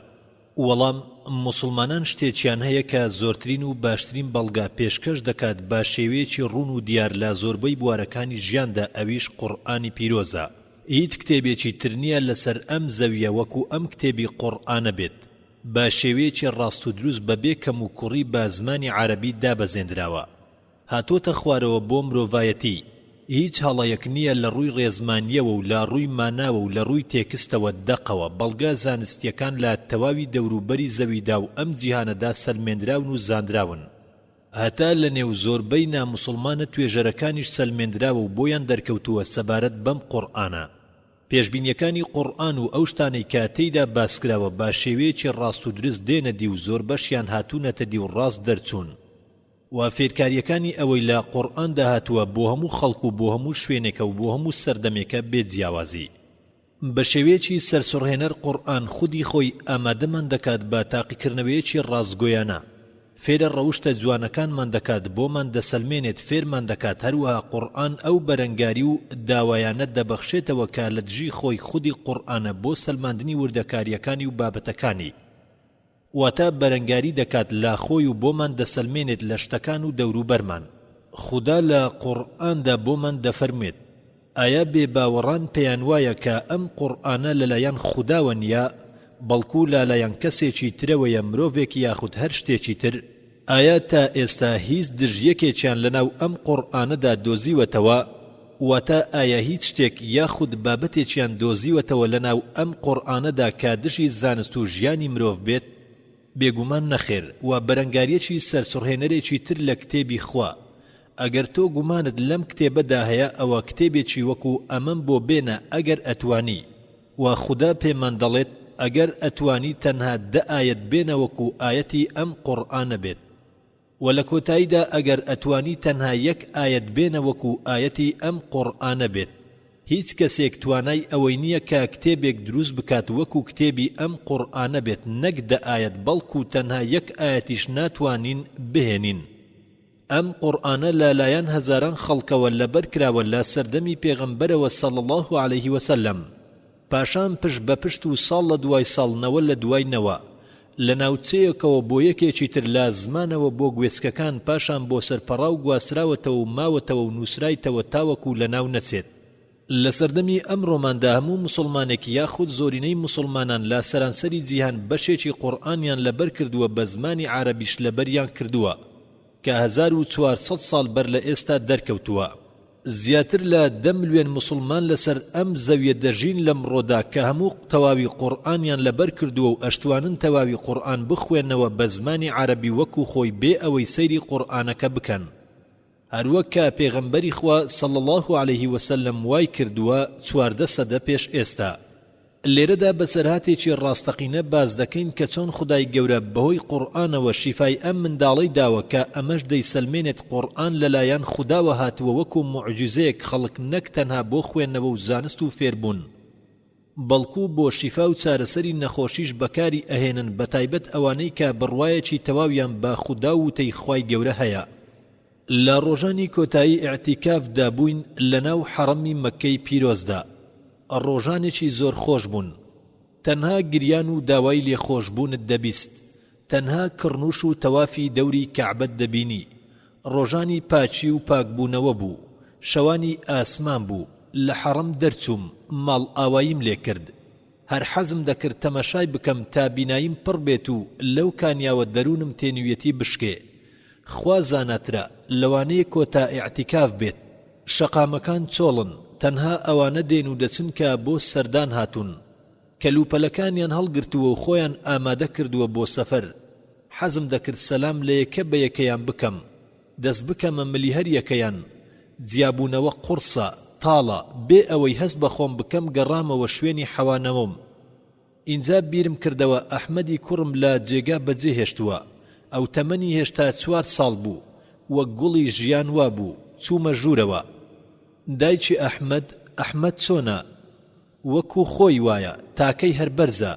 وەڵام موسڵمانان شتێکیان هەیە کە زۆرترین و باشترین بەڵگا پێشکەش دەکات بە شێوەیەکی ڕوون و دیار لە زۆربەی بوارەکانی ژیاندا، ئەویش قورئانی پیرۆزە. هیچ کتێبێکی تر نییە لەسەر ئەم زەویە وەکو ئەم کتێبی قورئانە بێت، بە شێوەیەکی ڕاست و دروست بەبێ کەم و کوڕی بە زمانی عەرەبی دابەزێنراوە. هاتۆتە خوارەوە بۆ مرۆڤایەتی هیچ هەڵەیەک نییە لە ڕووی ڕێزمانیەوە و لە ڕووی ماناوە و لە ڕووی تێکستەوە دەقەوە بەڵگا زانستیەکان لە تەواوی دەوروبەری زەویدا و ئەم جیهانەدا سەلمێنراون و زاندراون هەتا لە نێو زۆربەی ناموسڵمانە توێژەرەکانیش سەلمێنراوە و بۆیان دەرکەوتووە سەبارەت بەم قورئانە پێشبینیەکانی قورئان و ئەو شتانەی کە تێیدا باسکراوە با شێوەیەکی ڕاست و درست دێنە دی و زۆر بەشیان هاتوونەتە دی و ڕاست دەرچوون و فێرکاریەکانی ئەوەی لە قورئاندا هاتووە بۆ هەموو خەڵک و بۆ هەموو شوێنێکە و بۆ هەموو سەردەمێکە بێجیاوازی بە شێوەیەکی سەرسوڕهێنەر قورئان خودی خۆی ئامادەمان دەکات بە تاقیکردنەوەیەکی ڕاستگۆیانە فێرە ڕەوشتە جوانەکانمان دەکات بۆمان دەسەلمێنێت فێرمان دەکات هەروەها قورئان ئەو بەرەنگاری و داوایانە دەبەخشێتەوە کە لە دژی خۆی خودی قورئانە بۆ سەلماندنی وردەکاریەکانی و بابەتەکانی واتە بەرەنگاری دەکات لا خۆی و بۆمان دەسەلمێنێت لە شتەکان و دەوروبەرمان خوددا لە قورئاندا بۆمان دەفەرمێت ئایا بێباوەڕان پێیان وایە کە ئەم قورئانە لەلایەن خودداوە نیە بەڵکو لالایەن کەسێکی ترەوەیە مرۆڤێکی یاخود هەر شتێکی تر ئایا تا ئێستا هیچ دژیەکێکیان لەناو ئەم قورئانەدا دۆزیوەتەوە واتە ئایا هیچ شتێک یاخود بابەتێکیان دۆزیوەتەوە لەناو ئەم قورئانەدا کە دژی زانست و ژیانی مرۆڤ بێت بێگومان نەخێر و بەرەنگاریەکی سەرسوڕهێنەرێکی تر لە کتێبی خوا ئەگەر تۆ گومانت لەم کتێبەدا هەیە ئەوە کتێبێکی وەکو ئەمەم بۆ بێنە ئەگەر ئەتوانی و خوددا پێمان دەڵێت ئەگەر ئەتوانی تەنها 10 ئاەت بێنە وەکو ئاەتی ئەم قورئانە بێت و لە کۆتاییدا ئەگەر ئەتوانی تەنها 1 ئاەت بێنە وەکو ئاەتی ئەم قورئانە بێت هیچ کەسێک توانای ئەوەی نییە کە کتێبێک دروست بکات وەکو کتێبی ئەم قورئانە بێت نەک 10 ئاەت بەڵکو تەنها 1 ئاەتیش ناتوانین بهێنین ئەم قورئانە لەلایەن هەزاران خەڵکەوە لەبەر کراوە لە سەردەمی پێغەمبەرەوە صلی الله عليه وسلم پاشان پشت بە پشت و ساڵ لە دوای ساڵنەوە لە دوایەوە لە ناوچەیەکەوە بۆ یەکێکی تر لە زمانەوە بۆ گوێچکەکان پاشان بۆ سەرپەڕا و گواسراوەتەوە و ماوەتەوە و نووسرایتەوە تاوەکو لە ناو نەچێت لە سەردەمی ئەمڕۆماندا هەموو مسلمانێکی یاخود زۆرینەی مسلمانان لە سەرانسەری جیهان بەشێکی قورئانیان لەبەر کردووە بە زمانی عەرەبیش لەبەریان کردووە کە 1400 ساڵ بەر لە ئێستا دەرکەوتووە زیاتر لە 10 ملیۆن مسلمان لەسەر ئەم زەویە دەژین لەمڕۆدا کە هەموو تەواوی قورئانیان لەبەر کردووە و ئەشتوانن تەواوی قورئان بخوێنەوە بە زمانی عەرەبی وەکو خۆی بێ ئەوەی سەیری قورئانەکە بکەن هەروەک کە پێغەمبەری خوا صلی الله عليه وسلم وای کردووە 14 سەدە پێش ئێستا لێرەدا بەسەرهاتێکی ڕاستەقینە باز دەکەین کە چۆن خودای گەورە بەهۆی قورئانەوە شیفای ئەم منداڵەی داوە کە ئەمەش دەیسەلمێنێت قورئان لەلایەن خوداوە هاتووە وەکو موعجزەیەک خەڵک نەک تەنها بۆ خوێندنەوە و زانست و فێربوون بەڵکو بۆ شیفا و چارەسەری نەخۆشیش بەکاری ئەهێنن بەتایبەت ئەوانەی کە بڕوایەکی تەواویان بە خودا و تەی خوای گەورە هەیە لە ڕۆژانی کۆتایی ئیعتیکاف دابووین لەناو حەڕەمی مەککەی پیرۆزدا ڕۆژانێکی زۆر خۆش بوون تەنها گریان و داوای لێخۆشبوونت دەبیست تەنها کڕنوش و تەوافی دەوری کەعبەت دەبینی ڕۆژانی پاچی و پاکبوونەوە بوو شەوانی ئاسمان بوو لە حەڕەم دەرچووم ماڵ ئاواییم لێ کرد هەر حەزم دەکرد تەمەشای بکەم تا بیناییم پڕ بێت و لەو کانیاوە دەروونم تێنویەتی بشکێ خوا زاناترە لەوانەیە کۆتا ئیعتیکاف بێت شەقامەکان چۆڵن تەنها ئەوانە دێن و دەچن کە بۆ سەردان هاتوون کەلوپەلەکانیان هەڵگرتووە و خۆیان ئامادە کردووە بۆ سەفەر حەزم دەکرد سەلام لە یەکە بە یەکەیان بکەم دەست بکەمە ملی هەر یەکەیان جیابوونەوە قورسە تاڵە بێ ئەوەی هەست بە خۆم بکەم گەڕامەوە شوێنی حەوانەوەم ئینجا بیرم کردەوە ئەحمەدی کوڕم لە جێگا بەجێ هێشتووە ئەو تەمەنی هێشتا 4 ساڵ بوو وەک گوڵی ژیان وا بوو چوومە ژوورەوە دایکی ئەحمەد چۆنە وەکو خۆی وایە تاکەی هەر بەرزە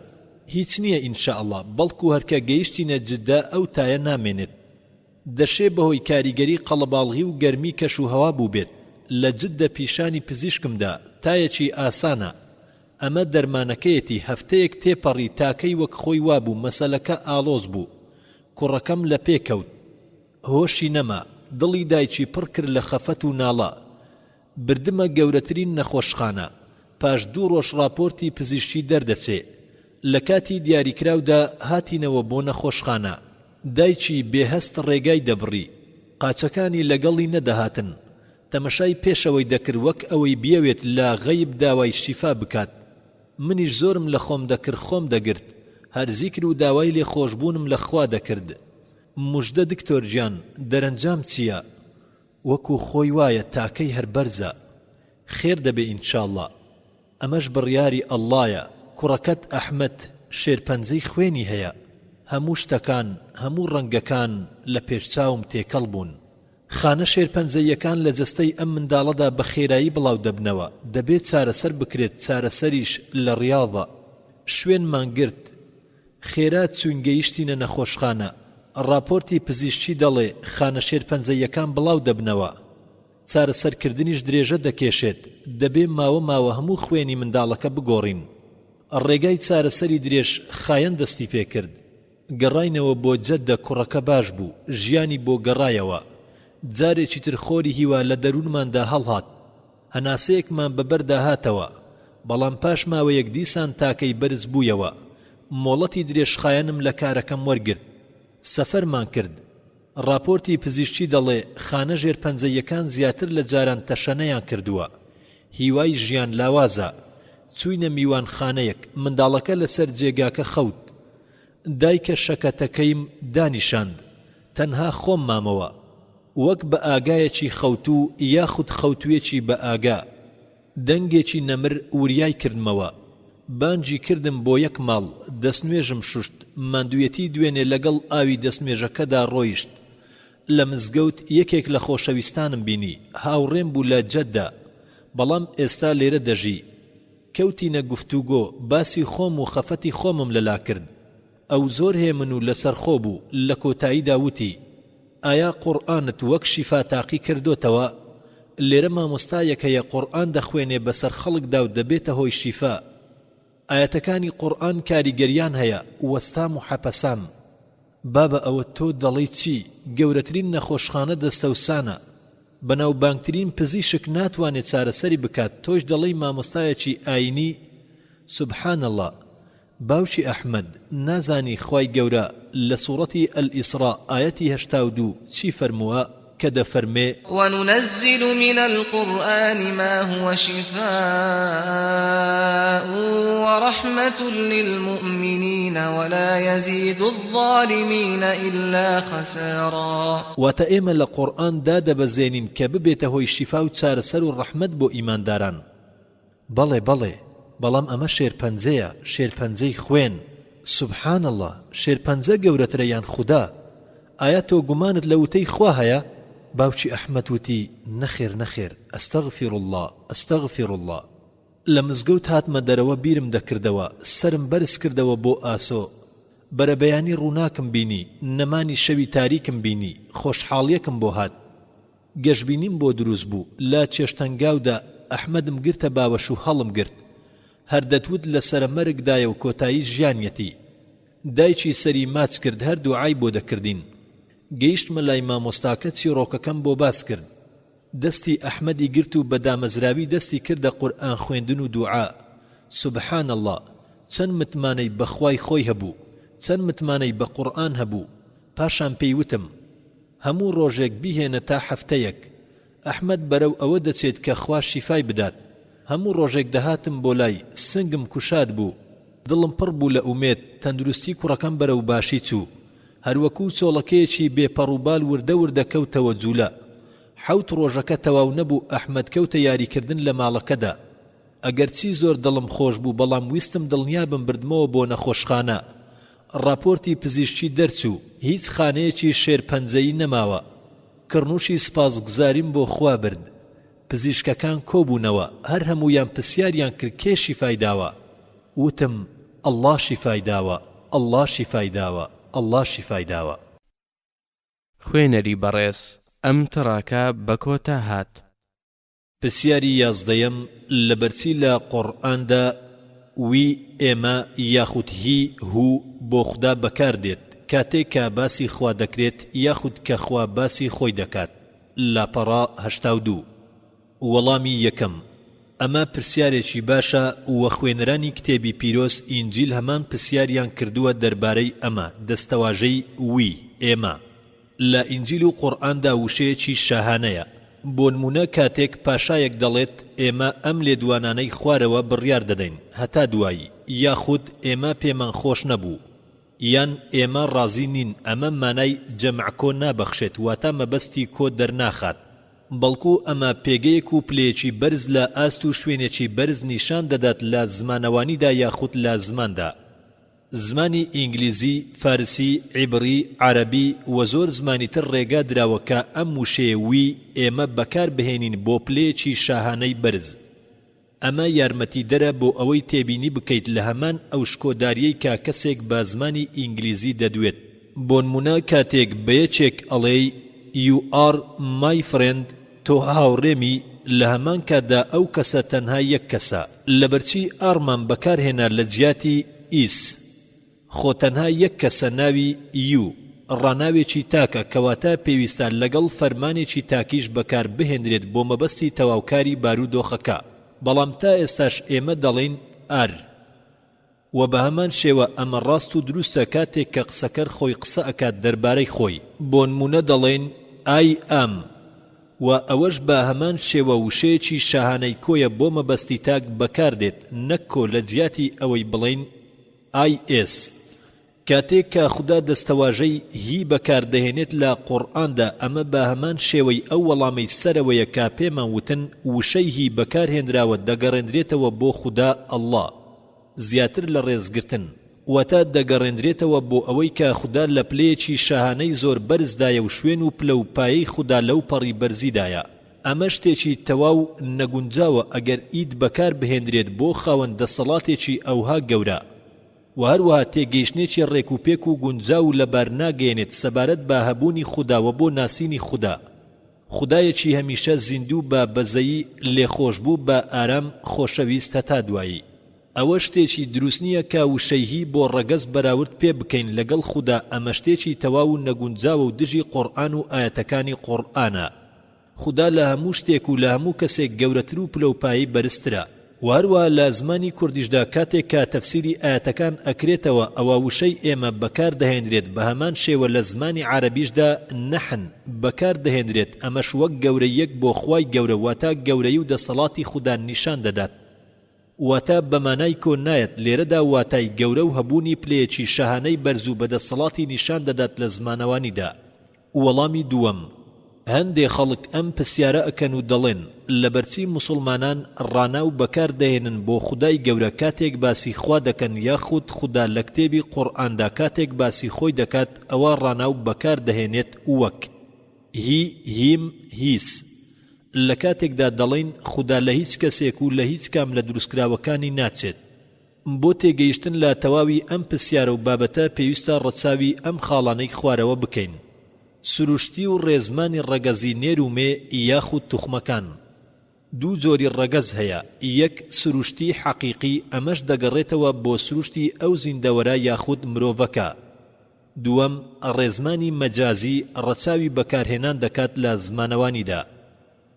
هیچ نییە ئینشاءالله بەڵکو هەرکە گەیشتینە جددا ئەو تایە نامێنێت دەشێ بەهۆی کاریگەری قەڵەباڵغی و گەرمی کەش و هەوا بوو بێت لە جددە پیشانی پزیشکمدا تایەکی ئاسانە ئەمە دەرمانەکەیەتی هەفتەیەک تێپەڕی تاکەی وەک خۆی وابوو مەسەلەکە ئالۆز بوو کوڕەکەم لە پێکەوت هۆشی نەما دڵی دایکی پڕ کرد لە خەفەت و ناڵە بردمە گەورەترین نەخۆشخانە پاش 2 ڕۆژ راپۆرتی پزیشکی دەردەچێ لە کاتی دیاریکراودا هاتینەوە بۆ نەخۆشخانە دایکی بێهەست ڕێگای دەبڕی قاچەکانی لەگەڵی نەدەهاتن تەمەشای پێشەوەی دەکرد وەک ئەوەی بیەوێت لە غەیب داوای شیفا بکات منیش زۆرم لە خۆم دەکرد خۆم دەگرت هەر زیکر و داوای لێ خۆشبوونم لە خوا دەکرد موژدە دکتۆر گیان دەرەنجام چییە وەکو خۆی وایە تاکەی هەر بەرزە خێر دەبێ ئینشاءالله ئەمەش بڕیاری ئەڵڵایە کوڕەکەت ئەحمەد شێرپەنجەی خوێنی هەیە هەموو شتەکان هەموو ڕەنگەکان لە پێشچاوم تێکەڵ بوون خانە شێرپەنجەیەکان لە جەستەی ئەم منداڵەدا بە خێرایی بڵاو دەبنەوە دەبێت چارەسەر بکرێت چارەسەریش لە ڕیاضە شوێنمان گرت خێرا چوونگەیشتینە نەخۆشخانە راپۆرتی پزیشکی دەڵێ خانە شێرپەنجەیەکان بڵاو دەبنەوە چارەسەرکردنیش درێژە دەکێشێت دەبێ ماوە هەموو خوێنی منداڵەکە بگۆڕین ڕێگای چارەسەری درێژ خایەن دەستی پێکرد گەڕاینەوە بۆ جەددە کوڕەکە باش بوو ژیانی بۆ گەڕایەوە جارێکی تر خۆری هیوا لە دەروونماندا هەڵهات هەناسەیەکمان بەبەردا هاتەوە بەڵام پاش ماوەیەک دیسان تاکەی بەرز بوویەوە مۆڵەتی درێژخایەنم لە کارەکەم وەرگرت سەفەرمان کرد راپۆرتی پزیشکی دەڵێ خانە ژێرپەنجەیەکان زیاتر لە جاران تەشەنەیان کردووە هیوای ژیان لاوازە چووینە میوان خانەیەک منداڵەکە لەسەر جێگاکە خەوت دایکە شەکەتەکەیم دانیشاند تەنها خۆم مامەوە وەک بە ئاگایەکی خەوتوو یاخود خەوتوێکی بە ئاگا دەنگێکی نەمر وریای کردمەوە بانجی کردم بۆ یەک ماڵ دەستنوێژم شوشت ماندوویەتی دوێنێ لەگەڵ ئاوی دەستنوێژەکەدا ڕۆیشت لە مزگەوت یەکێک لە خۆشەویستانم بینی هاوڕێم بوو لە جەددا بەڵام ئێستا لێرە دەژی کەوتینە گفتوگۆ باسی خۆم و خەفەتی خۆمم لەلا کرد ئەو زۆر هێ من و لەسەر خۆ بوو لە کۆتاییدا وتی ئایا قورئانت وەک شیفا تاقی کردوتەوە لێرە مامۆستایەک هەیە قورئان دەخوێنێ بەسەر خەڵکدا و دەبێتە هۆی شیفا ئاەتەکانی قورئان کاریگەریان هەیە وەستام و حەپەسام بابە ئەوە تۆ دەڵێی چی گەورەترین نەخۆشخانە دەستەوسانە بەناوبانگترین پزیشک ناتوانێت چارەسەری بکات تۆش دەڵێی مامۆستایەکی ئاینی سبحان الله باوشی ئەحمەد نازانی خوای گەورە لە سوورەتی ئەلئیسراء ئاەتی 82 چی فەرمووە کە دەفەرمێ وننزل من القرآن ما هو شفاء ورحمة للمؤمنين ولا يزيد الظالمين إلا خسارا واتئێمە لە قورئان دادەبەزێنین کە ببێتە هۆی شیفا و چارەسەر و ڕەحمەت بۆ ئیمانداران بەڵێ بەڵام ئەمە شێرپەنجەیە شێرپەنجەی خوێن سبحان الله شێرپەنجە گەورەترە یان خوددا ئایا تۆ گومانت لە وتەی خوا هەیە باوکی ئەحمەد وتی نەخێر ئەستەغفر الله لە مزگەوت هاتمە دەرەوە بیرم دەکردەوە سرم بەرز کردەوە بۆ ئاسۆ بەرەبەیانی ڕووناکم بینی نەمانی شەوی تاریکم بینی خۆشحاڵیەکم بۆ هات گەشبینیم بۆ دروست بوو لا چێشتەنگاودا ئەحمەدم گرتە باوەش و هەڵم گرت هەر دەتوت لە سەرمەرگدایە و کۆتایی ژیانیەتی دایکی سەری ماچ کرد هەر دوعای بۆ دەکردین گەیشتمە لای مامۆستاکە چیرۆکەکەم بۆ باس کرد دەستی ئەحمەدی گرت و بەدامەزراوی دەستی کردە قورئان خوێندن و دوعا سبحان الله چەند متمانەی بەخوای خۆی هەبوو چەند متمانەی بە قورئان هەبوو پاشان پێیوتم هەموو ڕۆژێک بیهێنە تا هەفتەیەک ئەحمەد بەرەو ئەوە دەچێت کە خوا شیفای بدات هەموو ڕۆژێک دەهاتم بۆ لای سنگم کوشاد بوو دڵم پڕ بوو لە ئومێد تەندروستی کوڕەکەم بەرەو باشی چوو هەروەکو چۆڵەکەیەکی بێپەڕووبال وردە کەوتەوە جوولە 7 ڕۆژەکە تەواو نەبوو ئەحمەد کەوتە یاریکردن لە ماڵەکەدا ئەگەرچی زۆر دڵم خۆش بوو بەڵام ویستم دڵنیابم بردمەوە بۆ نەخۆشخانە راپۆرتی پزیشکی دەرچوو هیچ خانەیەکی شێرپەنجەیی نەماوە کڕنوشی سپاسگوزاریم بۆ خوا برد پزیشکەکان کۆبوونەوە هەر هەموویان پرسیاریان کرد کێ شیفای داوە وتم ئەڵڵا شیفای داوە خوێنەری بەڕێز ئەم تڕاکە بە کۆتا هات پرسیاری 11 لە بەرچی لە قورئاندا وی ئێمە یاخود هی هو بۆ خوددا بەکاردێت کاتێک کە باسی خوا دەکرێت یاخود کە خوا باسی خۆی دەکات لاپەڕا 82 وەڵامی یەکەم ئەمە پرسیارێکی باشە و خوێنەرانی کتێبی پیرۆز ئینجیل هەمان پرسیاریان کردووە دەربارەی ئەمە دەستەواژەی وی ئێمە لە ئینجیل و قورئاندا وشەیەکی شاهانەیە. بۆ نمونە کاتێک پاشایەک دەڵێت ئێمە ئەم لێدوانانەی خوارەوە بڕیار دەدەین هەتا دوایی، یاخود ئێمە پێمان خۆش نەبوو، یان ئێمە ڕازی نین، ئەمە مانای جەمع کۆ نابەخشێت، واتە مەبەستی کۆ دەرناخات، بەڵکو ئەمە پێگەیەک و پلەیەکی بەرز لە ئاست و شوێنێکی بەرز نیشان دەدات لە زمانەوانیدا یاخود لە زماندا. زمانی ئینگلیزی، فارسی، عیبری، عەرەبی و زۆر زمانی تر ڕێگا دراوە کە ئەم وشەیە وی ئێمە بەکار بهێنین بۆ پلەیەکی شاهانەی بەرز. ئەمە یارمەتی دەرە بۆ ئەوەی تێبینی بکەیت لە هەمان ئەو شکۆداریەی کە کەسێک بە زمانی ئینگلیزی دەدوێت. بۆ نمونە کاتێک بە یەکێک ئەڵێی You are my friend، تۆ هاوڕێمی، لە هەمان کاتدا ئەو کەسە تەنها یەک کەسە، لەبەرچی ئارمان بەکارهێنا لە جیاتی ئیس، خۆ تەنها یەک کەسە ناوی یو، ڕاناوێکی تاکە کەواتە پێویستە لەگەڵ فەرمانێکی تاکیش بەکار بهێنرێت بۆ مەبەستی تەواوکاری بارودۆخەکە. بەڵام تا ئێستاش ئێمە دەڵێن ئار، و بە هەمان شێوە ئەمە ڕاست و دروستە کاتێک کە قسەکەر خۆی قسە ئەکات دەربارەی خۆی. بۆ نمونە دەڵێن ئای ئام، و ئەوەش بە هەمان شێوە وشەیەکی شاهانەی کۆیە بۆ مەبەستی تاک بەکاردێت، نەک کۆ لە جیاتی ئەوەی بڵێن ئای ئێس. کاتێک کە خوددا دەستەواژەی هی بەکاردەهێنێت لە قورئاندا، ئەمە بە هەمان شێوەی ئەو وەڵامەی سەرەوەیە کە پێمان وتن وشەی هی بەکارهێنراوە دەگەڕێنرێتەوە بۆ خوددا ئەڵڵا زیاتر لە ڕێزگرتن، واتە دەگەڕێنرێتەوە بۆ ئەوەی کە خوددا لە پلەیەکی شاهانەی زۆر بەرزدایە و شوێن و پلە و پایەی خوددا لەو پەڕی بەرزیدایە. ئەمە شتێکی تەواو نەگونجاوە ئەگەر ئید بەکار بهێنرێت بۆ خاوەن دەسەڵاتێکی ئەوها گەورە، و هەروەها تێگەیشتنێکی ڕێکوپێک و گونجاو لەبار ناگەێنێت سەبارەت بە هەبوونی خودداوە بۆ ناسینی خوددا، خودایەکی هەمیشە زیندوو بە بەزەیی لێخۆشبوو بە ئارام خۆشەویست هەتا دوایی. ئەوە شتێکی دروست نییە کە وشەیهی بۆ ڕەگەز بەراورد پێ بکەین لەگەڵ خوددا، ئەمە شتێکی تەواو نەگونجاوە و دژی قورئان و ئاەتەکانی قورئانە. خوددا لە هەموو شتێک و لە هەموو کەسێک گەورەتر و پلەپایی بەرزترە. و هەروە لە زمانی کوردیشدا کاتێک کە تەفسیری ئاەتەکان ئەکرێتەوە ئەوە وشەی ئێمە بەکار دەهێنرێت، بە هەمان شێوە لە زمانی عەرەبیشدا نەحن بەکار دەهێنرێت. ئەمەش وەک گەورەیەک بۆ خوای گەورە، واتە گەورەی و دەسەڵاتی خوددا نیشان دەدات، واتە بەمانای کۆ نایەت. لێرەدا واتای گەورە و هەبوونی پلەیەکی شاهانەی بەرز و بەدەسەڵاتی نیشان دەدات لە زمانەوانیدا. وەڵامی دووەم، هەندێک خەڵک ئەم پرسیارە ئەکەن و دەڵێن لەبەرچی موسڵمانان ڕانا و بەکار دەهێنن بۆ خودای گەورە کاتێک باسی خوا دەکەن، یاخود خوددا لە کتێبی قورئاندا کاتێک باسی خۆی دەکات ئەوە ڕانا و بەکار دەهێنێت وەک هی، هیم، هیس. لە کاتێکدا دەڵێن خوددا لە هیچ کەسێک و لە هیچ کام لە دروستکراوەکانی ناچێت. بۆ تێگەیشتن لە تەواوی ئەم پرسیارە و بابەتە پێویستە ڕەچاوی ئەم خاڵانەی خوارەوە بکەین. سروشتی و ڕێزمانی ڕەگەزی نێر و مێ یاخود توخمەکان. دوو جۆری ڕەگەز هەیە، یەک سروشتی حەقیقی، ئەمەش دەگەڕێتەوە بۆ سروشتی ئەو زیندەوەرە یاخود مرۆڤەکە. دووەم ڕێزمانی مەجازی، ڕەچاوی بەکارهێنان دەکات لە زمانەوانیدا.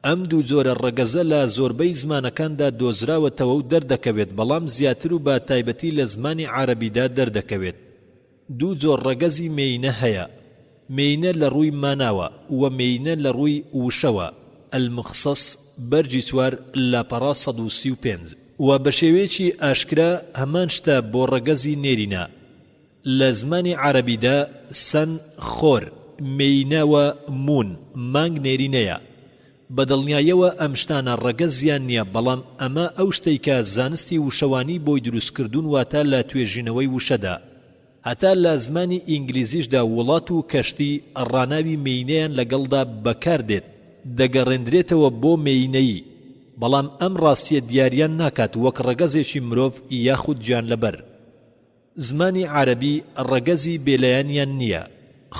ئەم دوو جۆرە ڕەگەزە لە زۆربەی زمانەکاندا دۆزراوەتەوە و دەردەکەوێت، بەڵام زیاتر و بە تایبەتی لە زمانی عەرەبیدا دەردەکەوێت. دوو جۆر ڕەگەزی مێینە هەیە، مێینە لە ڕووی ماناوە و مێینە لە ڕووی وشەوە. المخصەص بەرجی چوار لاپەڕا 135. و بە شێوەیەکی ئاشکرا هەمان شتە بۆ ڕەگەزی نێرینە. لە زمانی عەرەبیدا سەن خۆر، مێینەوە مون، مانگ نێرینەیە. بەدڵنیایەوە ئەم شتانە ڕەگەزیان نییە، بەڵام ئەمە ئەو شتەی کە زانستی وشەوانی بۆی دروستکردوون واتە لە توێژینەوەی وشەدا. هەتا لە زمانی ئینگلیزیشدا وڵات و کەشتی ڕاناوی مێینەیان لەگەڵدا بەکاردێت، دەگەڕێنرێتەوە بۆ مێینەیی، بەڵام ئەم ڕاستیە دیاریان ناکات وەک ڕەگەزێکی مرۆڤ یاخود گیانلەبەر. زمانی عەرەبی ڕەگەزی بێلایەنیان نییە.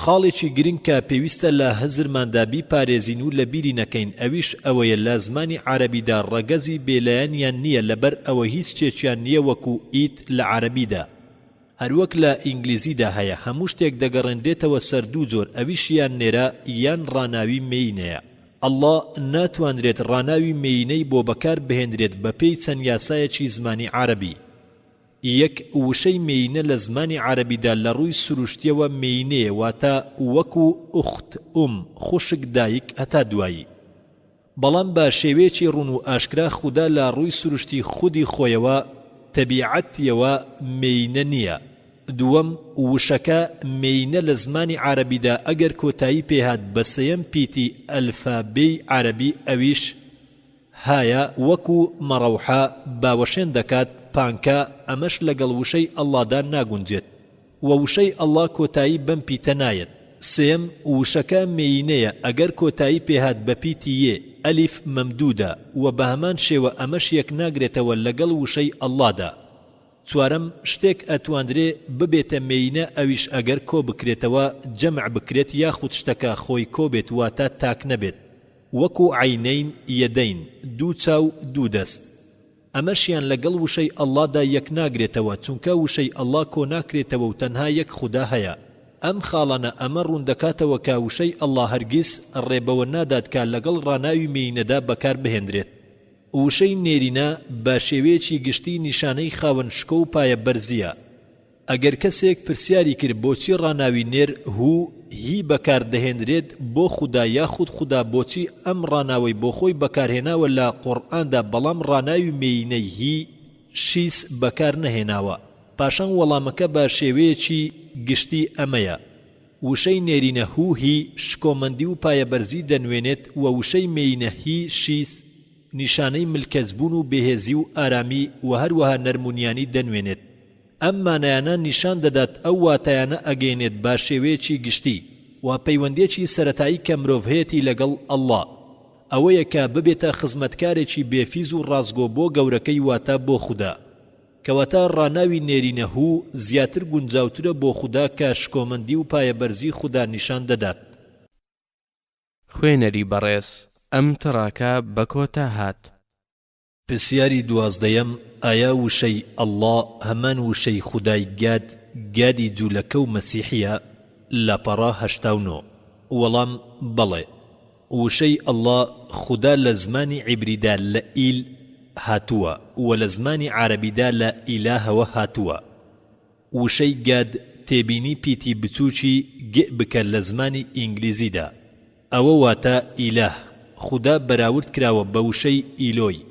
خاڵێکی گرنگ کە پێویستە لە هەزرماندا بیپارێزین و لە بیری نەکەین ئەویش ئەوەیە لە زمانی عەرەبیدا ڕەگەزی بێلایەنیان نییە، لەبەر ئەوە هیچ شتێکیان نییە وەکو ئیت لە عەرەبیدا. هەروەک لە ئینگلیزیدا هەیە، هەموو شتێک دەگەڕێنرێتەوە سەر دوو جۆر، ئەویش یان نێرە یان ڕاناوی مێینەیە. ئەڵڵا ناتوانرێت ڕاناوی مێینەی بۆ بەکار بهێنرێت بە پێی چەند یاسایەکی زمانی عەرەبی. یەک وشەی مێینە لە زمانی عەرەبیدا لە ڕووی سروشتیەوە مێینەیە واتە وەکو ئوخت خوشک دایک هەتا دوایی. بەڵام بە شێوەیەکی ڕوون و ئاشکرا خودا لە ڕووی سروشتی خودی خۆیەوە تەبیعەتیەوە مێینە نییە. دووەم وشەکە مێینە لە زمانی عەرەبیدا ئەگەر کۆتایی پێهات بە سەیەم پیتی ئەلفابێی عەرەبی ئەویش هایە وەکو مەڕەوحە باوەشێن دەکات پانکە ئەمەش لەگەڵ وشەی ئەڵڵادا ناگونجێت و وشەی ئەڵڵا کۆتایی بەم پیتە نایەت. سێم وشەکە مێینەیە ئەگەر کۆتایی پێهات بە پیتی یێ ئەلیف مەمدودە و بە هەمان شێوە ئەمەش یەک ناگرێتەوە لەگەڵ وشەی ئەڵڵادا. چوارەم شتێک ئەتواندرێ ببێتە مێینە ئەویش ئەگەر کۆ بکرێتەوە جەمع بکرێت یاخود شتەکە خۆی کۆ بێت واتە تاک نەبێت وەکو عینەین یەدەین دوو چاو دوو دەست. ئەمەشیان لەگەڵ وشەی ئەڵڵادا یەک ناگرێتەوە چونکە وشەی ئەڵڵا کۆ ناکرێتەوە و تەنها یەک خودا هەیە. ئەم خاڵانە ئەمە ڕوون دەکاتەوە کە وشەی ئەڵڵا هەرگیز ڕێبەوە نادات کە لەگەڵ ڕاناوی مێینەدا بەکار بهێنرێت. وشەی نێرینە بە شێوەیەکی گشتی نیشانەی خاوەن شکۆ و پایە بەرزیە. ئەگەر کەسێک پرسیاری کرد بۆچی ڕاناوی نێر هو هی بەکار دەهێنرێت بۆ خودا یاخود خودا بۆچی ئەم ڕاناوەی بۆ خۆی بەکارهێناوە لە قورئاندا بەڵام ڕاناوی مێینەی هی شیس بەکار نەهێناوە. پاشان وەڵامەکە بە شێوەیەکی گشتی ئەمەیە. وشەی نێرینە هو هی شکۆمەندی و پایە بەرزی دەنوێنێت و وشەی مێینە هی شیس نیشانەی ملکەزبوون و بێهێزی و ئارامی و هەروەها نەرمونیانی دەنوێنێت. ئەم مانایانە نیشان دەدات ئەو واتایانە ئەگەینێت با شێوەیەکی گشتی و پەیوەندێکی سەرەتایی کە مرۆڤ هەیەتی لەگەڵ ئەڵڵا ئەوەیە کە ببێتە خزمەتکارێکی بێفیز و ڕازگۆ بۆ گەورەکەی واتە بۆ خودا کەواتە ڕاناوی نێرینە هو زیاتر گونجاوترە بۆ خودا کە شکۆمەندی و پایەبەرزی خودا نیشان دەدات. خوێنەری بەڕێز ئەم تڕاکە بە کۆتا هات. پرسیاری دوازدەیەم ئایا وشەی ئەڵڵا هەمان وشەی خودای گادی جوولەکە و مەسیحیە؟ لاپەڕا 89. وەڵام بەڵێ وشەی ئەڵڵا خودا لە زمانی عیبریدا لە ئیل هاتووە و لە زمانی عەرەبیدا لە ئیلاهەوە هاتووە. وشەی گاد تێبینی پیتی بچووکی گێ بکە لە زمانی ئینگلیزیدا ئەوە واتە ئیلاه. خودا بەراورد کراوە بە وشەی ئیلۆی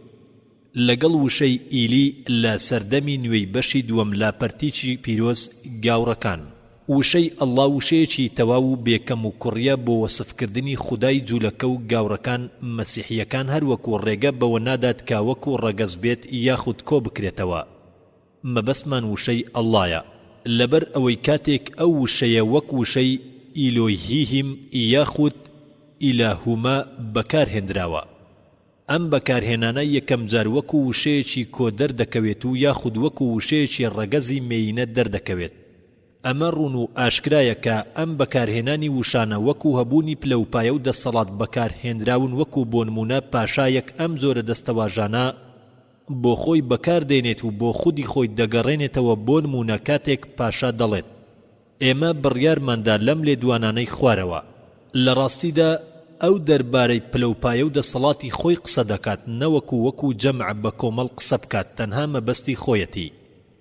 لەگەڵ وشەی ئیلی لە سەردەمی نوێی بەشی دووەم لاپەرتیکی پیرۆز گاوڕەکان. وشەی ئەڵڵا وشەیەکی تەواو و بێکەم و کوڕیە بۆ وەسفکردنی خودای جوولەکە و گاوڕەکان مەسیحیەکان هەروەکو ڕێگە بەوە نادات کا وەکو ڕەگەز بێت یاخود کۆ بکرێتەوە. مەبەستمان وشەی ئەڵڵایە لەبەر ئەوەی کاتێک ئەو وشەیە وەک وشەی ئیلۆهیهیم یاخود ئیلاهوما بەکار هێنراوە. ئەم بەکارهێنانە یەکەم جار وەکو وشەیەکی کۆ دەردەکەوێت و یاخود وەکو وشەیەکی ڕەگەزی مێینە دەردەکەوێت. ئەمە ڕوون و ئاشکرایە کە ئەم بەکارهێنانی وشانە وەکو هەبوونی پلەوپایە و دەسەڵات بەکارهێنراون وەکو بۆ نمونە پاشایەک ئەم زۆرە دەستەواژانە بۆ خۆی بەکاردێنێت و بۆ خودی خۆی دەگەڕێنێتەوە بۆ نمونە کاتێک پاشا دەڵێت ئێمە بڕیارماندا لەم لێدوانانەی خوارەوە. لە ڕاستیدا ئەو دەربارەی پلەوپایە و دەسەڵاتی خۆی قسە دەکات نەوەکو وەکو جەمع بە کۆمەڵ قسە بکات تەنها مەبەستی خۆیەتی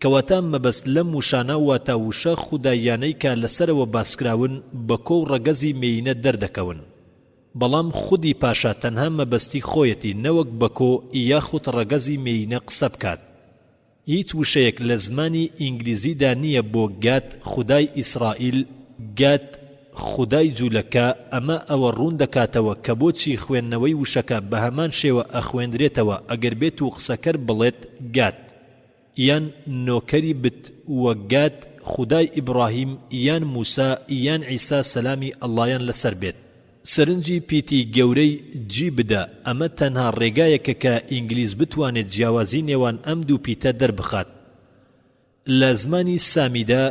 کەواتە مەبەست لەم وشانە واتە وشە خودایانەی کە لەسەرەوە باسکراون بە کۆ و ڕەگەزی مێینە دەردەکەون. بەڵام خودی پاشا تەنها مەبەستی خۆیەتی نەوەک بە کۆ یاخود ڕەگەزی مێینە قسە بکات. هیچ وشەیەک لە زمانی ئینگلیزیدا نییە بۆ گات خودای ئیسرائیل گات خودای جوولەکە. ئەمە ئەوە ڕوون دەکاتەوە کە بۆچی خوێندنەوەی وشەکە بە هەمان شێوە ئەخوێندرێتەوە ئەگەر بێت و قسەکەر بڵێت گات یان نۆکەری بت وە گات خودای ئیبراهیم یان موسا یان عیسا سەلامی ئەڵڵایان لەسەر بێت. سەرنجی پیتی گەورەی جی بدە. ئەمە تەنها ڕێگایەکە کە ئینگلیز بتوانێت جیاوازی نێوان ئەم دوو پیتە دەربخات. لە زمانی سامیدا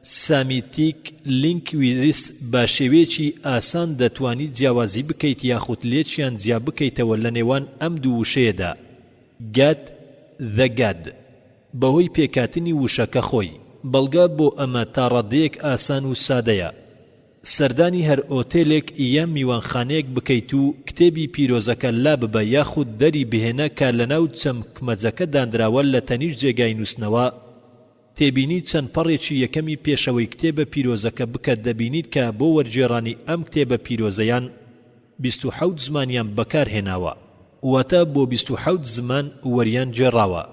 سامیتیک لینکویریس بە شێوەیەکی ئاسان دەتوانی جیاوازی بکەیت یاخود لێچیان جیا بکەیتەوە لە نێوان ئەم دوو وشەیەدا گات دەگاد بەهۆی پێکاتنی وشەکە خۆی. بەڵگا بۆ ئەمە تا ڕادەیەک ئاسان و سادەیە. سەردانی هەر ئۆتێلێک یان میوانخانەیەک بکەیت و کتێبی پیرۆزەکە لا ببە یاخود دەری بهێنە کە لەناو چەمکمەجەکە دانراوە لە تەنیش جێگای نووسنەوە تێبینیت چەند پەڕێکی یەکەمی پێشەوەی کتێبە پیرۆزەکە بکات دەبینیت کە بۆ وەرجێڕانی ئەم کتێبە پیرۆزەیان 27 زمانیان بەکارهێناوە واتە بۆ 27 زمان وەریان جێڕاوە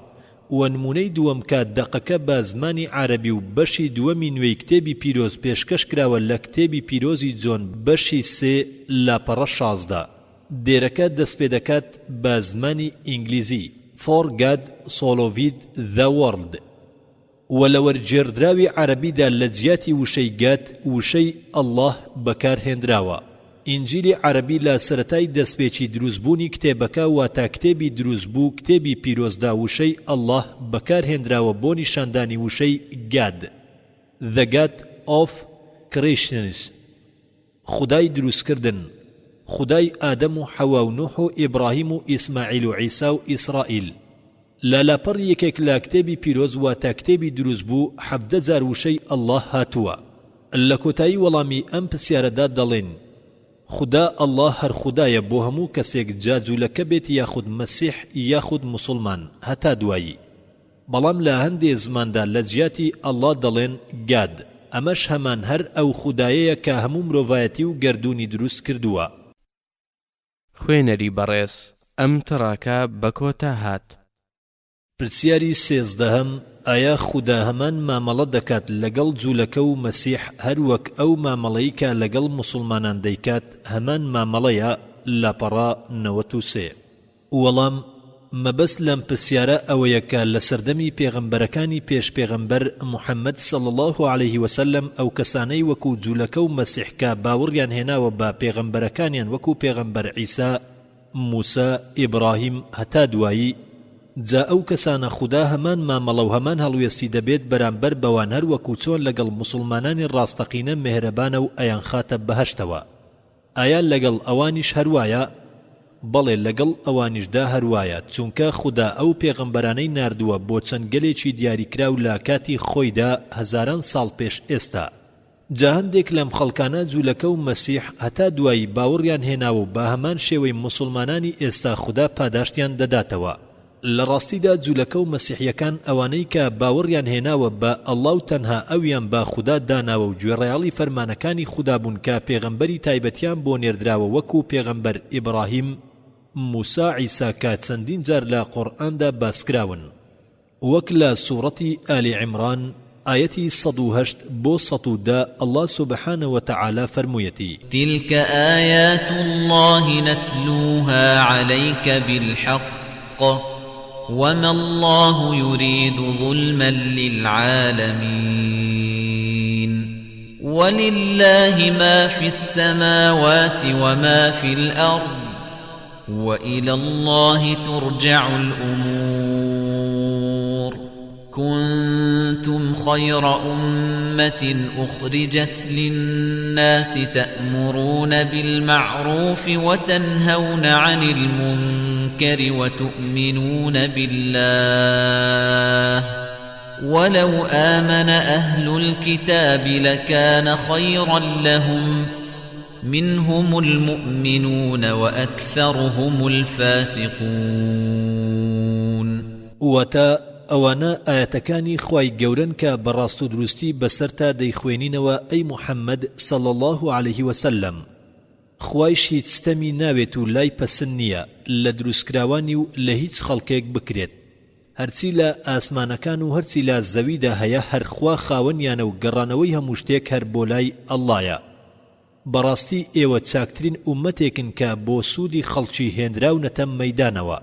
و نمونەی دووەم کە دەقەکە بە زمانی عەرەبی و بەشی دووەمی نوێی کتێبی پیرۆز پێشکەش کراوە لە کتێبی پیرۆزی جۆن بەشی 3 لاپەڕە 16 دێرەکە دەست پێ دەکات بە زمانی ئینگلیزی For God so loved the world و لە وەرجێڕدراوی عەرەبیدا لە جیاتی وشەی گات وشەی ئەڵڵاه بەکارهێنراوە ئینجیلی عەرەبی لە سەرەتای دەستپێکی دروستبوونی کتێبەکە واتە کتێبی دروستبوو کتێبی پیرۆزدا وشەی ئەڵڵاه بەکارهێنراوە بۆ نیشاندانی وشەی گاد The God of Creations خودای دروستکردن خودای ئادەم و حەوا و نوح و ئیبراهیم و ئیسماعیل و عیسا و ئیسرائیل لالاپەڕ یەکێک لە کتێبی پیرۆز واتە کتێبی دروستبوو 17,000 وشەی ئەڵڵاه هاتووە لە کۆتایی وەڵامی ئەم پرسیارەدا دەڵێن خدا ئەڵڵاه هەر خودایە بۆ هەموو کەسێک جاجوولەکە بێت یاخود مەسیح یاخود موسڵمان هەتا دوایی بەڵام لە هەندێ زماندا لە جیاتی ئەڵڵاه دەڵێن گاد ئەمەش هەمان هەر ئەو خودایەیە کە هەموو مرۆڤایەتی و گەردوونی دروست کردووە خوێنەری بەڕێز ئەم تڕاکە بە کۆتا هات پرسیاری 13 ئایا خوددا هەمان مامەڵە دەکات لەگەڵ جوولەکە و مەسیح هەروەک ئەو مامەڵەی کە لەگەڵ موسڵمانان دەیکات هەمان مامەڵەیە لاپەڕا 93 وەڵام مەبەست لەم پرسیارە ئەوەیە کە لە سەردەمی پێغەمبەرەکانی پێش پێغەمبەر محەممەد صلی الله عليه وسلم ئەو کەسانەی وەکو جوولەکە و مەسیح کە باوەڕیان هێناوە بە پێغەمبەرەکانیان وەکو پێغەمبەر عیسا موسا ئیبراهیم هەتا دوایی جا ئەو کەسانە خوددا هەمان مامەڵە و هەمان هەڵوێستی دەبێت بەرامبەر بەوان هەر وەکو چۆن لەگەڵ موسڵمانانی ڕاستەقینە مێهرەبانە و ئەیان خاتە بەهەشتەوە ئایا لەگەڵ ئەوانیش هەروایە بەڵێ لەگەڵ ئەوانیشدا هەروایە چونکە خوددا ئەو پێغەمبەرانەی ناردووە بۆ چەند گەلێکی دیاریکراو لە کاتی خۆیدا هەزاران ساڵ پێش ئێستا جا هەندێک لەم خەڵکانە جوولەکە و مەسیح هەتا دوایی باوەڕیان هێناوە و بە هەمان شێوەی موسڵمانانی ئێستا خوددا پاداشتیان دەداتەوە لە ڕاستیدا جوولەکە و مەسیحیەکان ئەوانەی کە باوەڕیان هێناوە بە ئەڵڵا و تەنها ئەویان با خوددا داناوە و گوێڕایاڵی فەرمانەکانی خوددا بوون کە پێغەمبەری تایبەتیان بۆ نێردراوە وەکو پێغەمبەر ئیبراهیم موسا عیسا کە چەندین جار لە قورئاندا باسکراون وەک لە سوورەتی ئالی عیمران آيتي 108 بو 110 الله سبحانه وتعالى فرميتي تلك آيات الله نتلوها عليك بالحق وما الله يريد ظلما للعالمين ولله ما في السماوات وما في الأرض وإلى الله ترجع الأمور كنتم خير أمة أخرجت للناس تأمرون بالمعروف وتنهون عن المنكر وتؤمنون بالله ولو آمن أهل الكتاب لكان خيرا لهم منهم المؤمنون وأكثرهم الفاسقون ئەوانە ئاەتەکانی خوای گەورن کە بەڕاست و دروستی بەسەرتا دەیخوێنینەوە ئەی محەممەد صلی الله عليه وسلم خوایش هیچ ستەمی ناوێت و لای پەسن نییە لە دروستکراوانی و لە هیچ خەڵکێک بکرێت هەرچی لە ئاسمانەکان و هەرچی لە زەویدا هەیە هەرخوا خاوەنیانە و گەڕانەوەی هەموو شتێک هەر بۆ لای ئەڵڵایە بەڕاستی ئێوە چاکترین ئومەتێکن کە بۆ سوودی خەڵکی هێنراونەتە مەیدانەوە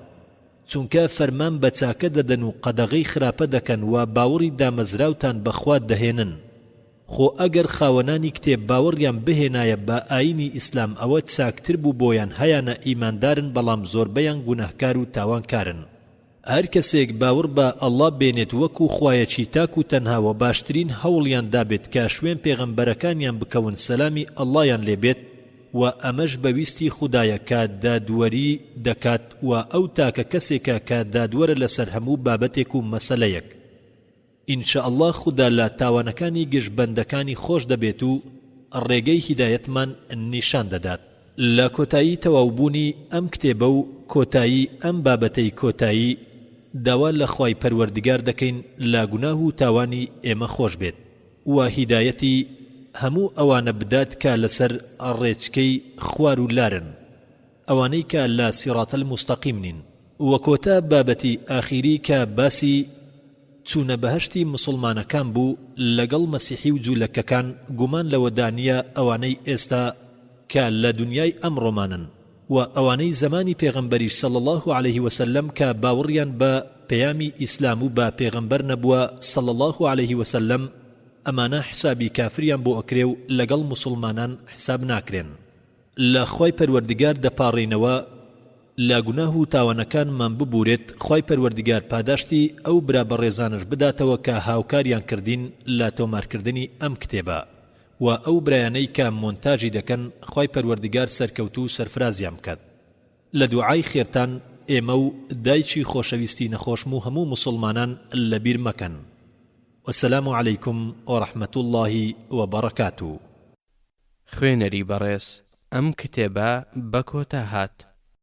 چونکە فەرمان بە چاکە دەدەن و قەدەغەی خراپە دەکەن و باوەڕی دامەزراوتان بەخوا دەهێنن خۆ ئەگەر خاوەنانی کتێب باوەڕیان بهێنایە بە ئاینی ئیسلام ئەوە چاکتر بوو بۆیان هەیانە ئیماندارن بەڵام زۆربەیان گونەهکار و تاوانکارن هەر کەسێک باوەڕ بە ئەڵڵا بێنێت وەکو خوایەکی تاک و تەنهاوە باشترین هەوڵیان دابێت کە شوێن پێغەمبەرەکانیان بکەون سەلامی ئەڵڵایان لێبێت و ئەمەش بەویستی خوددایە کە دادوەری دەکات و ئەو تاکە کەسێکە کە دادوەرە لەسەر هەموو بابەتێک و مەسەلەیەک ئینشاءالله خوددا لە تاوانەکانی گشتبەندەکانی خۆش دەبێت و ڕێگەی هیدایەتمان نیشان دەدات لە کۆتایی تەواوبوونی ئەم کتێبە و کۆتایی ئەم بابەتەی کۆتایی داوا لە خوای پەروەردگار دەکەین لا گوناه و تاوانی ئێمە خۆش بێت و هیدایەتی هەموو ئەوانە بدات کە لەسەر ڕێچکەی خوار و لارن ئەوانەی کە لە سیڕاتە المستەقیم نین و کۆتا بابەتی ئاخیری کە باسی چوونە بەهەشتی مسلمانەکان بوو لەگەڵ مەسیحی و جوولەکەکان گومان لەوە دانیە ئەوانەی ئێستا کە لە دنیای ئەمڕۆمانن و ئەوانەی زمانی پێغەمبەریش صلی الله عليه وسلم کە باوەڕیان بە پەیامی ئیسلام و بە پێغەمبەر نەبووە صلی الله عليه وسلم ئەمانە حسابی کافریان بۆ ئەکرێ و لەگەڵ مسلمانان حساب ناکرێن لە خوای پەروەردگار دەپاڕێنەوە لا گوناه و تاوانەکانمان ببورێت خوای پەروەردگار پاداشتی ئەو برا بەڕێزانش بداتەوە کە هاوکاریان کردین لە تۆمارکردنی ئەم کتێبە و ئەو برایانەی کە مۆنتاژی دەکەن خوای پەروەردگار سەرکەوتو و سەرفرازیان بکات لە دوعای خێرتان ئێمە و دایکی خۆشەویستی نەخۆشم و هەموو مسلمانان لەبیر مەکەن والسلام عليكم ورحمة الله وبركاته خوێنەری بەڕێز ئەم کتێبە بە کۆتا هات